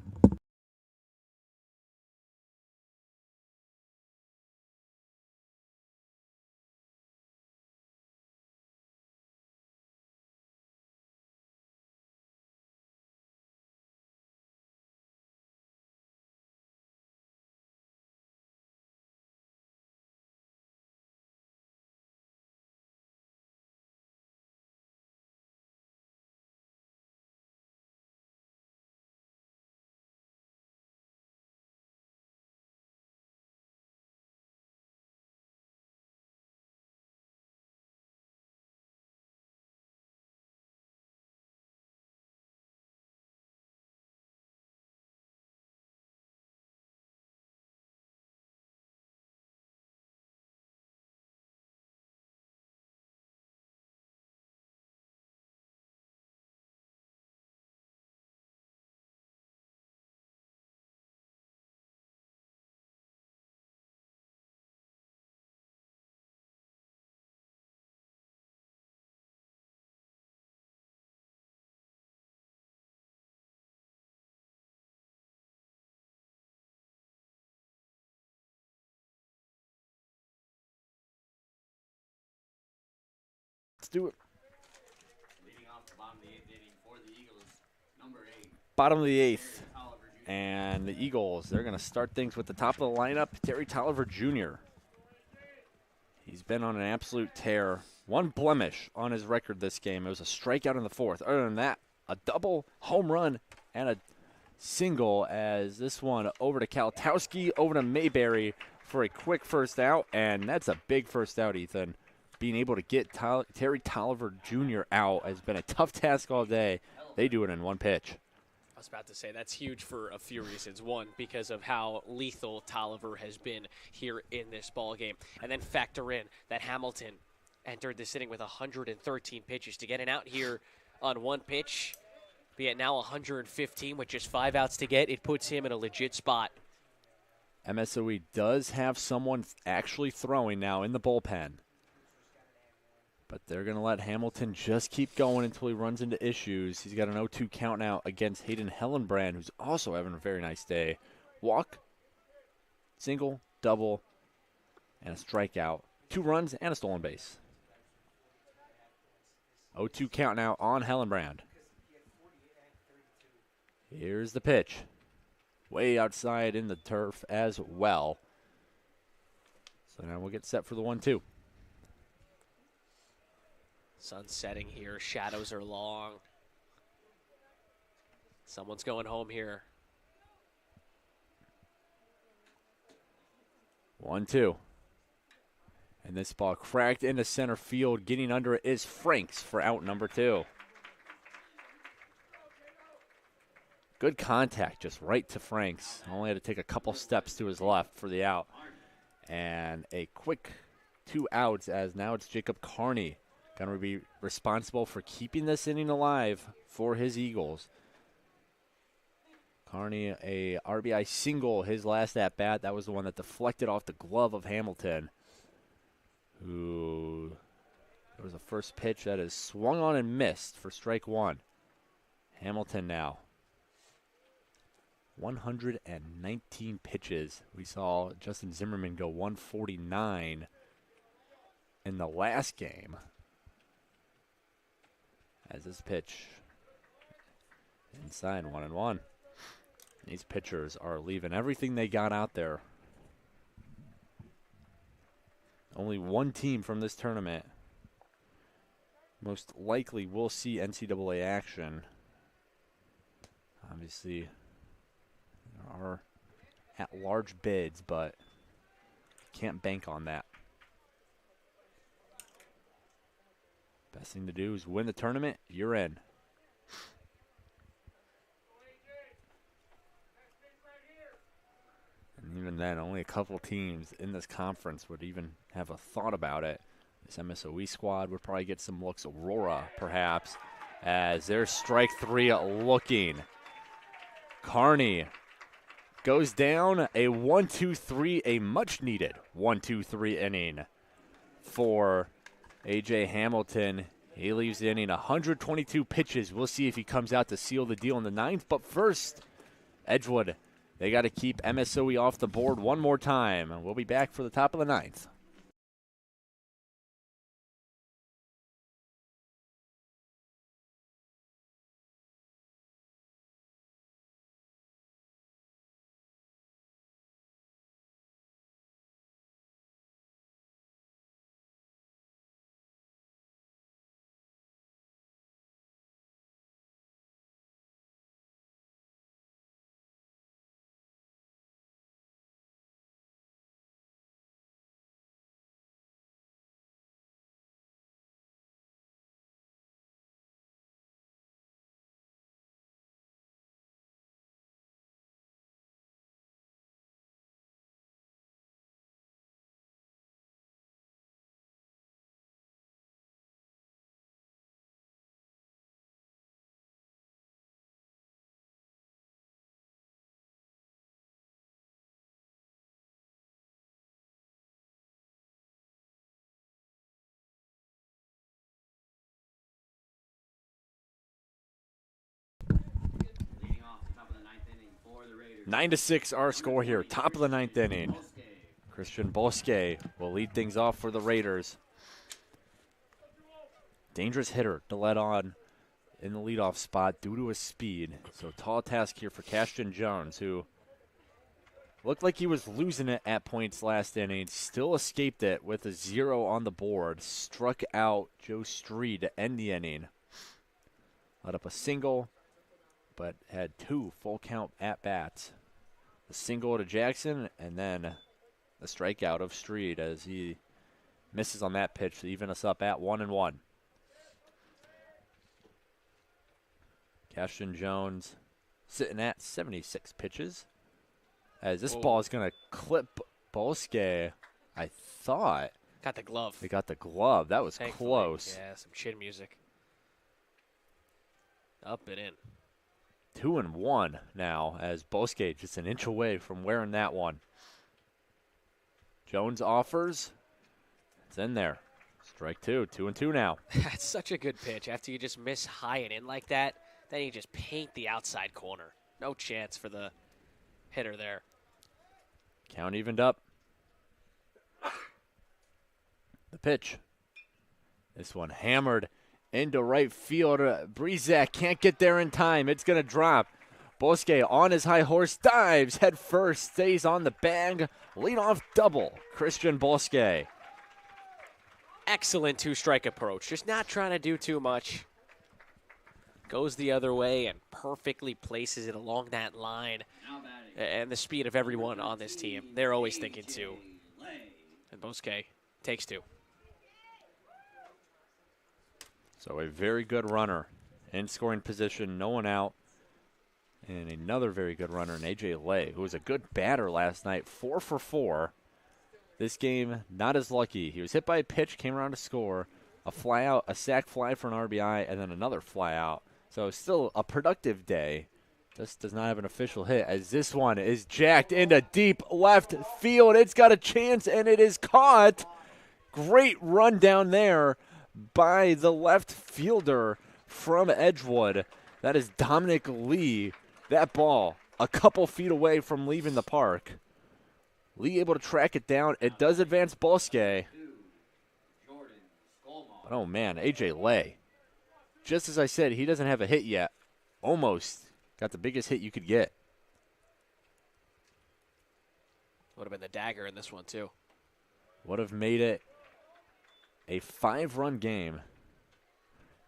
Speaker 1: Let's do it.
Speaker 3: Leading off the bottom of the 8th inning for the Eagles, number 8.
Speaker 1: Bottom of the 8th.
Speaker 3: Tolliver Jr.
Speaker 1: And the Eagles, they're going to start things with the top of the lineup, Terry Tolliver Jr. He's been on an absolute tear. One blemish on his record this game. It was a strikeout in the fourth. Other than that, a double, home run, and a single as this one over to Kalatowski, over to Mayberry for a quick first out, and that's a big first out, Ethan. Being able to get Terry Toiver Jr. out has been a tough task all day. They do it in one pitch.
Speaker 2: I was about to say that's huge for a few reasons. One, because of how lethal Toiver has been here in this ball game, and then factor in that Hamilton entered this inning with 113 pitches. To get an out here on one pitch, be at now 115 with just 5 outs to get, it puts him in a legit spot.
Speaker 1: MSOE does have someone actually throwing now in the bullpen. But they're going to let Hamilton just keep going until he runs into issues. He's got an 0-2 count now against Hayden Hellenbrand, who's also having a very nice day. Walk, single, double, and a strikeout. 2 runs and a stolen base. 0-2 count now on Hellenbrand. Here's the pitch. Way outside in the turf as well. So now we'll get set for the 1-2.
Speaker 2: Sun's setting here. Shadows are long. Someone's going home here.
Speaker 1: 1-2. And this ball cracked into center field. Getting under it is Franks for out number 2. Good contact, just right to Franks. Only had to take a couple steps to his left for the out. And a quick 2 outs as now it's Jacob Carney going to be responsible for keeping this inning alive for his Eagles. Carney, a RBI single, his last at-bat. That was the one that deflected off the glove of Hamilton, who there was a first pitch that is swung on and missed for strike 1. Hamilton now. 119 pitches. We saw Justin Zimmerman go 149 in the last game. As this pitch inside 1-1. These pitchers are leaving everything they got out there. Only one team from this tournament most likely will see NCAA action. Obviously, there are at-large bids, but can't bank on that. Best thing to do is win the tournament, you're in. And even then, only a couple teams in this conference would even have a thought about it. This MSOE squad would probably get some looks. Aurora, perhaps, as there's strike 3 looking. Carney goes down a 1-2-3, a much-needed 1-2-3 inning for A.J. Hamilton. He leaves the inning 122 pitches. We'll see if he comes out to seal the deal in the 9th. But first, Edgewood, they got to keep MSOE off the board one more time. And we'll be back for the top of the 9th.
Speaker 3: Leading off the top of the 9th inning for the Raiders.
Speaker 1: 9-6 our score here. Top of the 9th inning. Christian Bosque will lead things off for the Raiders. Dangerous hitter to let on in the leadoff spot due to his speed. So tall task here for Cashton Jones, who Looked like he was losing it at points last inning. Still escaped it with a 0 on the board. Struck out Joe Street to end the inning. Let up a single, but had 2 full count at-bats. A single to Jackson, and then the strikeout of Street as he misses on that pitch to even us up at 1-1. Cashton Jones sitting at 76 pitches. As this ball is going to clip Bosque, I thought.
Speaker 2: Got the glove.
Speaker 1: They got the glove. That was
Speaker 2: Thankfully.
Speaker 1: close.
Speaker 2: Yeah, some chin music. Up and in.
Speaker 1: 2-1 now as Bosque just an inch away from wearing that one. Jones offers. It's in there. Strike 2. 2-2 now.
Speaker 2: That's such a good pitch. After you just miss high and in like that, then you just paint the outside corner. No chance for the hitter there.
Speaker 1: Count evened up. The pitch. This one hammered into right field. Brezak can't get there in time. It's going to drop. Bosque on his high horse, dives head first, stays on the bag. Leadoff double. Christian Bosque.
Speaker 2: Excellent 2-strike approach. Just not trying to do too much. Goes the other way and perfectly places it along that line. And the speed of everyone on this team. They're always thinking 2. And Bosque takes 2.
Speaker 1: So a very good runner in scoring position, no one out. And another very good runner in A.J. Lay, who was a good batter last night, 4 for 4. This game, not as lucky. He was hit by a pitch, came around to score, a fly out, a sac fly for an RBI, and then another fly out. So still a productive day. Just does not have an official hit as this one is jacked into deep left field. It's got a chance, and it is caught. Great run down there by the left fielder from Edgewood. That is Dominic Lee. That ball a couple feet away from leaving the park. Lee able to track it down. It does advance Bosque. But, oh, man, A.J. Lay. Just as I said, he doesn't have a hit yet. Almost got the biggest hit you could get.
Speaker 2: Would have been the dagger in this one, too.
Speaker 1: Would have made it a 5-run game.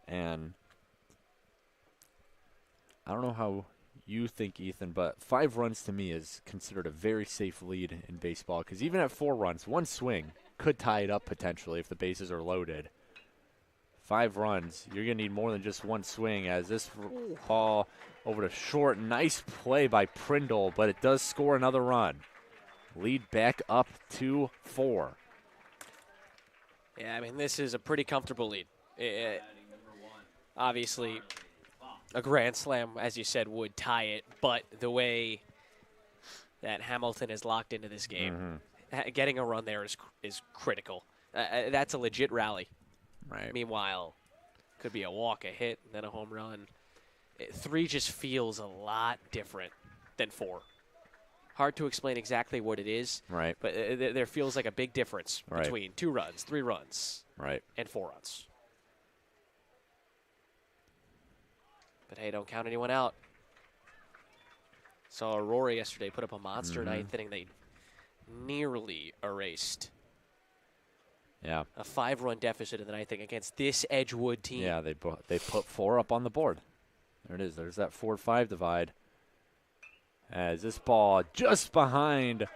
Speaker 1: And I don't know how you think, Ethan, but 5 runs to me is considered a very safe lead in baseball because even at 4 runs, one swing could tie it up potentially if the bases are loaded. 5 runs, you're going to need more than just one swing as this ball over to short. Nice play by Prindle, but it does score another run. Lead back up to 4.
Speaker 2: Yeah, I mean, this is a pretty comfortable lead. Obviously, a grand slam, as you said, would tie it, but the way that Hamilton is locked into this game, getting a run there is critical. That's a legit rally.
Speaker 1: Right.
Speaker 2: Meanwhile, could be a walk, a hit, and then a home run. 3 just feels a lot different than 4. Hard to explain exactly what it is.
Speaker 1: Right.
Speaker 2: But there feels like a big difference
Speaker 1: Right.
Speaker 2: between 2 runs, 3 runs,
Speaker 1: Right.
Speaker 2: and 4 runs. But hey, don't count anyone out. Saw Aurora yesterday put up a monster ninth inning. They nearly erased
Speaker 1: Yeah.
Speaker 2: a 5-run deficit in the ninth inning against this Edgewood team.
Speaker 1: Yeah, they put 4 up on the board. There it is. There's that 4-5 divide. As this ball just behind.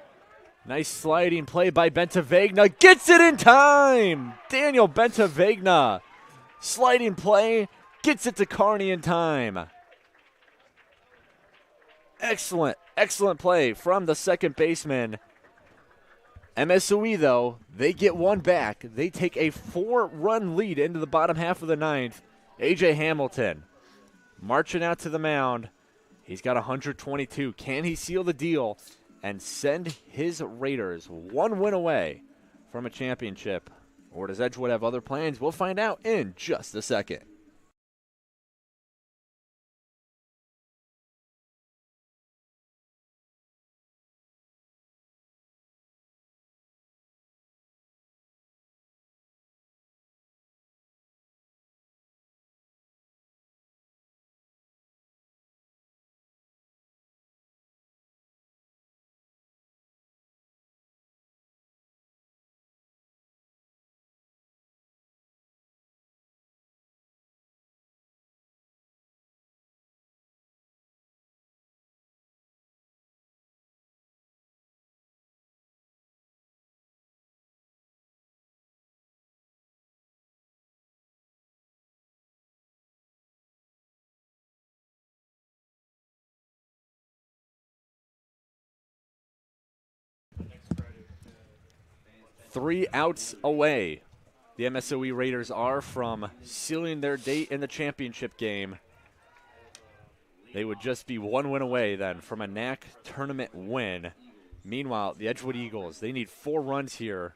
Speaker 1: Nice sliding play by Bentavegna. Gets it in time. Daniel Bentavegna. Sliding play. Gets it to Carney in time. Excellent, excellent play from the second baseman. MSOE, though, they get one back. They take a 4-run lead into the bottom half of the 9th. A.J. Hamilton marching out to the mound. He's got 122. Can he seal the deal and send his Raiders 1 win away from a championship? Or does Edgewood have other plans? We'll find out in just a second. 3 outs away. The MSOE Raiders are from sealing their date in the championship game. They would just be 1 win away then from a NACC tournament win. Meanwhile, the Edgewood Eagles, they need 4 runs here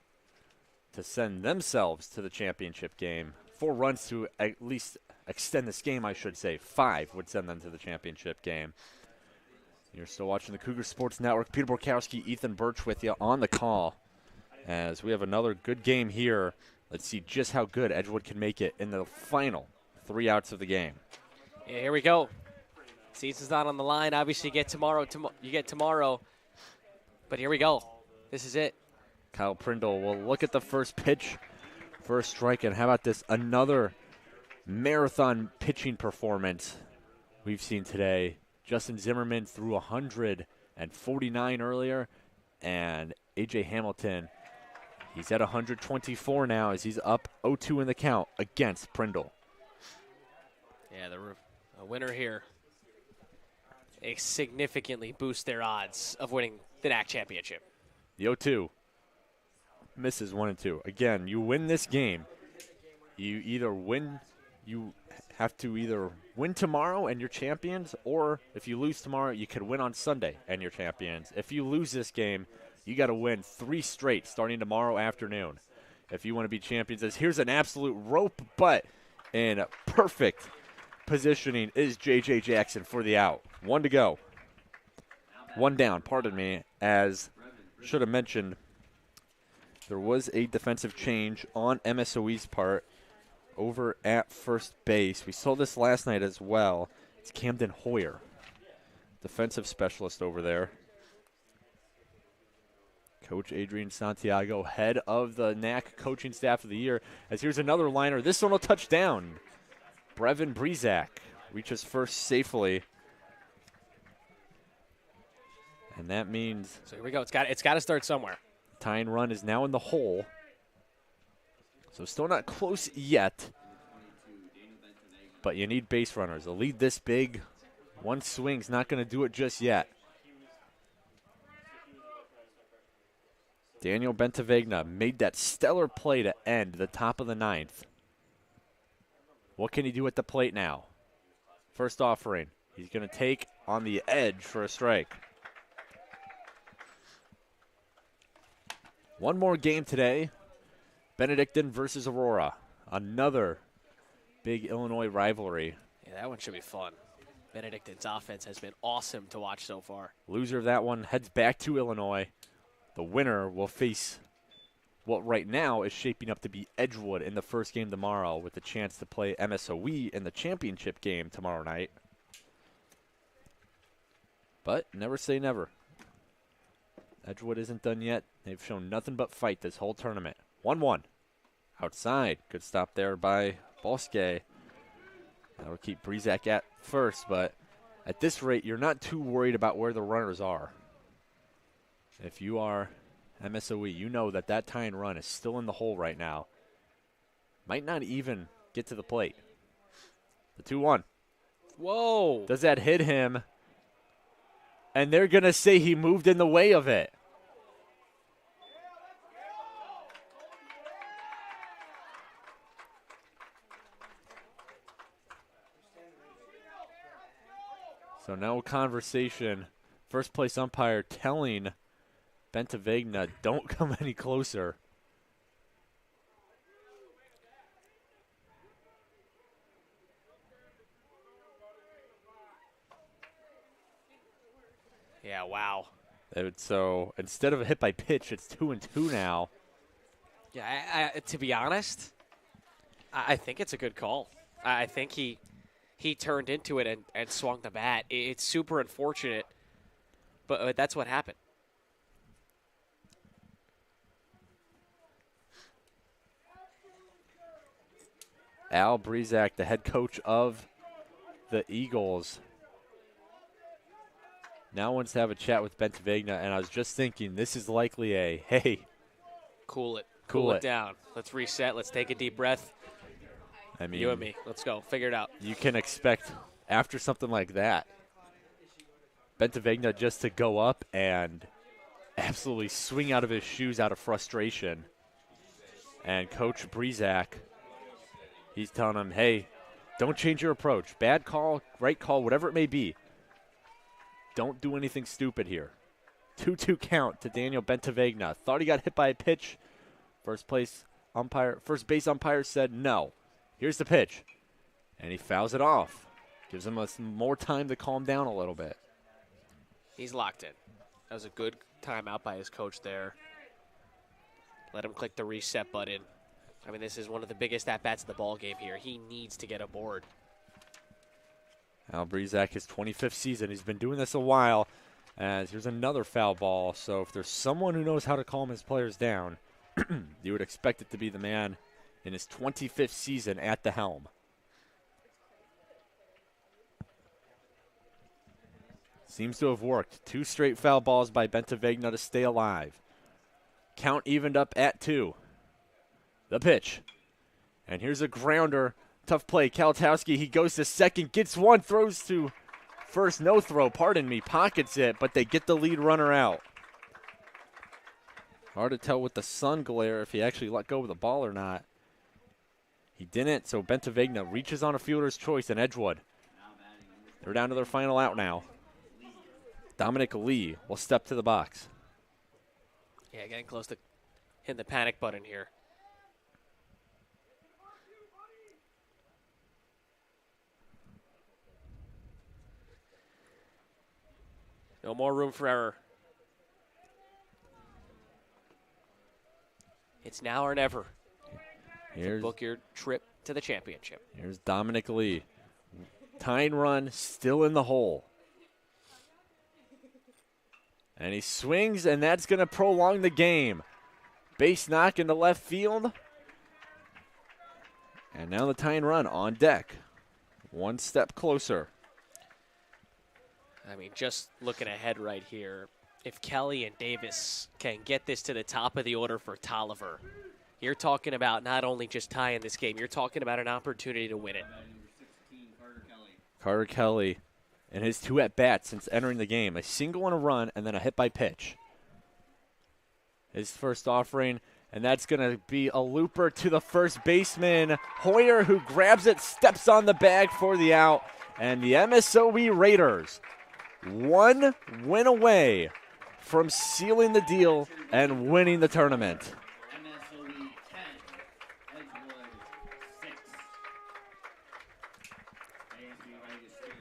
Speaker 1: to send themselves to the championship game. 4 runs to at least extend this game, I should say. 5 would send them to the championship game. You're still watching the Cougar Sports Network. Peter Borkowski, Ethan Birch with you on the call as we have another good game here. Let's see just how good Edgewood can make it in the final 3 outs of the game.
Speaker 2: Yeah, here we go. Season's not on the line. Obviously, you get tomorrow. But here we go. This is it.
Speaker 1: Kyle Prindle will look at the first pitch for a strike. And how about this? Another marathon pitching performance we've seen today. Justin Zimmerman threw 149 earlier. And A.J. Hamilton, he's at 124 now as he's up 0-2 in the count against Prindle.
Speaker 2: Yeah, a winner here. It significantly boosts their odds of winning the NACC championship.
Speaker 1: The 0-2 misses 1 and 2. Again, you win this game, you have to either win tomorrow and you're champions, or if you lose tomorrow, you could win on Sunday and you're champions. If you lose this game, you got to win 3 straight starting tomorrow afternoon if you want to be champions. As here's an absolute rope butt in perfect positioning is J.J. Jackson for the out. 1 to go. 1 down, pardon me, as should have mentioned there was a defensive change on MSOE's part over at first base. We saw this last night as well. It's Camden Hoyer, defensive specialist over there. Coach Adrian Santiago, head of the NACC coaching staff of the year. As here's another liner. This one will touch down. Brevin Brezak reaches first safely. And that means
Speaker 2: So here we go. It's got to start somewhere.
Speaker 1: tying run is now in the hole. So still not close yet. But you need base runners. A lead this big, one swing's not going to do it just yet. Daniel Bentavegna made that stellar play to end the top of the 9th. What can he do at the plate now? First offering. He's going to take on the edge for a strike. One more game today. Benedictine versus Aurora. Another big Illinois rivalry.
Speaker 2: Yeah, that one should be fun. Benedictine's offense has been awesome to watch so far.
Speaker 1: Loser of that one heads back to Illinois. The winner will face what right now is shaping up to be Edgewood in the first game tomorrow with the chance to play MSOE in the championship game tomorrow night. But never say never. Edgewood isn't done yet. They've shown nothing but fight this whole tournament. 1-1. Outside. Good stop there by Bosque. That'll keep Brezak at first, but at this rate, you're not too worried about where the runners are. If you are MSOE, you know that that tying run is still in the hole right now. Might not even get to the plate. The 2-1.
Speaker 2: Whoa.
Speaker 1: Does that hit him? And they're going to say he moved in the way of it. So now a conversation. First place umpire telling Bentavegna, don't come any closer.
Speaker 2: Yeah, wow.
Speaker 1: So instead of a hit by pitch, it's 2-2 now.
Speaker 2: Yeah, to be honest, I think it's a good call. I think he turned into it and swung the bat. It's super unfortunate, but that's what happened.
Speaker 1: Al Brezak, the head coach of the Eagles, now wants to have a chat with Bentavegna, and I was just thinking this is likely a, hey.
Speaker 2: Cool it.
Speaker 1: Cool
Speaker 2: Cool
Speaker 1: it
Speaker 2: it down. Let's reset. Let's take a deep breath.
Speaker 1: I mean,
Speaker 2: You and me. Let's go. Figure it out.
Speaker 1: you can expect after something like that, Bentavegna just to go up and absolutely swing out of his shoes out of frustration. And Coach Breezak, he's telling him, hey, don't change your approach. Bad call, right call, whatever it may be. Don't do anything stupid here. 2-2 count to Daniel Bentavegna. Thought he got hit by a pitch. First base umpire said no. Here's the pitch. And he fouls it off. Gives him more time to calm down a little bit.
Speaker 2: He's locked in. That was a good timeout by his coach there. Let him click the reset button. I mean, this is one of the biggest at-bats of the ball game here. He needs to get aboard.
Speaker 1: Al Breezak, his 25th season. He's been doing this a while. As here's another foul ball. So if there's someone who knows how to calm his players down, you would expect it to be the man in his 25th season at the helm. Seems to have worked. 2 straight foul balls by Bentavegna to stay alive. Count evened up at 2. The pitch. And here's a grounder. Tough play. Kalatowski, he goes to second, gets one, throws to first. No throw, pardon me. Pockets it, but they get the lead runner out. Hard to tell with the sun glare if he actually let go of the ball or not. He didn't, so Bentavegna reaches on a fielder's choice in Edgewood. They're down to their final out now. Dominic Lee will step to the box.
Speaker 2: Yeah, getting close to hitting the panic button here. No more room for error. It's now or never. To book your trip to the championship.
Speaker 1: Here's Dominic Lee. Tying run still in the hole. And he swings, and that's going to prolong the game. Base knock into left field. And now the tying run on deck. One step closer.
Speaker 2: I mean, just looking ahead right here, if Kelly and Davis can get this to the top of the order for Toiver, you're talking about not only just tying this game, you're talking about an opportunity to win it.
Speaker 1: Carter Kelly and his 2 at-bats since entering the game. A single and a run, and then a hit by pitch. His first offering, and that's going to be a looper to the first baseman. Hoyer, who grabs it, steps on the bag for the out. And the MSOE Raiders, 1 win away from sealing the deal and winning the tournament.
Speaker 3: MSOE 10, Edgewood 6.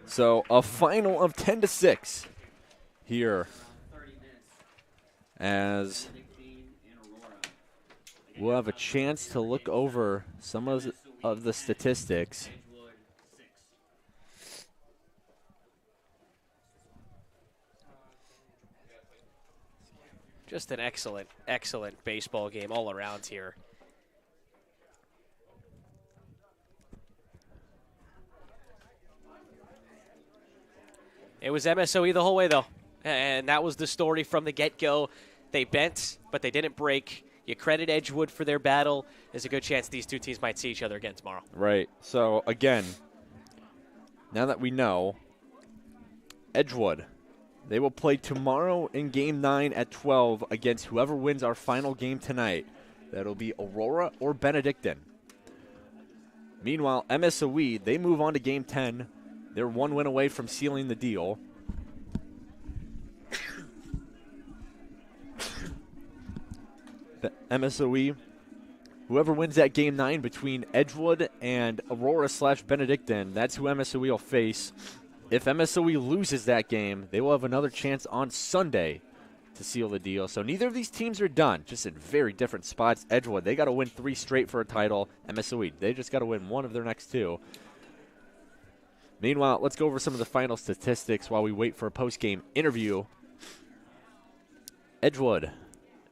Speaker 1: So a final of 10-6 here, as we'll have a chance to look over some of the statistics.
Speaker 2: Just an excellent, excellent baseball game all around here. It was MSOE the whole way, though. And that was the story from the get-go. They bent, but they didn't break. You credit Edgewood for their battle. There's a good chance these two teams might see each other again tomorrow.
Speaker 1: Right. So, again, now that we know, Edgewood, they will play tomorrow in Game 9 at 12 against whoever wins our final game tonight. That'll be Aurora or Benedictine. Meanwhile, MSOE, they move on to Game 10. They're 1 win away from sealing the deal. The MSOE, whoever wins that Game 9 between Edgewood and Aurora/Benedictine, that's who MSOE will face. If MSOE loses that game, they will have another chance on Sunday to seal the deal. So neither of these teams are done, just in very different spots. Edgewood, they got to win 3 straight for a title. MSOE, they just got to win 1 of their next 2. Meanwhile, let's go over some of the final statistics while we wait for a post-game interview. Edgewood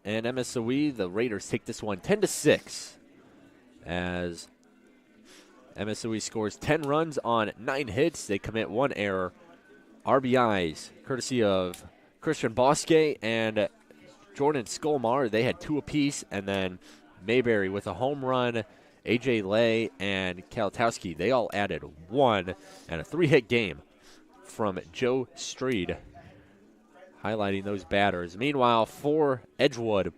Speaker 1: and MSOE, the Raiders take this one 10-6 as MSOE scores 10 runs on 9 hits. They commit 1 error. RBIs, courtesy of Christian Bosque and Jordan Skolmar. They had 2 apiece, and then Mayberry with a home run. A.J. Lay and Kalatowski, they all added 1, and a 3-hit game from Joe Streed, highlighting those batters. Meanwhile, for Edgewood,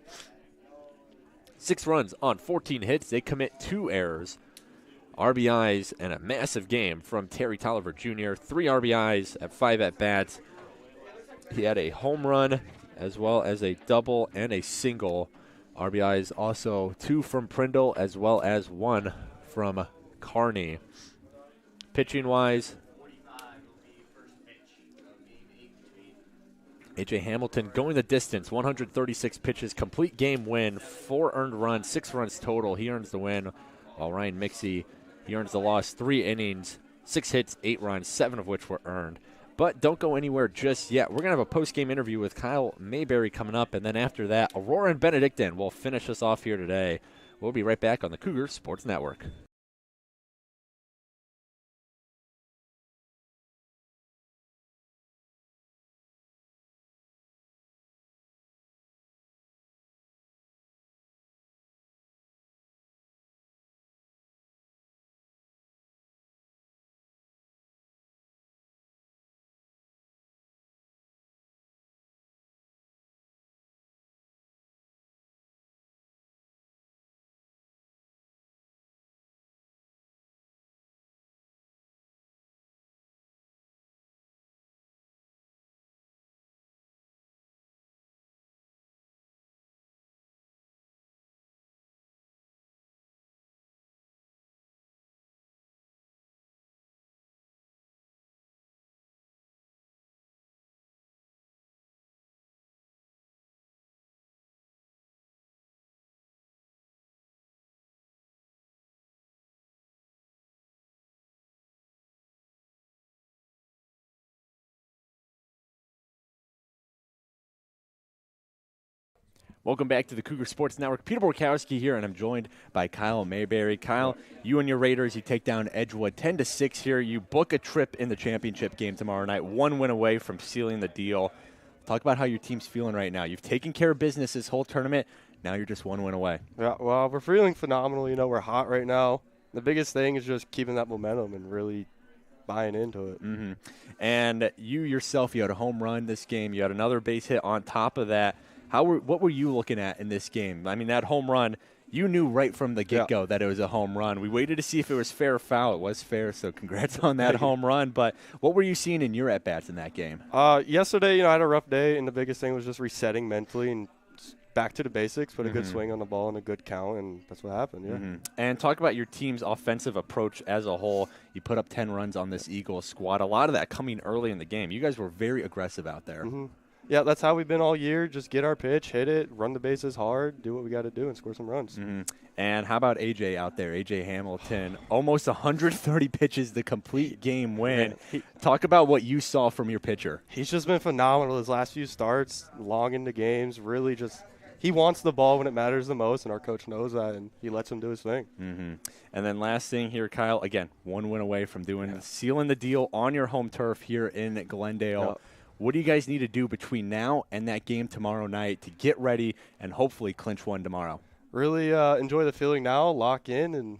Speaker 1: 6 runs on 14 hits. They commit 2 errors. RBIs and a massive game from Terry Toiver Jr. 3 RBIs at 5 at-bats. He had a home run as well as a double and a single. RBIs also 2 from Prindle as well as 1 from Carney. Pitching-wise, A.J. Hamilton going the distance, 136 pitches, complete game win, 4 earned runs, 6 runs total. He earns the win, while Ryan Mixie, he earns the loss, 3 innings, 6 hits, 8 runs, 7 of which were earned. But don't go anywhere just yet. We're going to have a post-game interview with Kyle Mayberry coming up, and then after that, Aurora and Benedictine will finish us off here today. We'll be right back on the Cougar Sports Network. Welcome back to the Cougar Sports Network. Peter Borkowski here, and I'm joined by Kyle Mayberry. Kyle, you and your Raiders, you take down Edgewood 10-6 here. You book a trip in the championship game tomorrow night, 1 win away from sealing the deal. Talk about how your team's feeling right now. You've taken care of business this whole tournament. Now you're just 1 win away.
Speaker 4: Yeah, well, we're feeling phenomenal. You know, we're hot right now. The biggest thing is just keeping that momentum and really buying into it.
Speaker 1: Mm-hmm. And you yourself, you had a home run this game. You had another base hit on top of that. What were you looking at in this game? I mean, that home run, you knew right from the get-go that it was a home run. We waited to see if it was fair or foul. It was fair, so congrats on that home run. But what were you seeing in your at-bats in that game?
Speaker 4: Yesterday, you know, I had a rough day, and the biggest thing was just resetting mentally and back to the basics, put a good swing on the ball and a good count, and that's what happened, yeah.
Speaker 1: And talk about your team's offensive approach as a whole. You put up 10 runs on this Eagles squad. A lot of that coming early in the game. You guys were very aggressive out there.
Speaker 4: Yeah, that's how we've been all year. Just get our pitch, hit it, run the bases hard, do what we got to do, and score some runs.
Speaker 1: And how about A.J. out there? A.J. Hamilton, almost 130 pitches, the complete game win. Talk about what you saw from your pitcher.
Speaker 4: He's just been phenomenal his last few starts, long into games, really just he wants the ball when it matters the most, and our coach knows that, and he lets him do his thing.
Speaker 1: And then last thing here, Kyle, again, 1 win away from sealing the deal on your home turf here in Glendale. What do you guys need to do between now and that game tomorrow night to get ready and hopefully clinch one tomorrow?
Speaker 4: Really enjoy the feeling now, lock in, and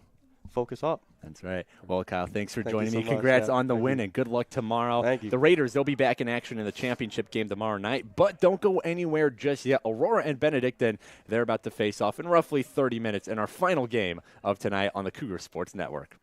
Speaker 4: focus up.
Speaker 1: That's right. Well, Kyle, thanks for joining
Speaker 4: me.
Speaker 1: Congrats on the win, and good luck tomorrow.
Speaker 4: Thank you.
Speaker 1: The Raiders, they'll be back in action in the championship game tomorrow night, but don't go anywhere just yet. Aurora and Benedictine, they're about to face off in roughly 30 minutes in our final game of tonight on the Cougar Sports Network.